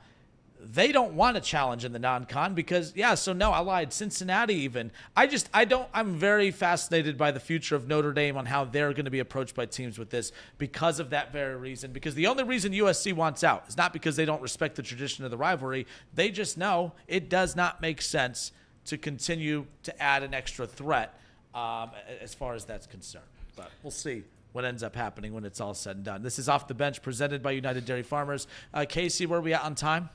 E: They don't want a challenge in the non-con because, I lied. Cincinnati even. I'm very fascinated by the future of Notre Dame on how they're going to be approached by teams with this because of that very reason. Because the only reason USC wants out is not because they don't respect the tradition of the rivalry. They just know it does not make sense to continue to add an extra threat as far as that's concerned. But we'll see what ends up happening when it's all said and done. This is Off the Bench presented by United Dairy Farmers. Casey, where are we at on time?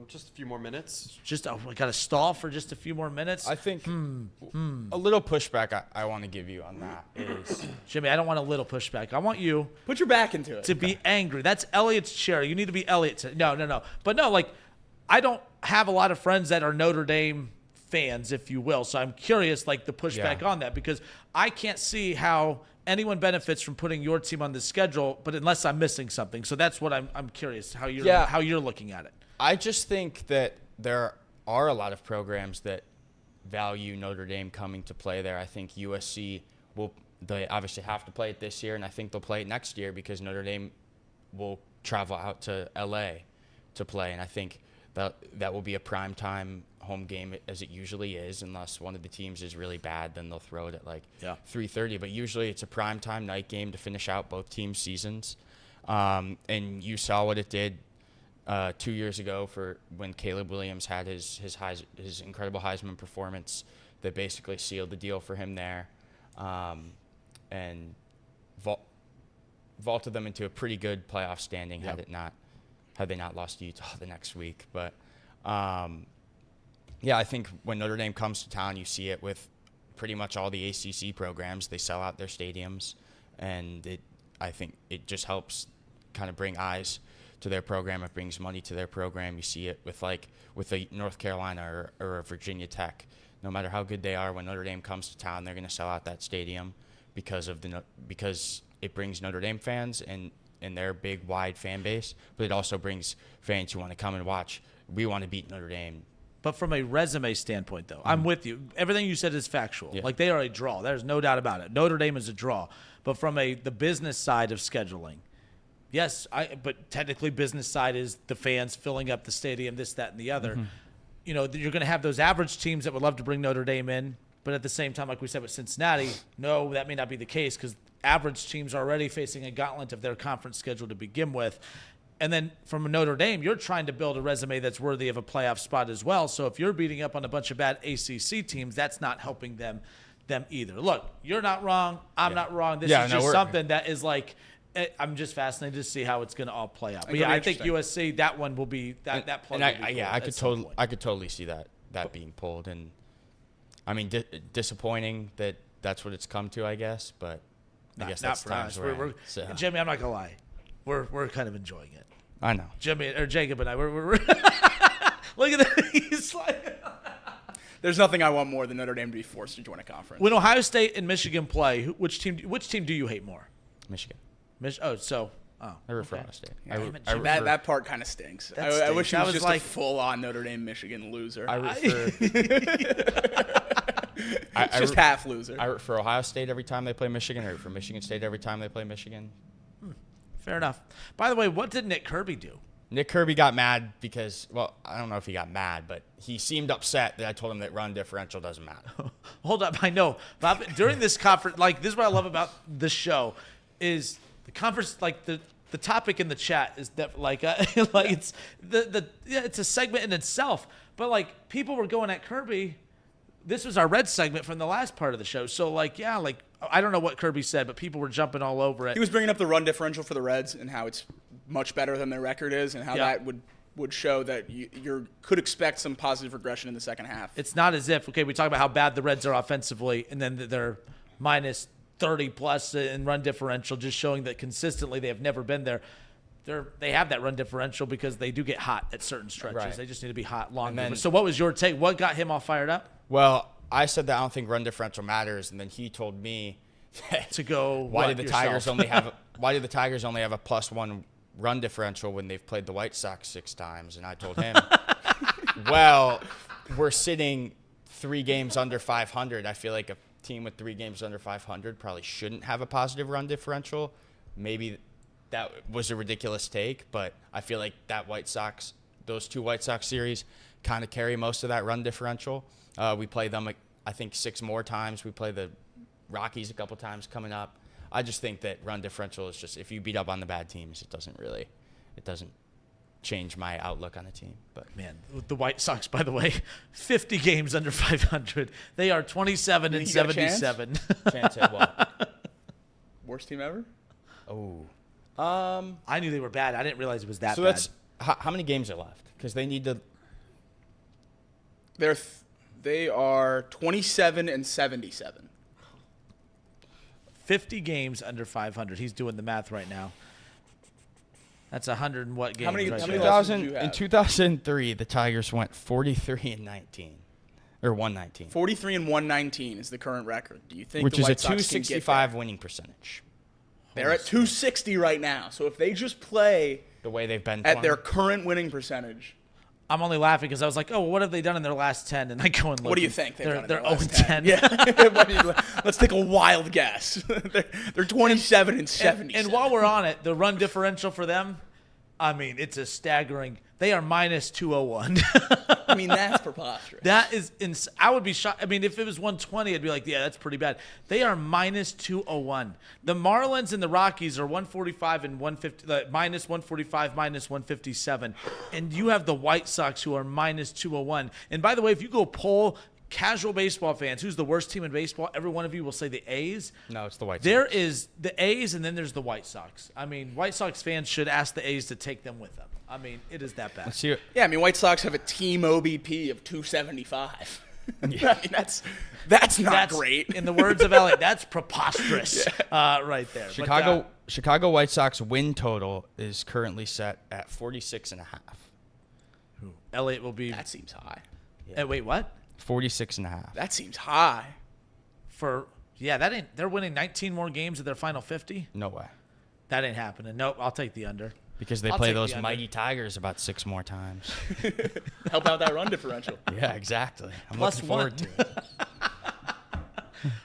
A: Just a few more minutes.
E: We got to stall for just a few more minutes.
G: I think a little pushback I want to give you on that is
E: Jimmy, I don't want a little pushback. I want you
C: put your back into it
E: to be angry. That's Elliot's chair. You need to be Elliot. No. But no, like I don't have a lot of friends that are Notre Dame fans, if you will. So I'm curious, like the pushback on that, because I can't see how anyone benefits from putting your team on the schedule, but unless I'm missing something. So that's what I'm curious how you're looking at it.
G: I just think that there are a lot of programs that value Notre Dame coming to play there. I think USC they obviously have to play it this year, and I think they'll play it next year because Notre Dame will travel out to LA to play, and I think that will be a primetime home game as it usually is, unless one of the teams is really bad, then they'll throw it at 3:30. But usually it's a primetime night game to finish out both teams' seasons. And you saw what it did 2 years ago for when Caleb Williams had his incredible Heisman performance that basically sealed the deal for him there, and vaulted them into a pretty good playoff standing had they not lost to Utah the next week. But I think when Notre Dame comes to town, you see it with pretty much all the ACC programs. They sell out their stadiums, and I think it just helps kind of bring eyes to their program. It brings money to their program. You see it with a North Carolina or a Virginia Tech. No matter how good they are, when Notre Dame comes to town, they're going to sell out that stadium because it brings Notre Dame fans and their big, wide fan base, but it also brings fans who want to come and watch. We want to beat Notre Dame.
E: But from a resume standpoint, though, I'm with you. Everything you said is factual. Yeah. Like, they are a draw. There's no doubt about it. Notre Dame is a draw. But from the business side of scheduling, yes, but technically business side is the fans filling up the stadium, this, that, and the other. Mm-hmm. You know, you're going to have those average teams that would love to bring Notre Dame in, but at the same time, like we said with Cincinnati, no, that may not be the case because average teams are already facing a gauntlet of their conference schedule to begin with. And then from Notre Dame, you're trying to build a resume that's worthy of a playoff spot as well. So if you're beating up on a bunch of bad ACC teams, that's not helping them either. Look, you're not wrong. I'm not wrong. This is just something that is like, I'm just fascinated to see how it's going to all play out. But I think USC, that one will be that play.
G: I could totally see that being pulled. And I mean, disappointing that that's what it's come to, I guess. But I guess that's times where
E: Jimmy, I'm not gonna lie, we're kind of enjoying it.
G: I know.
E: Jimmy or Jacob and I, we're look at that. He's like,
C: there's nothing I want more than Notre Dame to be forced to join a conference.
E: When Ohio State and Michigan play, which team do you hate more?
G: Michigan.
E: I
G: root for Ohio State.
C: That part kind of stinks. I wish he was just a full-on Notre Dame Michigan loser.
G: I root for
C: just half loser.
G: I root for Ohio State every time they play Michigan. I root for Michigan State every time they play Michigan.
E: Fair enough. By the way, what did Nick Kirby do?
G: Nick Kirby got mad because, well, I don't know if he got mad, but he seemed upset that I told him that run differential doesn't matter.
E: Hold up. I know. Bob, during this conference, like, this is what I love about this show is the conference, like, the topic in the chat is that, like it's it's a segment in itself. But, like, people were going at Kirby. This was our Red segment from the last part of the show. So, I don't know what Kirby said, but people were jumping all over it.
C: He was bringing up the run differential for the Reds and how it's much better than their record is and how that would show that you could expect some positive regression in the second half.
E: It's not as if, we talk about how bad the Reds are offensively, and then they're minus 30 plus in run differential, just showing that consistently they have never been there. they have that run differential because they do get hot at certain stretches.
G: Right.
E: They just need to be hot longer.
G: then-
E: So what was your take? What got him all fired up?
G: Well, I said that I don't think run differential matters, and then he told me
E: To go,
G: why
E: what,
G: did the
E: yourself?
G: Tigers only have a +1 run differential when they've played the White Sox 6 times? And I told him, well, we're sitting 3 games under 500. I feel like a team with 3 games under 500 probably shouldn't have a positive run differential. Maybe that was a ridiculous take, but I feel like those 2 White Sox series kind of carry most of that run differential. We play them, I think, 6 more times. We play the Rockies a couple times coming up. I just think that run differential is just, if you beat up on the bad teams, it doesn't change my outlook on the team. But
E: Man, the White Sox, by the way, 50 games under 500. They are 27 and
C: You got a chance?
E: 77.
G: chance at what?
C: Worst team ever?
G: Oh.
E: I knew they were bad. I didn't realize it was that
G: So
E: bad.
G: that's how many games are left? Because they need to.
C: They are 27 and 77.
E: 50 games under 500. He's doing the math right now. That's 100 and what games?
C: How many
E: right
C: losses
E: there?
C: did you have?
G: In 2003, the Tigers went 43 and 19, or 119,
C: 43 and 119 is the current record. Do you think
G: which
C: the
G: is a
C: White Sox can get
G: 265 winning percentage.
C: there? They're at 260 right now. So if they just play
G: The way they've been
C: at their
G: playing.
C: current winning percentage,
E: I'm only laughing because I was like, oh, well, what have they done in their last 10? And I go and look.
C: what do you
E: and
C: think they've
E: They're,
C: done in
E: they're
C: their last
E: 0-10.
C: 10? Yeah. What do you- let's take a wild guess. they're 27 and 70.
E: And while we're on it, the run differential for them, I mean, it's a staggering. They are minus 201.
C: I mean, that's preposterous.
E: That is I would be shocked. I mean, if it was 120, I'd be like, yeah, that's pretty bad. They are minus 201. The Marlins and the Rockies are 145 and 150, minus 145, minus 157. And you have the White Sox who are minus 201. And by the way, if you go poll casual baseball fans, who's the worst team in baseball, every one of you will say the A's.
G: No, it's the White Sox.
E: There is the A's, and then there's the White Sox. I mean, White Sox fans should ask the A's to take them with them. I mean, it is that bad.
G: Let's see.
C: Yeah, I mean, White Sox have a team OBP of 275. I mean, that's not great.
E: In the words of Elliot, that's preposterous right there.
G: Chicago White Sox win total is currently set at 46.5.
E: Elliot will be.
C: That seems high.
E: Wait, what?
G: 46.5.
C: That seems high.
E: That ain't. They're winning 19 more games of their final 50.
G: No way.
E: That ain't happening. Nope. I'll take the under.
G: Because they
E: I'll
G: play
E: take the
G: those
E: under.
G: mighty Tigers about 6 more times.
C: Help out that run differential.
G: Yeah, exactly. I'm
E: Plus
G: looking forward to it.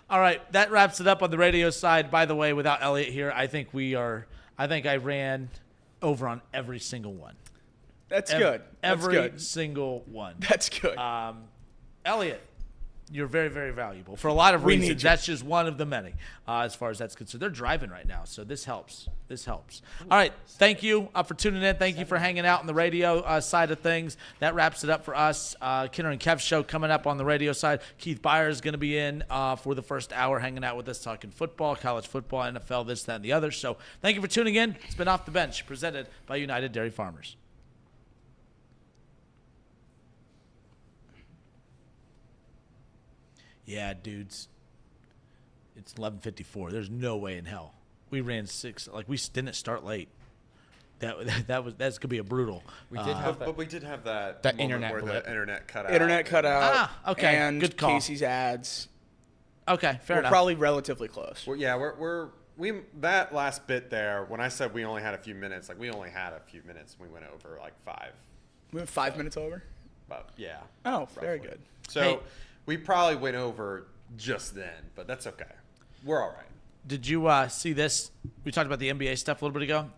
E: All right, that wraps it up on the radio side. By the way, without Elliot here, I think I ran over on every single one.
C: That's good. That's
E: Every
C: good.
E: single one.
C: That's good.
E: Elliot, you're very, very valuable for a lot of
C: We need
E: reasons.
C: you.
E: That's just one of the many, as far as that's concerned. They're driving right now, so this helps. This helps. All right, thank you for tuning in. Thank you for hanging out on the radio side of things. That wraps it up for us. Kinner and Kev show coming up on the radio side. Keith Byers is going to be in for the first hour, hanging out with us, talking football, college football, NFL, this, that, and the other. So thank you for tuning in. It's been Off the Bench, presented by United Dairy Farmers. Yeah, dudes. It's 11:54. There's no way in hell. We ran 6. Like, we didn't start late. That's gonna be a brutal.
G: We did have
A: But we did have that
G: That
A: moment
G: internet
A: where
G: blip.
A: the internet cut out.
C: Internet cut out.
E: Okay,
C: And
E: good call.
C: Casey's ads.
E: Okay, fair
C: We're
E: enough.
C: probably relatively close.
A: Well, yeah, we that last bit there. When I said we only had a few minutes, like we only had a few minutes. We went over like 5.
C: We went 5 minutes over.
A: But yeah.
C: Oh, very
A: roughly.
C: good.
A: So
E: Hey.
A: we probably went over just then, but that's okay. We're all right.
E: Did you see this? We talked about the NBA stuff a little bit ago.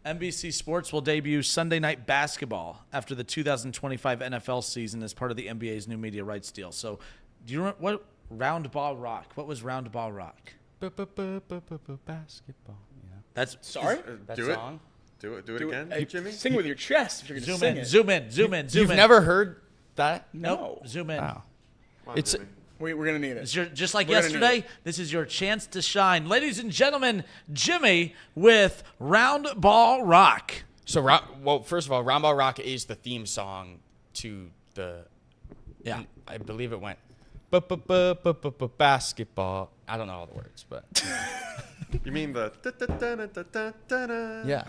E: NBC Sports will debut Sunday Night Basketball after the 2025 NFL season as part of the NBA's new media rights deal. So, do you remember what Round Ball Rock? What was Round Ball Rock?
G: Basketball. Yeah.
E: That's
C: Sorry?
G: That
A: Do
G: song?
A: Do it again,
C: Hey,
A: Jimmy.
C: Sing with your chest if you're going to
E: zoom
C: sing
E: in,
C: it.
E: zoom in, zoom in, zoom
G: You've
E: in.
G: never heard that?
E: Nope. Zoom in.
G: Wow.
A: Come on,
G: It's-
A: Jimmy.
C: We're going to need it.
E: It's just like
C: We're gonna need
E: yesterday, this is your chance to shine. Ladies and gentlemen, Jimmy with Round Ball Rock.
G: So, well, first of all, Round Ball Rock is the theme song to the.
E: Yeah.
G: I believe it went. Basketball. I don't know all the words, but.
A: You mean the
G: Yeah.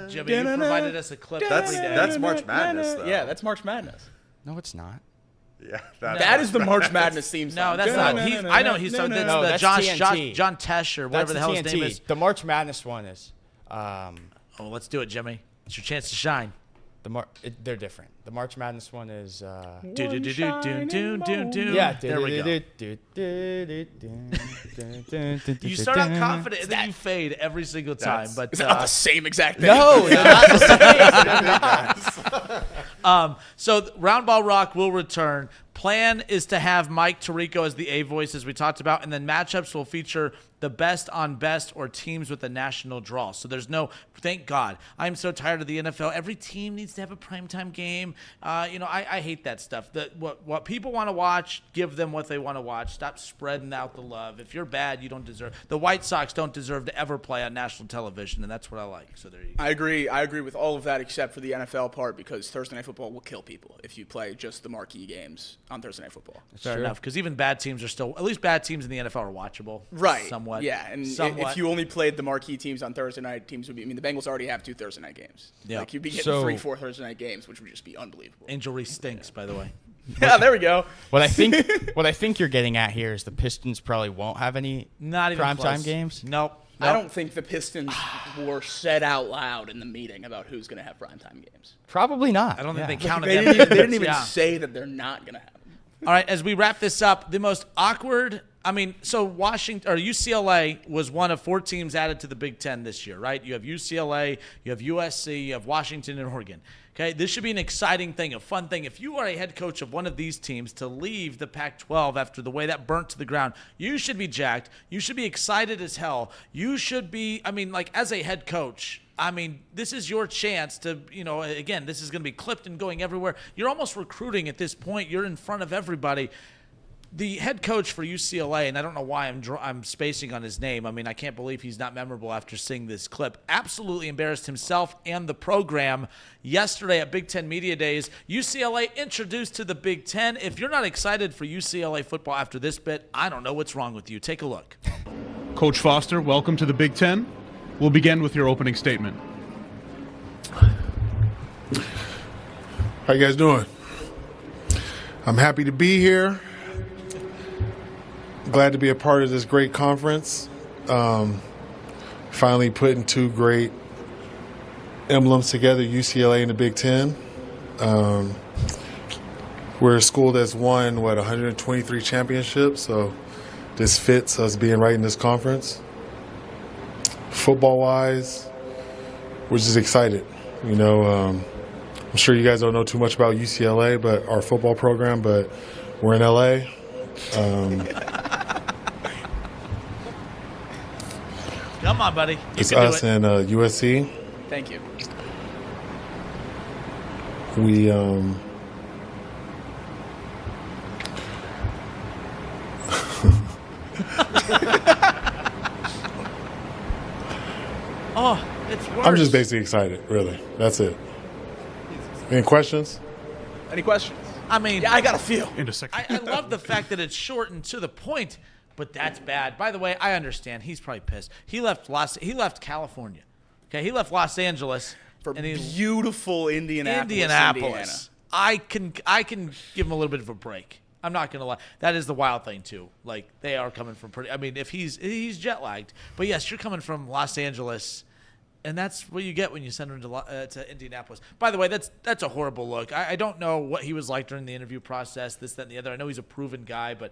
E: Jimmy, you provided us a clip every day.
A: That's March Madness, though.
C: Yeah, that's March Madness.
G: No, it's not.
A: Yeah,
C: That is the March Madness theme song.
E: No, that's not. I know he's so. That's
G: No,
E: the
G: that's
E: John
G: TNT.
E: Tesh or whatever the hell his name is.
G: The March Madness one is.
E: Oh, let's do it, Jimmy. It's your chance to shine.
G: They're different. The March Madness one is.
E: Do.
G: Yeah,
E: There we go. You start out confident and then you fade every single time. But
C: It's not the same exact thing.
G: No, they're not the same.
E: So Round Ball Rock will return. Plan is to have Mike Tirico as the A voice, as we talked about, and then matchups will feature the best on best or teams with a national draw. So there's no, thank God. I'm so tired of the NFL. Every team needs to have a primetime game. I hate that stuff. What people want to watch, give them what they want to watch. Stop spreading out the love. If you're bad, you don't deserve. The White Sox don't deserve to ever play on national television, and that's what I like. So there you go.
C: I agree with all of that except for the NFL part, because Thursday Night Football will kill people if you play just the marquee games on Thursday Night Football.
E: Fair enough, because even bad teams are still, at least bad teams in the NFL are watchable.
C: Right.
E: Somewhat.
C: Yeah, and
E: somewhat.
C: if you only played the marquee teams on Thursday night, teams would be. I mean, the Bengals already have 2 Thursday night games.
E: Yeah.
C: Like you'd be getting
G: So-
C: 3-4 Thursday night games, which would just be unbelievable.
E: Angel Reese stinks, by the way.
C: Yeah, there we go.
G: What I think you're getting at here is the Pistons probably won't have any
E: Not even
G: primetime
E: close.
G: games.
E: Nope.
C: I don't think the Pistons were said out loud in the meeting about who's going to have primetime games.
G: Probably not.
E: I don't think
G: Yeah.
E: they counted
C: They
E: them.
C: didn't even
E: Yeah.
C: say that they're not going to have them.
E: All right, as we wrap this up, the most awkward. So Washington or UCLA was one of 4 teams added to the Big Ten this year, right? You have UCLA, you have USC, you have Washington and Oregon. Okay, this should be an exciting thing, a fun thing. If you are a head coach of one of these teams to leave the Pac-12 after the way that burnt to the ground, you should be jacked. You should be excited as hell. You should be, as a head coach, this is your chance to, again, this is going to be clipped and going everywhere. You're almost recruiting at this point. You're in front of everybody. The head coach for UCLA, and I don't know why I'm spacing on his name. I can't believe he's not memorable after seeing this clip. Absolutely embarrassed himself and the program yesterday at Big Ten Media Days. UCLA introduced to the Big Ten. If you're not excited for UCLA football after this bit, I don't know what's wrong with you. Take a look.
H: Coach Foster, welcome to the Big Ten. We'll begin with your opening statement.
I: How you guys doing? I'm happy to be here. Glad to be a part of this great conference. Finally putting 2 great emblems together, UCLA and the Big Ten. We're a school that's won, 123 championships, so this fits us being right in this conference. Football-wise, we're just excited. I'm sure you guys don't know too much about UCLA, but our football program, but we're in LA.
E: Come on, buddy. You
I: It's
E: can do
I: us
E: it.
I: and USC.
C: Thank you.
I: We
E: Oh, it's worse.
I: I'm just basically excited, really. That's it. Any questions?
C: Any questions?
E: Yeah,
C: I got a feel.
E: I love the fact that it's short and to the point, but that's bad. By the way, I understand. He's probably pissed. He left California. Okay, he left Los Angeles
C: For
E: and he
C: beautiful Indianapolis.
E: Indiana. I can give him a little bit of a break. I'm not gonna lie. That is the wild thing too. Like they are coming from pretty. If he's jet lagged, but yes, you're coming from Los Angeles. And that's what you get when you send him to Indianapolis. By the way, that's a horrible look. I don't know what he was like during the interview process, this, that, and the other. I know he's a proven guy, but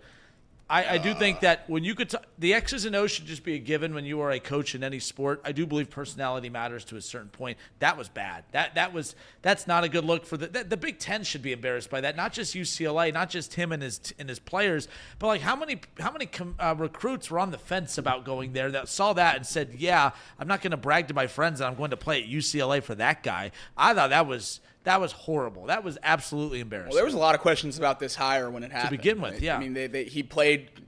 E: I do think that when you could the X's and O's should just be a given when you are a coach in any sport. I do believe personality matters to a certain point. That was bad. That's not a good look for the Big Ten should be embarrassed by that. Not just UCLA, not just him and his players, but like how many recruits were on the fence about going there that saw that and said, yeah, I'm not going to brag to my friends that I'm going to play at UCLA for that guy. I thought that was horrible. That was absolutely embarrassing.
C: Well, there was a lot of questions about this hire when it happened.
E: begin with, yeah.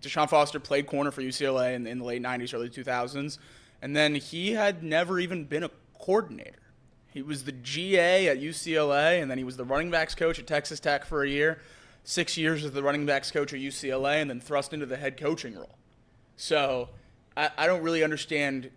C: Deshaun Foster played corner for UCLA in the late 90s, early 2000s, and then he had never even been a coordinator. He was the GA at UCLA, and then he was the running backs coach at Texas Tech for a year, 6 years as the running backs coach at UCLA, and then thrust into the head coaching role. So I don't really understand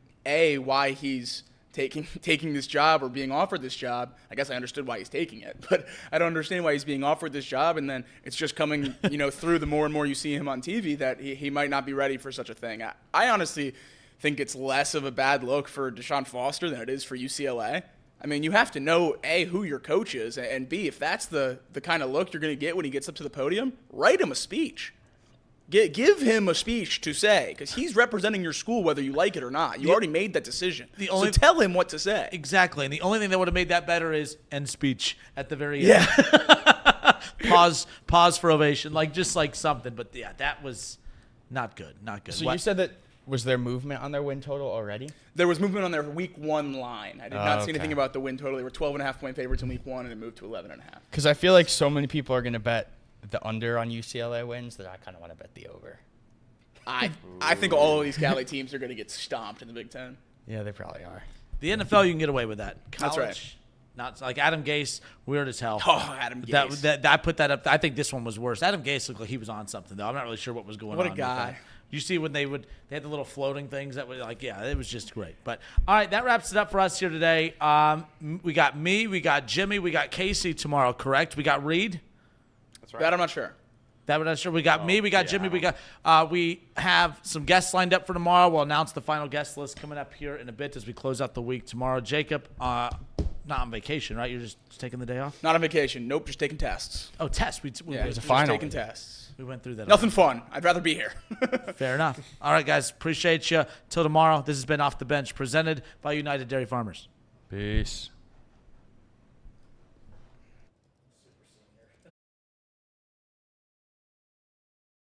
C: why he's taking this job or being offered this job. I guess I understood why he's taking it, but I don't understand why he's being offered this job. And then it's just coming, through the more and more you see him on TV that he might not be ready for such a thing. I honestly think it's less of a bad look for Deshaun Foster than it is for UCLA. I mean, you have to know, A, who your coach is, and B, if that's the kind of look you're going to get when he gets up to the podium, write him a speech. Give him a speech to say, because he's representing your school whether you like it or not. You already made that decision. So tell him what to say.
E: Exactly. And the only thing that would have made that better is end speech at the very end. Yeah. pause for ovation, just like something. But yeah, that was not good. Not good.
G: So you said that was there movement on their win total already?
C: There was movement on their week 1 line. I did not see anything about the win total. They were 12.5-point favorites in week 1, and it moved to 11.5.
G: Because I feel like so many people are going to bet the under on UCLA wins that I kind of want to bet the over.
C: I think all of these Cali teams are going to get stomped in the Big Ten.
G: Yeah, they probably are.
E: The NFL, you can get away with that. College,
C: that's right.
E: Not like Adam Gase, weird as hell.
C: Oh, Adam Gase.
E: I put that up. I think this one was worse. Adam Gase looked like he was on something, though. I'm not really sure what was going on.
C: What a guy.
E: You see when they had the little floating things that were it was just great. But all right, that wraps it up for us here today. We got me, we got Jimmy, we got Casey tomorrow, correct? We got Reed.
C: That's right. That I'm not sure.
E: That we're not sure. We got me, we got Jimmy, we have some guests lined up for tomorrow. We'll announce the final guest list coming up here in a bit as we close out the week tomorrow. Jacob, not on vacation, right? You're just taking the day off?
C: Not on vacation. Nope, just taking tests.
E: Oh, tests.
C: It was a final. Just taking tests.
E: We went through that.
C: Nothing fun. I'd rather be here.
E: Fair enough. All right, guys. Appreciate you. Till tomorrow. This has been Off the Bench, presented by United Dairy Farmers.
G: Peace.